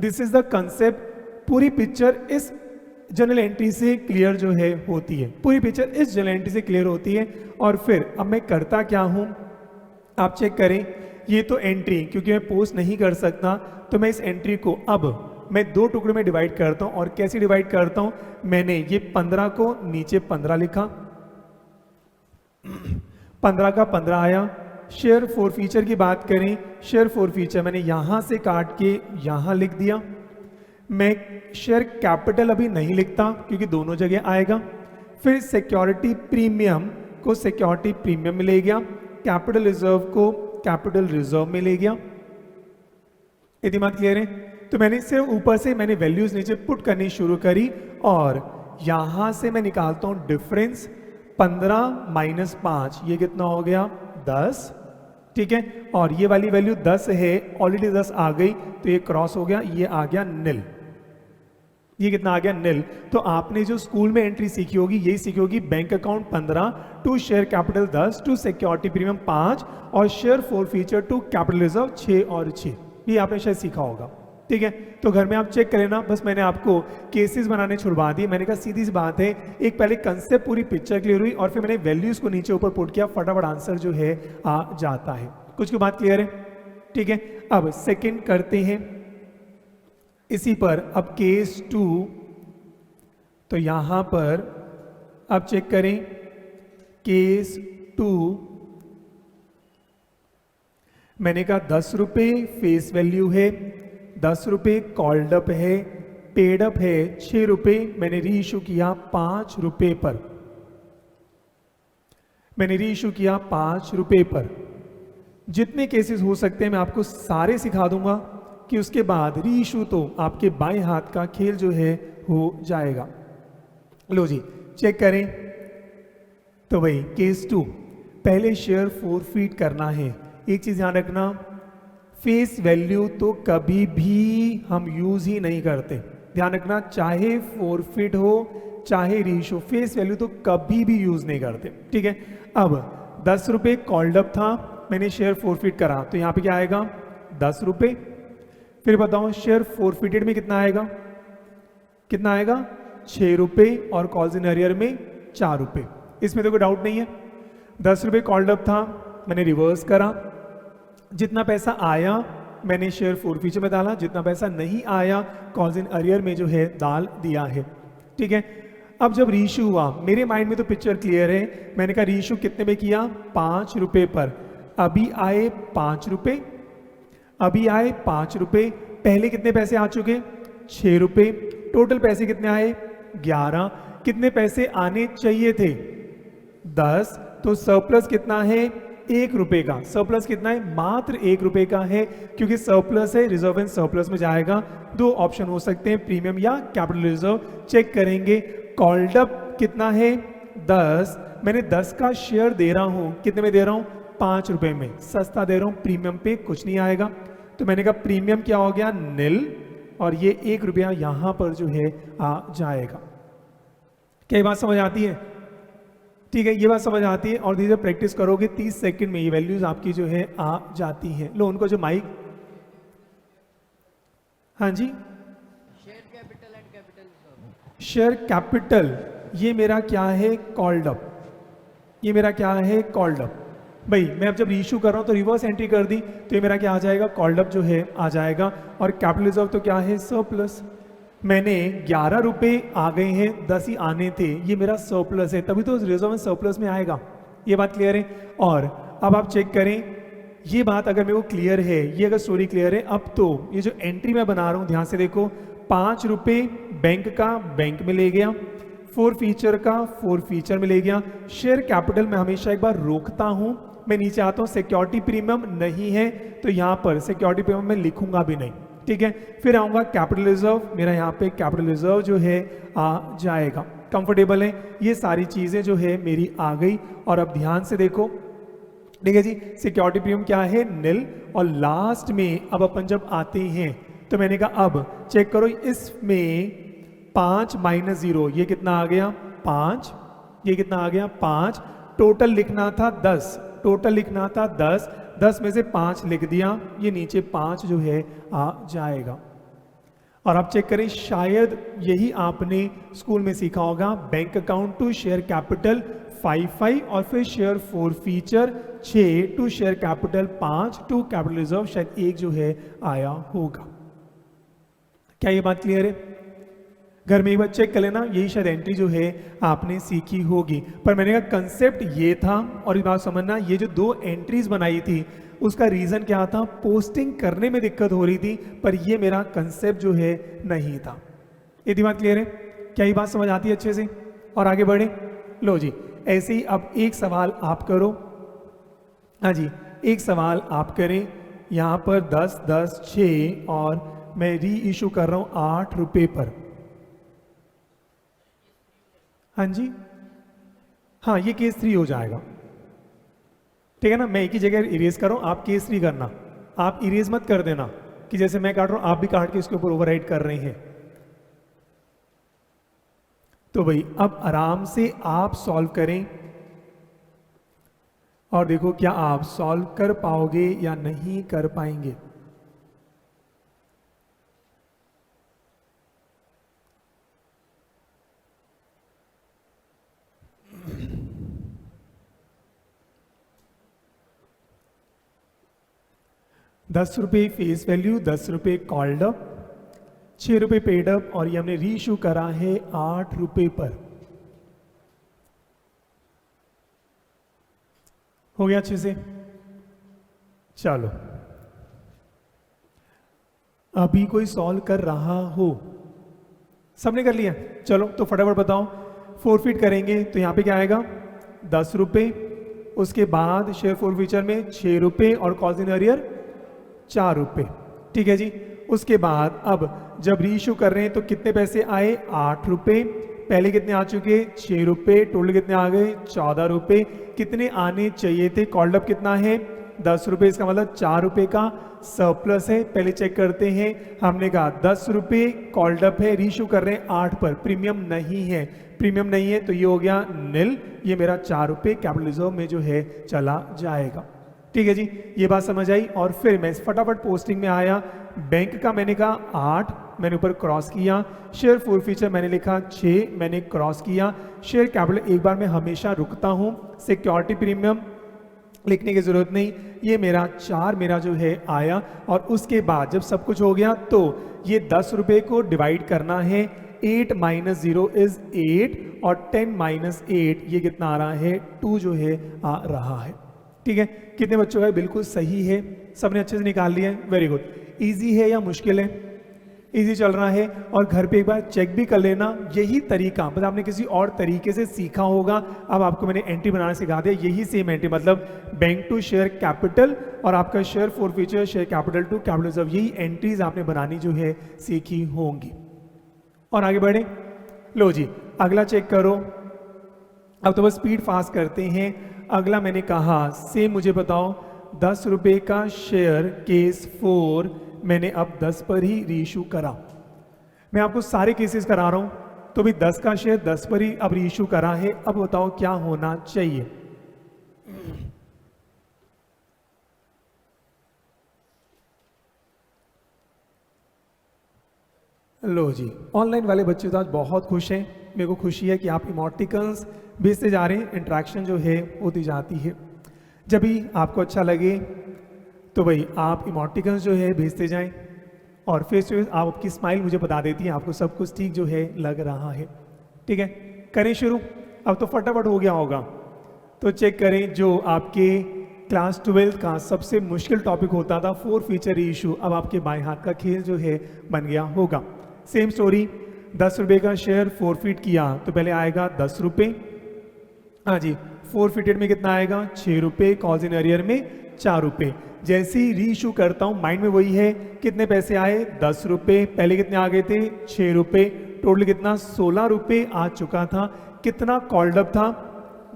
This is the concept. पूरी पिक्चर इस जनरल एंट्री से क्लियर जो है होती है, पूरी पिक्चर इस जनरल एंट्री से क्लियर होती है। और फिर अब मैं करता क्या हूं, आप चेक करें। ये तो एंट्री, क्योंकि मैं पोस्ट नहीं कर सकता, तो मैं इस एंट्री को अब मैं 2 टुकड़े में डिवाइड करता हूं। और कैसे डिवाइड करता हूं? मैंने ये 15 को नीचे 15 लिखा, 15 का 15 आया। शेयर फॉर फीचर की बात करें, शेयर फॉर फीचर मैंने यहां से काट के यहां लिख दिया। मैं शेयर कैपिटल अभी नहीं लिखता क्योंकि दोनों जगह आएगा। फिर सिक्योरिटी प्रीमियम को सिक्योरिटी प्रीमियम में ले गया, कैपिटल रिजर्व को कैपिटल रिजर्व में ले गया। इतनी बात क्लियर है? तो मैंने सिर्फ ऊपर से मैंने वैल्यूज नीचे पुट करनी शुरू करी और यहां से मैं निकालता हूं डिफरेंस। 15 माइनस 5 ये कितना हो गया? 10। ठीक है, और ये वाली वैल्यू 10 है, ऑलरेडी 10 आ गई तो ये क्रॉस हो गया, ये आ गया निल। ये कितना आ गया? निल। तो आपने जो स्कूल में एंट्री सीखी होगी यही सीखी होगी, bank account 15 to share capital 10 to security premium 5 और share forfeiture to capital reserve 6 और 6। ये आपने शायद सीखा होगा। ठीक है, तो घर में आप चेक करें ना, बस मैंने आपको केसेस बनाने छुड़वा दिए। मैंने कहा सीधी सी बात है, एक पहले कंसेप्ट पूरी पिक्चर क्लियर हुई और फिर मैंने वैल्यूज को नीचे ऊपर पुट किया, फटाफट आंसर जो है आ जाता है। कुछ की बात क्लियर है? ठीक है, अब सेकंड करते हैं इसी पर। अब केस 2, तो यहां पर अब चेक करें केस 2। मैंने कहा 10 रुपए फेस वैल्यू है, 10 रुपए कॉल्ड अप है, पेड अप है 6 रुपए, मैंने री इशू किया 5 रुपए पर। मैंने री इशू किया 5 रुपए पर। जितने केसेस हो सकते हैं मैं आपको सारे सिखा दूंगा कि उसके बाद री इशू तो आपके बाएं हाथ का खेल जो है हो जाएगा। लो जी चेक करें, तो भाई केस 2, पहले शेयर फॉरफीट करना है। एक चीज ध्यान रखना, फेस वैल्यू तो कभी भी हम यूज ही नहीं करते। ध्यान रखना, चाहे फॉरफिट हो चाहे रीइशू, फेस वैल्यू तो कभी भी यूज नहीं करते। ठीक है, अब 10 रुपए कॉल्ड अप था, मैंने शेयर फॉरफिट करा तो यहां पे क्या आएगा? 10 रुपए। फिर बताओ शेयर फॉरफिटेड में कितना आएगा? कितना आएगा? 6 रुपए और कॉल्स इन अरियर में 4 रुपए। इसमें तो कोई डाउट नहीं है। 10 रुपए कॉल्ड अप था, मैंने रिवर्स करा, जितना पैसा आया मैंने शेयर फॉरफीचर में डाला, जितना पैसा नहीं आया कॉल्स इन अरियर में जो है डाल दिया है। ठीक है, अब जब रीइशू हुआ मेरे माइंड में तो पिक्चर क्लियर है। मैंने कहा रीइशू कितने में किया? 5 रुपए पर। अभी आए 5 रुपए, अभी आए 5 रुपए। पहले कितने पैसे आ चुके? 6 रुपए। टोटल पैसे कितने आए? 11। कितने पैसे आने चाहिए थे? 10। तो सरप्लस कितना है? 1 रुपए का। सरप्लस कितना है? मात्र 1 रुपए का है, क्योंकि सरप्लस है, रिजर्व एंड सरप्लस में जाएगा। 2 ऑप्शन हो सकते हैं, प्रीमियम या कैपिटल रिजर्व। चेक करेंगे कॉल्ड अप कितना है? 10। मैंने 10 का शेयर दे रहा हूं, कितने में दे रहा हूं? 5 रुपए में। सस्ता दे रहा हूं, प्रीमियम पे कुछ नहीं आएगा। तो मैंने कहा प्रीमियम क्या हो गया? निल, और ये 1 रुपया यहां पर जो है आ जाएगा। क्या ये बात समझ आती है? ठीक है, ये बात समझ आती है। और धीरे प्रैक्टिस करोगे 30 सेकंड में ये वैल्यूज आपकी जो है आ जाती हैं। लो उनको जो माइक, हाँ जी, share capital and capital reserve. Share capital ये मेरा क्या है? Called up. ये मेरा क्या है? Called up. भाई मैं अब जब रीइशू कर रहा हूं तो रिवर्स एंट्री कर दी तो ये मेरा क्या आ जाएगा? कॉल्ड अप जो है आ जाएगा। और कैपिटल रिजर्व तो क्या है? सरप्लस। मैंने 11 रुपए आ गए हैं, 10 ही आने थे, ये मेरा सरप्लस है, तभी तो रिजर्व में सरप्लस में आएगा। ये बात क्लियर है? और अब आप चेक करें, ये बात अगर मेरे को क्लियर है, ये अगर स्टोरी क्लियर है, अब तो ये जो एंट्री मैं बना रहा हूं ध्यान से देखो, 5 रुपए बैंक का बैंक में ले गया, फॉरफीचर का फॉरफीचर में ले गया। शेयर कैपिटल में हमेशा एक बार रोकता हूं, मैं नीचे आता हूं, सिक्योरिटी प्रीमियम नहीं है तो यहां पर सिक्योरिटी प्रीमियम मैं लिखूंगा भी नहीं। ठीक है, फिर आऊंगा कैपिटल रिजर्व, मेरा यहाँ पे कैपिटल रिजर्व जो है आ जाएगा। कंफर्टेबल है? ये सारी चीजें जो है मेरी आ गई। और अब ध्यान से देखो, ठीक है जी, सिक्योरिटी प्रीमियम क्या है? निल। और लास्ट में अब अपन जब आते हैं तो मैंने कहा अब चेक करो, इसमें 5 माइनस 0 ये कितना आ गया? 5। ये कितना आ गया? 5। टोटल लिखना था 10, टोटल लिखना था 10, 10 में से 5 लिख दिया, ये नीचे 5 जो है आ जाएगा। और आप चेक करें, शायद यही आपने स्कूल में सीखा होगा, bank account to share capital 5 और फिर share forfeiture 6 to share capital 5 to capital reserve शायद 1 जो है आया होगा। क्या ये बात क्लियर है? घर में एक बार चेक कर लेना, यही शायद एंट्री जो है आपने सीखी होगी। पर मैंने कहा कंसेप्ट ये था, और इस बात समझना, ये जो 2 एंट्रीज बनाई थी उसका रीजन क्या था? पोस्टिंग करने में दिक्कत हो रही थी, पर ये मेरा कंसेप्ट जो है नहीं था। इतनी बात क्लियर है? क्या ये बात समझ आती है अच्छे से? और आगे बढ़े। लो जी, ऐसे ही अब एक सवाल आप करो। हाँ जी, एक सवाल आप करें। यहाँ पर 10, 10, 6 और मैं री इशू कर रहा हूँ 8 रुपये पर। हाँ जी, हाँ ये केस 3 हो जाएगा, ठीक है ना। मैं एक ही जगह इरेज कर रहा हूँ, आप केस 3 करना। आप इरेज मत कर देना कि जैसे मैं काट रहा हूँ आप भी काट के इसके ऊपर ओवरराइट कर रहे हैं। तो भाई अब आराम से आप सॉल्व करें और देखो क्या आप सॉल्व कर पाओगे या नहीं कर पाएंगे। ₹10 face value, ₹10 called up, ₹6 paid up और ये हमने रीइशू करा है ₹8 पर। हो गया अच्छे से। चलो अभी कोई सॉल्व कर रहा हो? सबने कर लिया? चलो तो फटाफट बताओ। 4 फीट करेंगे तो यहाँ पे क्या आएगा? ₹10। उसके बाद शेयर फोर फीचर में ₹6 और कॉस्ट इन अरियर ₹4। ठीक है जी। उसके बाद अब जब रीइशू कर रहे हैं तो कितने पैसे आए? ₹8। पहले कितने आ चुके? ₹6। टोटल कितने आ गए? ₹14। कितने आने चाहिए थे? कॉल्ड अप कितना है? ₹10। इसका मतलब ₹4 का सरप्लस है। पहले चेक करते हैं। हमने कहा ₹10 कॉल्ड अप है, रीइशू कर रहे हैं 8 पर, प्रीमियम नहीं है। प्रीमियम नहीं है तो ये हो गया नील, ये मेरा ₹4 कैपिटल रिजर्व में जो है चला जाएगा। ठीक है जी, ये बात समझ आई। और फिर मैं फटाफट पोस्टिंग में आया। बैंक का मैंने कहा 8, मैंने ऊपर क्रॉस किया। शेयर फोर फीचर मैंने लिखा 6, मैंने क्रॉस किया। शेयर कैपिटल एक बार मैं हमेशा रुकता हूं, सिक्योरिटी प्रीमियम लिखने की जरूरत नहीं। ये मेरा 4 मेरा जो है आया। और उसके बाद जब सब कुछ हो गया तो ये ₹10 को डिवाइड करना है। 8 - 0 इज 8 और 10 - 8 ये कितना आ रहा है? 2 जो है आ रहा है। ठीक है, कितने बच्चों का? बिल्कुल सही है, सबने अच्छे से निकाल लिया है। Very good. इजी है या मुश्किल है? इजी चल रहा है। और घर पे एक बार चेक भी कर लेना। यही तरीका मतलब आपने किसी और तरीके से सीखा होगा, अब आपको मैंने एंट्री बनाना सिखा दिया। यही सेम एंट्री मतलब बैंक टू शेयर कैपिटल और आपका share forfeiture share capital to capital reserve, यही एंट्रीज आपने बनानी जो है सीखी होंगी। और आगे बढ़े। लो जी, अगला चेक करो। अब तो बस स्पीड फास्ट करते हैं। अगला मैंने कहा सेम मुझे बताओ, ₹10 का शेयर केस 4 मैंने अब 10 पर ही रीइशू करा। मैं आपको सारे केसेस करा रहा हूं। तो भी 10 का शेयर 10 पर ही अब रीइशू करा है। अब बताओ क्या होना चाहिए? लो जी, ऑनलाइन वाले बच्चे तो आज बहुत खुश हैं। मेरे को खुशी है कि आप इमोटिकन्स भेजते जा रहे हैं, इंटरेक्शन जो है होती जाती है। जब भी आपको अच्छा लगे तो भाई आप इमोटिकन्स जो है भेजते जाएं और फेस टू फेस आपकी स्माइल मुझे बता देती है आपको सब कुछ ठीक जो है लग रहा है। ठीक है, करें शुरू। अब तो फटाफट हो गया होगा। तो चेक करें जो आपके क्लास 12 का सबसे मुश्किल टॉपिक होता था, फोर फीचर इशू, अब आपके बाएं हाथ का खेल जो है बन गया होगा। सेम स्टोरी, ₹10 का शेयर फोरफीट किया तो पहले आएगा ₹10। हाँ जी, फोरफीटेड में कितना आएगा? ₹6। कॉल्स इन अरियर में ₹4। जैसे ही रीइशू करता हूँ माइंड में वही है, कितने पैसे आए? ₹10। पहले कितने आ गए थे? ₹6। टोटल कितना? ₹16 आ चुका था। कितना कॉल्ड अप था?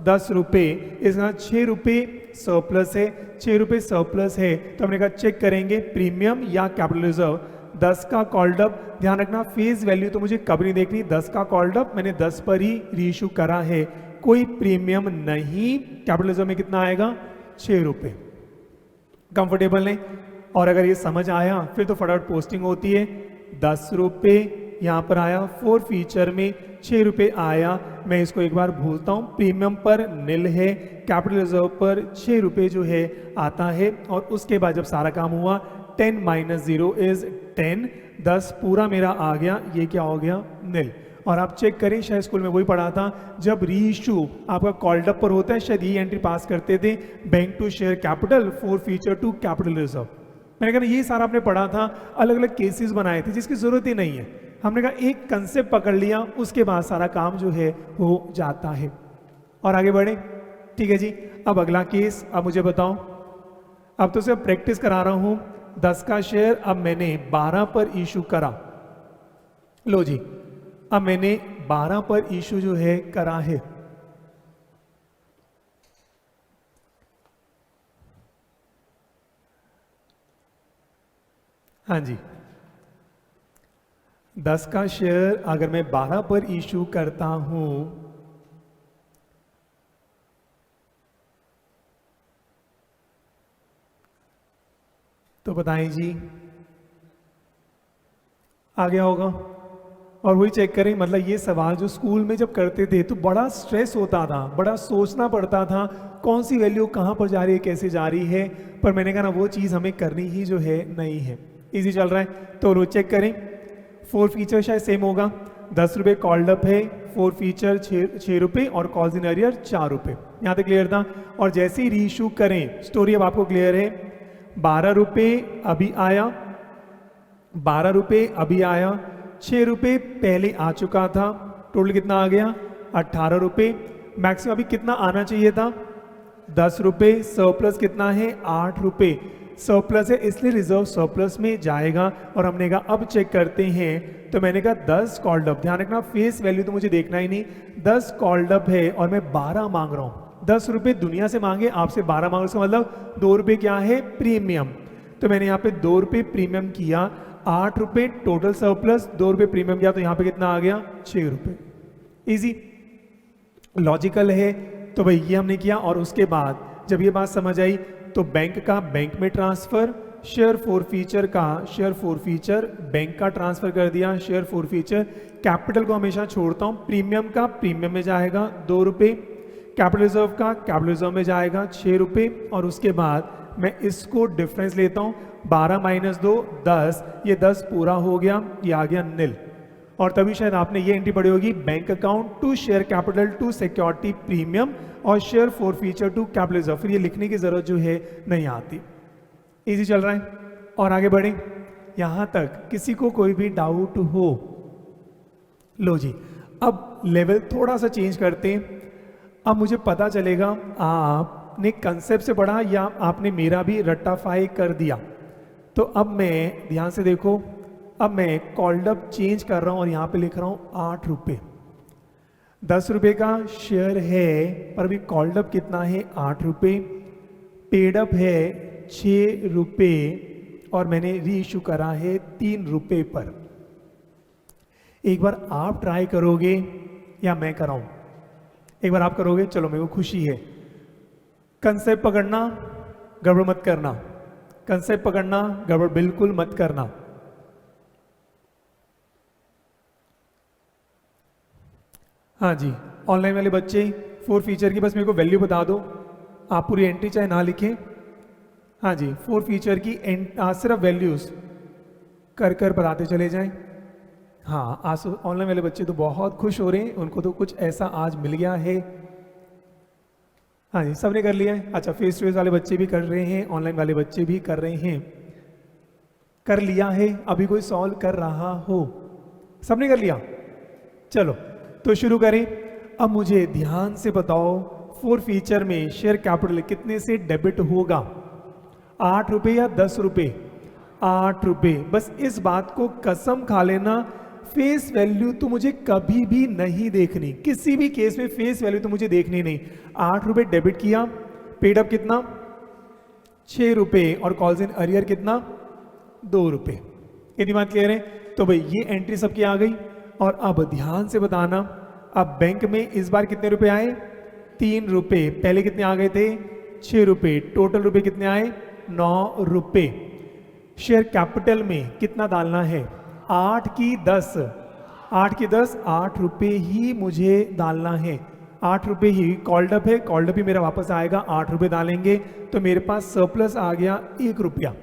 ₹10। इसका ₹6 सरप्लस है। ₹6 सरप्लस है तो हमने कहा चेक करेंगे प्रीमियम या कैपिटल रिजर्व। 10 का कॉल्ड अप, ध्यान रखना फेस वैल्यू तो मुझे कभी नहीं देखनी। 10 का कॉल्ड अप मैंने 10 पर ही रीइशू करा है, कोई प्रीमियम नहीं। कैपिटल रिजर्व में कितना आएगा? ₹6। कंफर्टेबल नहीं? और अगर ये समझ आया फिर तो फटाफट पोस्टिंग होती है। ₹10 यहाँ पर आया, फोर फीचर में ₹6 आया। मैं इसको एक बार भूलता हूँ, प्रीमियम पर नील है, कैपिटल रिजर्व पर ₹6 जो है आता है। और उसके बाद जब सारा काम हुआ 10 - 0 इज 10, 10 पूरा मेरा आ गया। ये क्या हो गया? नील। और आप चेक करें, शायद स्कूल में वही पढ़ा था, जब रीइशू आपका कॉल्ड अप पर होता है शायद ये एंट्री पास करते थे, bank to share capital, forfeiture to capital reserve. मैंने कहा ये सारा आपने पढ़ा था, अलग अलग केसेस बनाए थे जिसकी जरूरत ही नहीं है। हमने कहा एक कंसेप्ट पकड़ लिया, उसके बाद सारा काम जो है हो जाता है। और आगे बढ़े। ठीक है जी, अब अगला केस, अब मुझे बताओ, अब तो सिर्फ प्रैक्टिस करा रहा हूं। 10 का शेयर अब मैंने 12 पर इशू करा। लो जी, अब मैंने 12 पर इशू जो है करा है। हाँ जी, 10 का शेयर अगर मैं 12 पर इशू करता हूं तो बताएं जी, आ गया होगा। और वही चेक करें, मतलब ये सवाल जो स्कूल में जब करते थे तो बड़ा स्ट्रेस होता था, बड़ा सोचना पड़ता था कौन सी वैल्यू कहाँ पर जा रही है, कैसे जा रही है। पर मैंने कहा ना, वो चीज़ हमें करनी ही जो है नहीं है। इजी चल रहा है तो रोज चेक करें। 4 फीचर शायद सेम होगा। 10 रुपये कॉल्ड अप है, 4 फीचर 6 रुपये और कॉल्स इन अरियर 4 रुपये। यहाँ तक क्लियर था। और जैसे ही रीइशू करें, स्टोरी अब आपको क्लियर है। 12 रुपये अभी आया, 12 रुपये अभी आया, 6 रुपये पहले आ चुका था, टोटल कितना आ गया 18 रुपये। मैक्सिमम अभी कितना आना चाहिए था 10 रुपये, सरप्लस कितना है 8 रुपये। सरप्लस है इसलिए रिजर्व सरप्लस में जाएगा। और हमने कहा अब चेक करते हैं, तो मैंने कहा 10 कॉल्ड अप, ध्यान रखना फेस वैल्यू तो मुझे देखना ही नहीं, 10 कॉल्ड अप है और मैं 12 मांग रहा हूँ। 10 रुपये दुनिया से मांगे, आपसे 12 मांग, उसका मतलब 2 रुपये क्या है प्रीमियम। तो मैंने यहाँ पे 2 रुपये प्रीमियम किया, 8 रुपये टोटल सरप्लस, 2 रुपये प्रीमियम किया, तो यहाँ पे कितना आ गया 6 रुपये। इजी लॉजिकल है। तो भाई ये हमने किया। और उसके बाद जब ये बात समझ आई तो बैंक का बैंक में ट्रांसफर, शेयर फॉर फीचर का शेयर फॉर फीचर बैंक का ट्रांसफर कर दिया, शेयर फॉर फीचर। कैपिटल को हमेशा छोड़ता हूँ, प्रीमियम का प्रीमियम में जाएगा 2 रुपये, कैपिटल रिजर्व का कैपिटल रिजर्व में जाएगा 6 रुपये। और उसके बाद मैं इसको डिफरेंस लेता हूँ, 12 माइनस 2 10, ये 10 पूरा हो गया, ये आ गया नील। और तभी शायद आपने ये एंट्री पढ़ी होगी, bank account to share capital to security premium और share forfeiture to capital reserve. फिर ये लिखने की जरूरत जो है नहीं आती। इजी चल रहा है और आगे बढ़े। यहां तक किसी को कोई भी डाउट हो? लो जी, अब लेवल थोड़ा सा चेंज करते हैं। अब मुझे पता चलेगा आपने कंसेप्ट से पढ़ा या आपने मेरा भी रट्टाफाई कर दिया। तो अब मैं ध्यान से देखो, अब मैं कॉल्ड अप चेंज कर रहा हूं और यहां पे लिख रहा हूं 8 रुपये। 10 रुपये का शेयर है पर अभी कॉल्ड अप कितना है 8 रुपये, पेड अप है 6 रुपये और मैंने री इशू करा है 3 रुपये पर। एक बार आप ट्राई करोगे या मैं कराऊं? एक बार आप करोगे, चलो मेरे को खुशी है। कंसेप्ट पकड़ना, गड़बड़ मत करना। कंसेप्ट पकड़ना, गड़बड़ बिल्कुल मत करना। हाँ जी, ऑनलाइन वाले बच्चे 4 फीचर की बस मेरे को वैल्यू बता दो। आप पूरी एंट्री चाहे ना लिखें। हाँ जी, 4 फीचर की सिर्फ वैल्यूज कर कर बताते चले जाएं। हाँ, आज ऑनलाइन वाले बच्चे तो बहुत खुश हो रहे हैं, उनको तो कुछ ऐसा आज मिल गया है। हाँ जी, सबने कर लिया है। अच्छा, फेस टू फेस वाले बच्चे भी कर रहे हैं, ऑनलाइन वाले बच्चे भी कर रहे हैं। कर लिया है? अभी कोई सॉल्व कर रहा हो? सबने कर लिया? चलो तो शुरू करें। अब मुझे ध्यान से बताओ, 4 फीचर में शेयर कैपिटल कितने से डेबिट होगा? 8 रुपये या 10 रुपये? 8 रुपये। बस इस बात को कसम खा लेना, फेस वैल्यू तो मुझे कभी भी नहीं देखनी, किसी भी केस में फेस वैल्यू तो मुझे देखनी नहीं। 8 रुपये डेबिट किया, पेड अप कितना 6 रुपये और कॉल्स इन अरियर कितना 2 रुपये। इतनी बात क्लियर है? तो भाई ये एंट्री सबकी आ गई। और अब ध्यान से बताना, अब बैंक में इस बार कितने रुपए आए? 3 रुपये। पहले कितने आ गए थे? 6 रुपये। टोटल रुपए कितने आए? 9 रुपये। शेयर कैपिटल में कितना डालना है? 8 की 10। 8 की 10, 8 रुपये ही मुझे डालना है। 8 रुपये ही कॉल्ड अप है, कॉल्ड अप ही मेरा वापस आएगा, 8 रुपये डालेंगे तो मेरे पास सरप्लस आ गया 1 रुपया।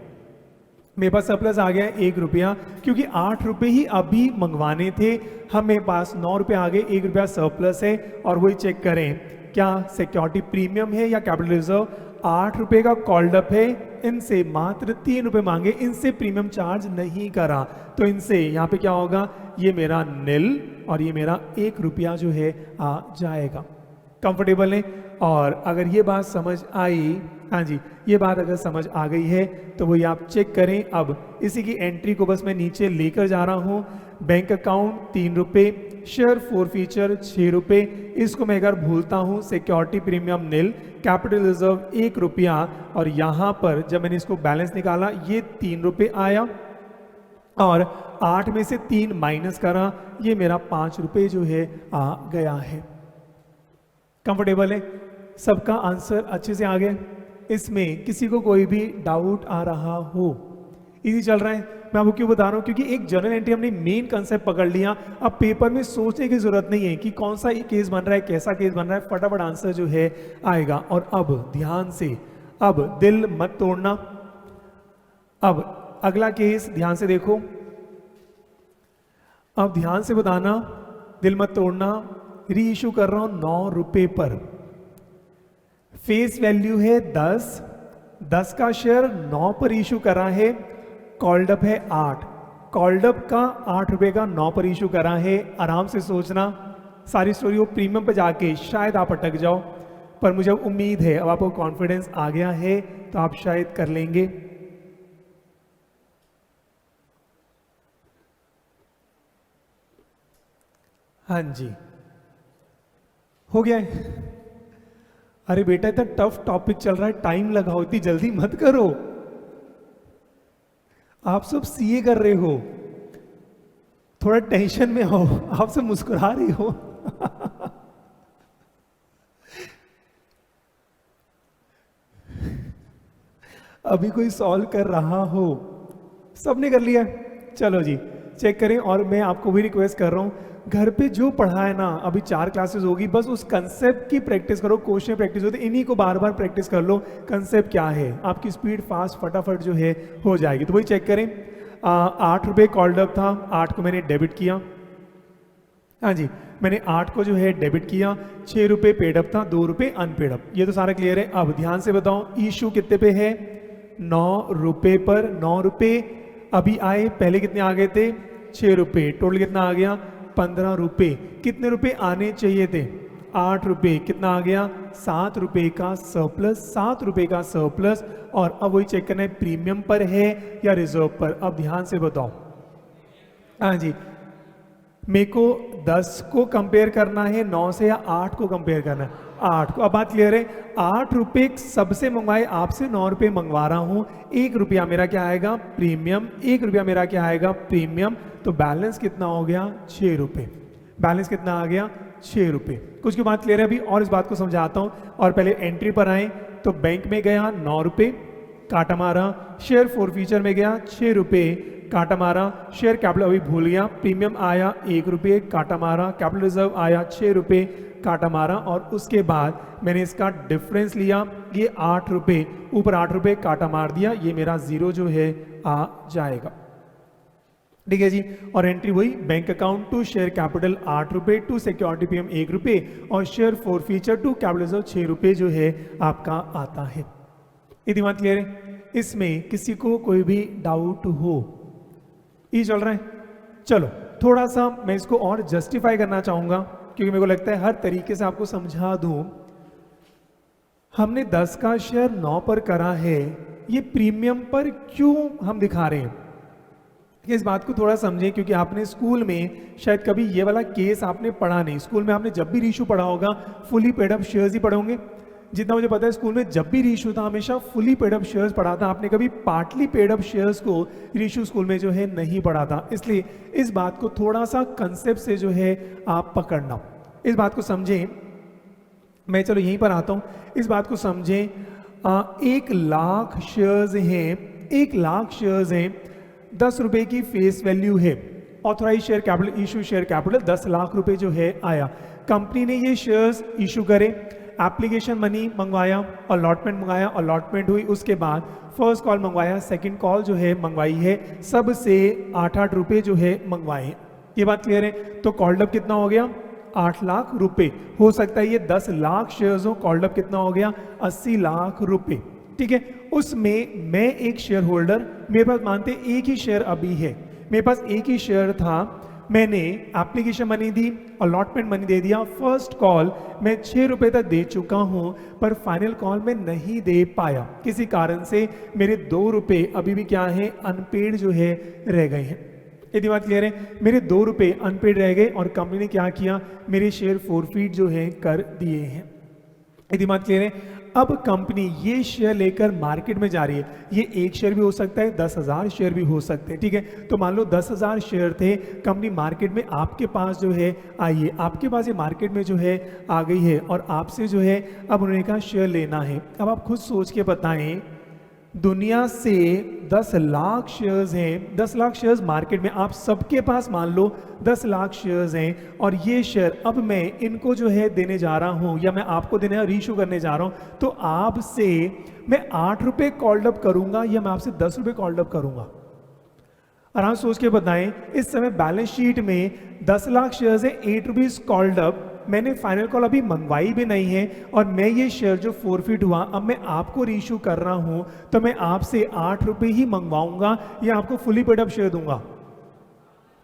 मेरे पास सरप्लस आ गया 1 रुपया, क्योंकि 8 रुपये ही अभी मंगवाने थे। हम मेरे पास 9 रुपये आ गए, 1 रुपया सरप्लस है। और वही चेक करें, क्या सिक्योरिटी प्रीमियम है या कैपिटल रिजर्व? 8 रुपये का कॉल्ड अप है, इनसे मात्र 3 रुपये मांगे, इनसे प्रीमियम चार्ज नहीं करा, तो इनसे यहाँ पे क्या होगा? ये मेरा नील और ये मेरा 1 रुपया जो है आ जाएगा। कंफर्टेबल हैं? और अगर ये बात समझ आई, हाँ जी, ये बात अगर समझ आ गई है तो वही आप चेक करें। अब इसी की एंट्री को बस मैं नीचे लेकर जा रहा हूँ। बैंक अकाउंट 3 रुपये, शेयर फॉरफीचर 6 रुपये, इसको मैं अगर भूलता हूँ सिक्योरिटी प्रीमियम नील, कैपिटल रिजर्व 1 रुपया, और यहाँ पर जब मैंने इसको बैलेंस निकाला ये 3 रुपये आया और 8 में से 3 माइनस करा, ये मेरा 5 रुपये जो है आ गया है। कंफर्टेबल है? सबका आंसर अच्छे से आ गया? इसमें किसी को कोई भी डाउट आ रहा हो? इजी चल रहा है? मैं आपको क्यों बता रहा हूं, क्योंकि एक जनरल एंट्री हमने मेन कंसेप्ट पकड़ लिया। अब पेपर में सोचने की जरूरत नहीं है कि कौन सा केस बन रहा है, कैसा केस बन रहा है, फटाफट आंसर जो है आएगा। और अब ध्यान से, अब दिल मत तोड़ना। अब अगला केस ध्यान से देखो, अब ध्यान से बताना, दिल मत तोड़ना। री इशू कर रहा हूं 9 रुपए पर, फेस वैल्यू है 10 का शेयर 9 पर इशू करा है, कॉल्ड अप है 8, कॉल्ड अप का 8 रुपए का 9 पर इशू करा है। आराम से सोचना, सारी स्टोरी वो प्रीमियम पर जाके शायद आप अटक जाओ, पर मुझे उम्मीद है अब आपको कॉन्फिडेंस आ गया है तो आप शायद कर लेंगे। हाँ जी, हो गया है। अरे बेटा इतना टफ टॉपिक चल रहा है, टाइम लगाओ, इतनी जल्दी मत करो। आप सब सीए कर रहे हो, थोड़ा टेंशन में हो, आप सब मुस्कुरा रहे हो। अभी कोई सॉल्व कर रहा हो? सबने कर लिया? चलो जी चेक करें। और मैं आपको भी रिक्वेस्ट कर रहा हूं, घर पे जो पढ़ा है ना, अभी 4 क्लासेस होगी, बस उस कंसेप्ट की प्रैक्टिस करो। क्वेश्चन प्रैक्टिस होते इन्हीं को बार बार प्रैक्टिस कर लो, कंसेप्ट क्या है, आपकी स्पीड फास्ट फटाफट जो है हो जाएगी। तो वही चेक करें। 8 रुपये कॉल्ड अप था, 8 को मैंने डेबिट किया। हाँ जी, मैंने 8 को जो है डेबिट किया। 6 रुपये पेड अप था, 2 रुपये अनपेड अप, ये तो सारा क्लियर है। अब ध्यान से बताओ इशू कितने पे है? 9 रुपये पर। 9 रुपये अभी आए, पहले कितने आ गए थे? 6 रुपये। टोटल कितना आ गया? 15 रुपये। कितने रुपए आने चाहिए थे? 8 रुपये। कितना आ गया? 7 रुपये का सरप्लस। 7 रुपये का सरप्लस। और अब वही चेक करना है प्रीमियम पर है या रिजर्व पर। अब ध्यान से बताओ। हाँ जी, मेरे को 10 को कंपेयर करना है 9 से या 8 को कंपेयर करना है? 8 को। अब बात क्लियर है। 8 रुपये सबसे मंगवाए, आपसे 9 रुपये मंगवा रहा हूं। 1 रुपया मेरा क्या आएगा? प्रीमियम। 1 रुपया मेरा क्या आएगा? प्रीमियम। तो बैलेंस कितना हो गया? 6 रुपये। बैलेंस कितना आ गया? 6 रुपये। कुछ की बात क्लियर है अभी? और इस बात को समझाता हूं। और पहले एंट्री पर आए तो बैंक में गया 9 रुपये, काटा मारा। शेयर फॉरफीचर में गया 6 रुपये, काटा मारा। शेयर कैपिटल अभी भूल गया, प्रीमियम आया 1 रुपये, काटा मारा। कैपिटल रिजर्व आया 6 रुपये, काटा मारा। और उसके बाद मैंने इसका डिफरेंस लिया, ये 8 रुपये, ऊपर 8 रुपये काटा मार दिया, ये मेरा 0 जो है आ जाएगा। ठीक है जी। और एंट्री वही, bank account to share capital 8 रुपये, टू सिक्योरिटी प्रीमियम 1 रुपये, और share forfeiture to capital reserve 6 रुपये जो है आपका आता है। इतनी बात क्लियर है? इसमें किसी को कोई भी डाउट हो? ये चल रहा है? चलो थोड़ा सा मैं इसको और जस्टिफाई करना चाहूंगा, क्योंकि मेरे को लगता है हर तरीके से आपको समझा दूं। हमने 10 का शेयर 9 पर करा है, ये प्रीमियम पर क्यों हम दिखा रहे हैं? इस बात को थोड़ा समझें, क्योंकि आपने स्कूल में शायद कभी ये वाला केस आपने पढ़ा नहीं। स्कूल में आपने जब भी रीशू पढ़ा होगा फुली पेड अप शेयर्स ही पढ़े होंगे। जितना मुझे पता है स्कूल में जब भी रीशू था हमेशा फुली पेड अप शेयर्स पढ़ा था। आपने कभी पार्टली पेड अप शेयर्स को रीशू स्कूल में जो है नहीं पढ़ा था। इसलिए इस बात को थोड़ा सा कंसेप्ट से जो है आप पकड़ना, इस बात को समझें। मैं चलो यहीं पर आता हूं, इस बात को समझें। 1 लाख शेयर्स हैं, 1 लाख शेयर्स हैं, 10 रुपए की फेस वैल्यू है। Authorise share capital, issue share capital 10 lakh रुपए जो है आया। कंपनी ने ये शेयर्स इशू करे, एप्लीकेशन मनी मंगवाया, अलॉटमेंट मंगाया, अलॉटमेंट हुई, उसके बाद फर्स्ट कॉल मंगवाया, सेकंड कॉल जो है मंगवाई है, सब से 8-8 रुपए जो है मंगवाए। ये बात क्लियर है? तो कॉल्ड अप कितना हो गया? 8 लाख रुपए। हो सकता है ये 10 लाख शेयर्स हो, कॉल्ड अप कितना हो गया? 80 लाख रुपए। ठीक है, उसमें मैं एक शेयर होल्डर, मेरे पास मानते एक ही शेयर अभी है, मेरे पास एक ही शेयर था, मैंने एप्लीकेशन मनी दी, अलॉटमेंट मनी दे दिया, फर्स्ट कॉल मैं 6 रुपए तक दे चुका हूं, पर फाइनल कॉल मैं नहीं दे पाया, किसी कारण से मेरे 2 रुपए अभी भी क्या है, अनपेड जो है रह गए हैं। यदि बात क्लियर है, मेरे 2 रुपए अनपेड रह गए और कंपनी ने क्या किया, मेरे शेयर फोरफीट जो है कर दिए हैं। यदि बात क्लियर है, अब कंपनी ये शेयर लेकर मार्केट में जा रही है, ये 1 शेयर भी हो सकता है, 10,000 शेयर भी हो सकते हैं, ठीक है। तो मान लो 10,000 शेयर थे, कंपनी मार्केट में आपके पास जो है आई है, आपके पास ये मार्केट में जो है आ गई है और आपसे जो है अब उन्होंने कहा शेयर लेना है। अब आप खुद सोच के बताएं, दुनिया से 10 लाख शेयर्स हैं, 10 लाख शेयर्स मार्केट में, आप सबके पास मान लो 10 लाख शेयर्स हैं और ये शेयर अब मैं इनको जो है देने जा रहा हूं या मैं आपको देने रीइशू करने जा रहा हूं, तो आपसे मैं 8 रुपए कॉल्ड अप करूंगा या मैं आपसे 10 रुपए कॉल्ड अप करूंगा? आराम सोच के बताएं। इस समय बैलेंस शीट में 10 लाख शेयर्स है, 8 रुपीज कॉल्ड अप, मैंने फाइनल कॉल अभी मंगवाई भी नहीं है और मैं ये शेयर जो फोरफिट हुआ अब मैं आपको रीइशू कर रहा हूं, तो मैं आपसे 8 रुपए ही मंगवाऊंगा या आपको फुली पेड अप शेयर दूंगा?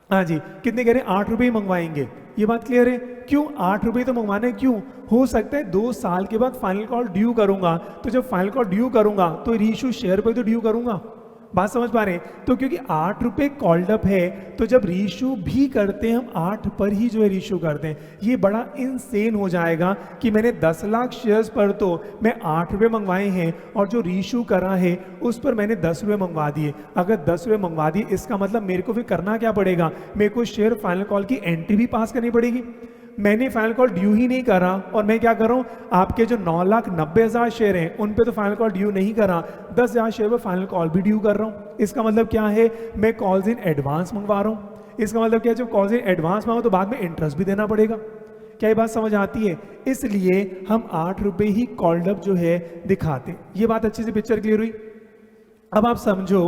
हाँ जी, कितने कह रहे हैं? 8 रुपए ही मंगवाएंगे। ये बात क्लियर है? क्यों 8 रुपए तो मंगवाने, क्यों? हो सकता है 2 साल के बाद फाइनल कॉल ड्यू करूंगा, तो जब फाइनल कॉल ड्यू करूंगा तो रीइशू शेयर पे तो ड्यू करूंगा। बात समझ पा रहे हैं? तो क्योंकि 8 रुपए कॉल्ड अप है, तो जब रीइशू भी करते हैं हम 8 पर ही जो है रीइशू करते हैं। ये बड़ा इनसेन हो जाएगा कि मैंने 10 लाख शेयर्स पर तो मैं 8 रुपए मंगवाए हैं और जो रीइशू करा है उस पर मैंने 10 रुपए मंगवा दिए। अगर 10 रुपए मंगवा दिए, इसका मतलब मेरे को फिर करना क्या पड़ेगा? मेरे को शेयर फाइनल कॉल की एंट्री भी पास करनी पड़ेगी। मैंने फाइनल कॉल ड्यू ही नहीं करा और मैं क्या कर रहा हूं, आपके जो 9,90,000 शेयर हैं उन पे तो फाइनल कॉल ड्यू नहीं करा, 10,000 शेयर पे फाइनल कॉल भी ड्यू कर रहा हूं। इसका मतलब क्या है? मैं कॉल्स इन एडवांस मंगवा रहा हूं। इसका मतलब क्या है? जब कॉल्स इन एडवांस मांगो तो बाद में इंटरेस्ट भी देना पड़ेगा। क्या ये बात समझ आती है? इसलिए हम 8 रुपए ही कॉल्ड अप जो है दिखाते। ये बात अच्छी से पिक्चर क्लियर हुई? अब आप समझो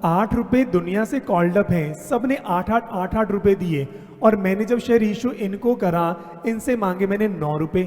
8 रुपए दुनिया से कॉल्ड अप हैं, सबने 8 रुपए दिए और मैंने जब शेयर इशू इनको करा, इनसे मांगे मैंने 9 रुपए,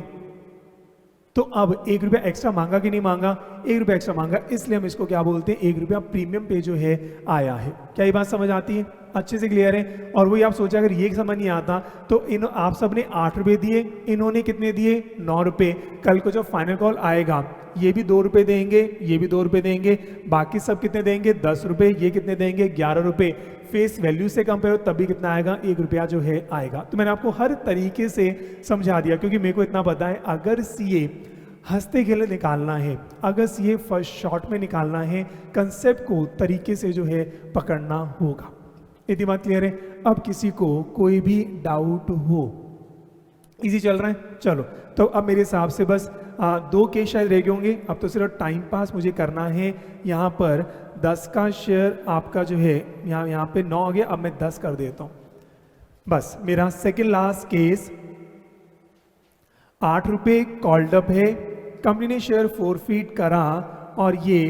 तो अब 1 रुपया एक्स्ट्रा मांगा कि नहीं मांगा? 1 रुपया एक्स्ट्रा मांगा, इसलिए हम इसको क्या बोलते हैं? 1 रुपया प्रीमियम पे जो है आया है। क्या ये बात समझ आती है? अच्छे से क्लियर है? और वही आप सोचा अगर ये समझ नहीं आता तो आप सब ने 8 रुपए दिए, इन्होंने कितने दिए? 9 रुपए। कल को जब फाइनल कॉल आएगा ये भी 2 रुपए देंगे, ये भी 2 रुपए देंगे, बाकी सब कितने देंगे? 10 रुपए। ये कितने देंगे? 11 रुपए। फेस वैल्यू से कंपेयर हो तब भी कितना आएगा? 1 रुपया जो है आएगा। तो मैंने आपको हर तरीके से समझा दिया क्योंकि मेरे को इतना पता है, अगर सीए हंसते खेले निकालना है, अगर सीए फर्स्ट शॉट में निकालना है, कंसेप्ट को तरीके से जो है पकड़ना होगा। इतनी बात क्लियर है? अब किसी को कोई भी डाउट हो? इजी चल रहा है? चलो, तो अब मेरे हिसाब से बस 2 केस शायद रह गए होंगे। अब तो सिर्फ टाइम पास मुझे करना है। यहाँ पर 10 का शेयर आपका जो है यहाँ पे 9 हो गया, अब मैं 10 कर देता हूँ। बस मेरा सेकेंड लास्ट केस, 8 रुपए कॉल्ड अप है, कंपनी ने शेयर फोरफीट करा और ये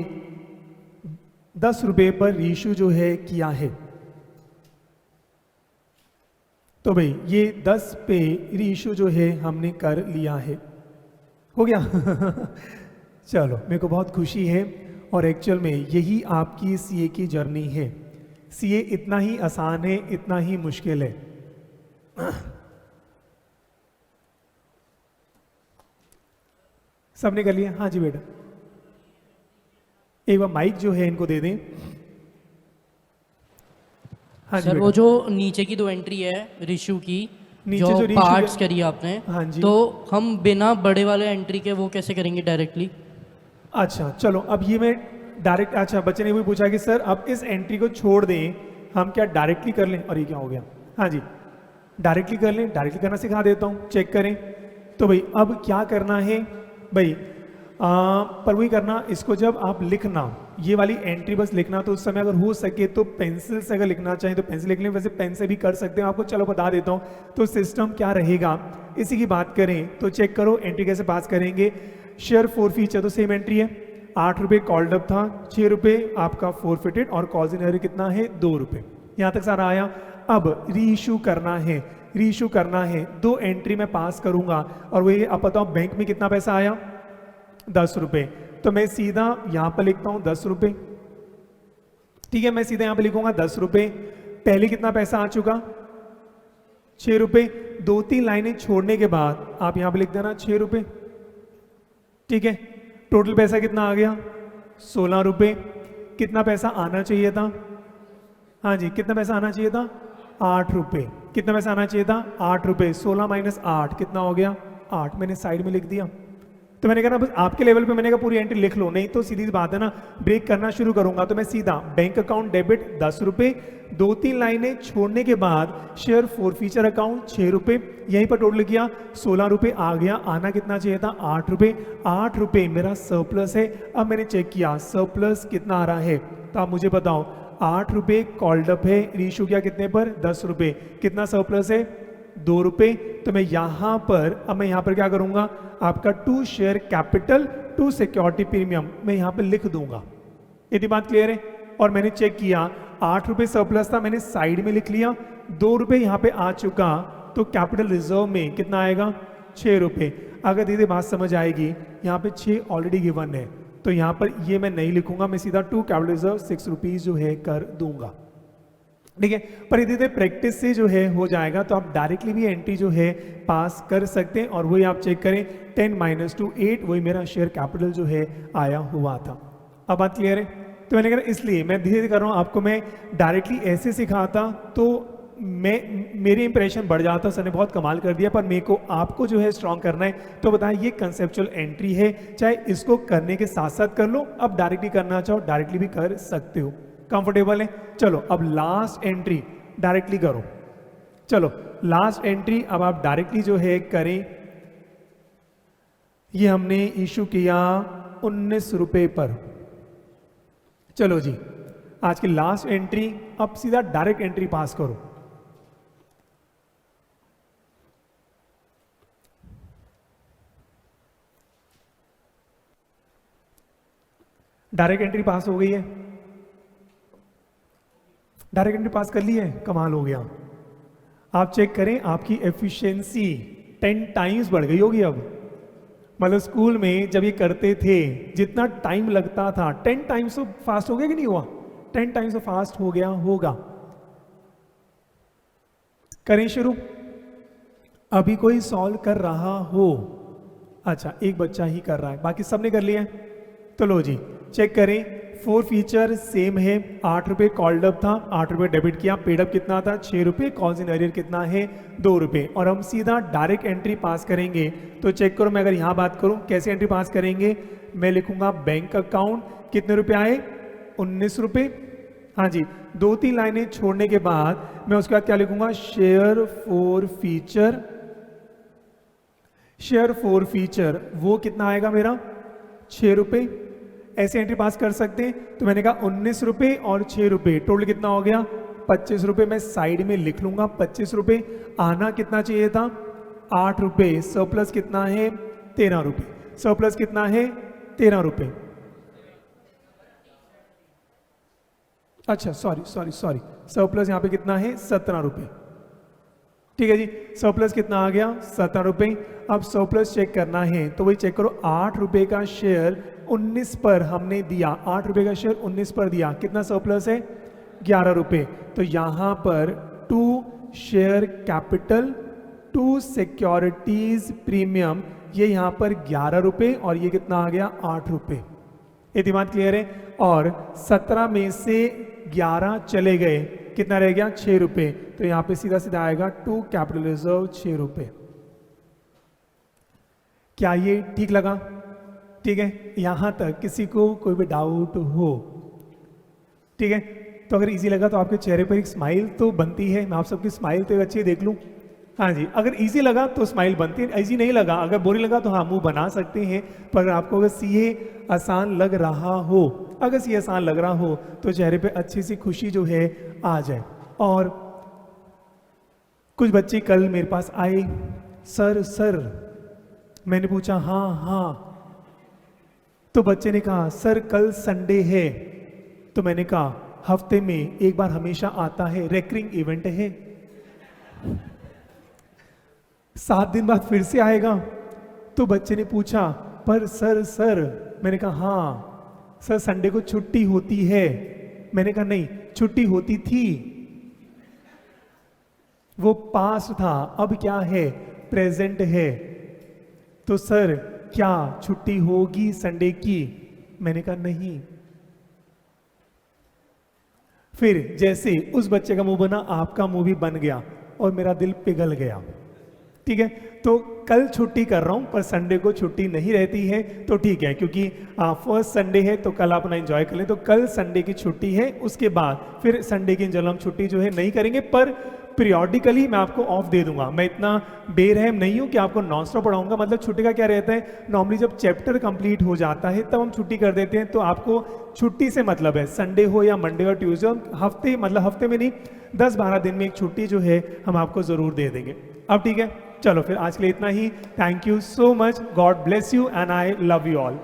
10 रुपए पर रीइशू जो है किया है। तो भाई ये 10 पे रीइशू जो है हमने कर लिया है। हो गया? चलो, मेरे को बहुत खुशी है और एक्चुअल में यही आपकी सीए की जर्नी है। सीए इतना ही आसान है, इतना ही मुश्किल है। सबने कर लिया? हाँ जी बेटा, एक बार माइक जो है इनको दे दें। हाँ जी सर, बेटा। वो जो नीचे की 2 एंट्री है रीइशू की, नीचे जो जो reissue पार्ट्स है- करी आपने, हाँ जी। तो हम बिना बड़े वाले एंट्री के वो कैसे करेंगे डायरेक्टली? अच्छा चलो, अब ये मैं डायरेक्ट, अच्छा बच्चे ने भी पूछा कि सर अब इस एंट्री को छोड़ दें, हम क्या डायरेक्टली कर लें? और ये क्या हो गया? हाँ जी, डायरेक्टली कर लें। डायरेक्टली करना सिखा देता हूँ, चेक करें। तो भाई अब क्या करना है भाई, पर वही करना, इसको जब आप लिखना, ये वाली एंट्री बस लिखना, तो उस समय अगर हो सके तो पेंसिल से अगर लिखना चाहिए तो पेंसिल लिख लें, वैसे पेन से भी कर सकते हैं आपको। चलो बता देता हूँ तो सिस्टम क्या रहेगा, इसी की बात करें तो चेक करो एंट्री कैसे पास करेंगे। शेयर फोरफीट है तो सेम एंट्री है, 8 रुपए कॉल्ड अप था, 6 रुपए आपका फोरफिटेड और कॉज इन एरर कितना है? 2 रुपए। यहाँ तक सारा आया। अब रीइशू करना है, रीइशू करना है, 2 एंट्री में पास करूंगा और वही अब बताओ बैंक में कितना पैसा आया? 10 रुपए। तो मैं सीधा यहां पर लिखता हूं 10 रुपए, ठीक है। मैं सीधा यहां पे लिखूंगा 10 रुपए। पहले कितना पैसा आ चुका? ₹6, 2-3 लाइनें छोड़ने के बाद आप यहाँ पे लिख देना ₹6, ठीक है। टोटल पैसा कितना आ गया? ₹16। कितना पैसा आना चाहिए था? हाँ जी, कितना पैसा आना चाहिए था? ₹8। कितना पैसा आना चाहिए था? ₹8। 16 माइनस 8 कितना हो गया? 8। मैंने साइड में लिख दिया। तो मैंने कहा ना बस आपके लेवल पे मैंने कहा पूरी एंट्री लिख लो, नहीं तो सीधी सी बात है ना, ब्रेक करना शुरू करूंगा तो मैं सीधा बैंक अकाउंट डेबिट ₹10, 2-3 लाइनें छोड़ने के बाद शेयर फॉरफीचर अकाउंट ₹6, यहीं पर टोटल किया ₹16 आ गया। आना कितना चाहिए था? ₹8। ₹8 मेरा सरप्लस है। अब मैंने चेक किया सरप्लस कितना आ रहा है, तो आप मुझे बताओ। ₹8 कॉल्ड अप है, रीशू किया कितने पर? ₹10। कितना सरप्लस है? ₹2। तो मैं यहाँ पर, अब मैं यहाँ पर क्या करूँगा, आपका to share capital to security premium मैं यहाँ पर लिख दूंगा। इतनी बात क्लियर है? और मैंने चेक किया ₹8 सरप्लस था, मैंने साइड में लिख लिया। ₹2 यहाँ पे आ चुका, तो कैपिटल रिजर्व में कितना आएगा? ₹6। अगर दीदी बात समझ आएगी, यहाँ पे 6 ऑलरेडी गिवन है, तो यहाँ पर ये मैं नहीं लिखूंगा, मैं सीधा टू कैपिटल रिजर्व ₹6 जो है कर दूंगा, ठीक है। पर यदि प्रैक्टिस से जो है हो जाएगा तो आप डायरेक्टली भी एंट्री जो है पास कर सकते हैं। और वही आप चेक करें 10 - 2 8, वही मेरा शेयर कैपिटल जो है आया हुआ था। अब बात क्लियर है? तो मैंने कहा इसलिए मैं धीरे धीरे कर रहा हूँ, आपको मैं डायरेक्टली ऐसे सिखाता तो मेरी इंप्रेशन बढ़ जाता, सर ने बहुत कमाल कर दिया, पर मेरे को आपको जो है स्ट्रॉन्ग करना है। तो बताएं ये कंसेप्चुअल एंट्री है, चाहे इसको करने के साथ साथ कर लो, अब डायरेक्टली करना चाहो डायरेक्टली भी कर सकते हो, कंफर्टेबल है। चलो अब लास्ट एंट्री डायरेक्टली करो। चलो लास्ट एंट्री अब आप डायरेक्टली जो है करें। ये हमने इशू किया ₹19 पर। चलो जी आज की लास्ट एंट्री, अब सीधा डायरेक्ट एंट्री पास करो। डायरेक्ट एंट्री पास हो गई है, डायरेक्ट एंट्री पास कर ली है, कमाल हो गया। आप चेक करें आपकी एफिशिएंसी 10 टाइम्स बढ़ गई होगी अब। मतलब स्कूल में जब ये करते थे जितना टाइम लगता था 10 टाइम्स तो फास्ट हो गया कि नहीं हुआ? 10 टाइम्स तो फास्ट हो गया होगा। करें शुरू। अभी कोई सॉल्व कर रहा हो? अच्छा एक बच्चा ही कर रहा है, बाकी सबने कर लिया है। तो लो जी चेक करें, 4 फीचर सेम है। ₹8 कॉल्ड अप था, ₹8 डेबिट किया, पेड अप कितना था? ₹6, कॉल्स इन एरियर कितना है? ₹2। और हम सीधा डायरेक्ट एंट्री पास करेंगे। तो चेक करो, मैं अगर यहाँ बात करूँ कैसे एंट्री पास करेंगे, मैं लिखूंगा बैंक अकाउंट, कितने रुपए आए? ₹19। हाँ जी, 2-3 लाइनें छोड़ने के बाद मैं उसके बाद क्या लिखूंगा? Share for feature. Share for feature वो कितना आएगा मेरा? ₹6। ऐसे एंट्री पास कर सकते हैं। तो मैंने कहा ₹19 और ₹6, टोटल कितना हो गया? ₹25। मैं साइड में लिख लूंगा ₹25। आना कितना चाहिए था? ₹8। सरप्लस कितना है? ₹13। सरप्लस कितना है? ₹13। अच्छा सॉरी, सरप्लस यहाँ पे कितना है? ₹17। ठीक है जी, सरप्लस कितना आ गया? ₹17। अब सरप्लस चेक करना है तो वही चेक करो, ₹8 का शेयर 19 पर हमने दिया, ₹8 का शेयर 19 पर दिया, कितना सरप्लस है? ₹11। तो यहाँ पर to share capital to securities premium, ये यहाँ पर ₹11 और ये कितना आ गया? ₹8। ये दिमाग क्लियर है? और 17 में से 11 चले गए, कितना रह गया? ₹6। तो यहाँ पे सीधा सीधा आएगा टू कैपिटल रिजर्व ₹6। क्या ये ठीक लगा? ठीक है, यहां तक किसी को कोई भी डाउट हो? ठीक है, तो अगर इजी लगा तो आपके चेहरे पर एक स्माइल तो बनती है, मैं आप सबकी स्माइल तो अच्छी देख लूं। हाँ जी, अगर इजी लगा तो स्माइल बनती है, इजी नहीं लगा, अगर बोरिंग लगा तो हाँ मुंह बना सकते हैं। पर अगर आपको अगर सीए आसान लग रहा हो, अगर सीए आसान लग रहा हो तो चेहरे पे अच्छी सी खुशी जो है आ जाए। और कुछ बच्चे कल मेरे पास आए, सर मैंने पूछा हाँ, तो बच्चे ने कहा सर कल संडे है। तो मैंने कहा हफ्ते में एक बार हमेशा आता है, रेकरिंग इवेंट है, 7 दिन बाद फिर से आएगा। तो बच्चे ने पूछा पर सर मैंने कहा हाँ सर संडे को छुट्टी होती है। मैंने कहा नहीं, छुट्टी होती थी। वो पास्ट था, अब क्या है, प्रेजेंट है। तो सर क्या छुट्टी होगी संडे की? मैंने कहा नहीं। फिर जैसे उस बच्चे का मुंह बना, आपका मुंह भी बन गया और मेरा दिल पिघल गया। ठीक है, तो कल छुट्टी कर रहा हूं, पर संडे को छुट्टी नहीं रहती है, तो ठीक है, क्योंकि फर्स्ट संडे है तो कल अपना एंजॉय कर लें। तो कल संडे की छुट्टी है, उसके बाद फिर संडे की हम छुट्टी जो है नहीं करेंगे, पर पीरियोडिकली मैं आपको ऑफ दे दूंगा। मैं इतना बेरहम नहीं हूं कि आपको नॉन स्टॉप पढ़ाऊंगा। मतलब छुट्टी का क्या रहता है, नॉर्मली जब चैप्टर कंप्लीट हो जाता है तब हम छुट्टी कर देते हैं। तो आपको छुट्टी से मतलब है संडे हो या मंडे और ट्यूसडे, हफ्ते मतलब हफ्ते में नहीं 10-12 दिन में एक छुट्टी जो है हम आपको जरूर दे देंगे। अब ठीक है, चलो फिर आज के लिए इतना ही। Thank you so much, God bless you and I love you all.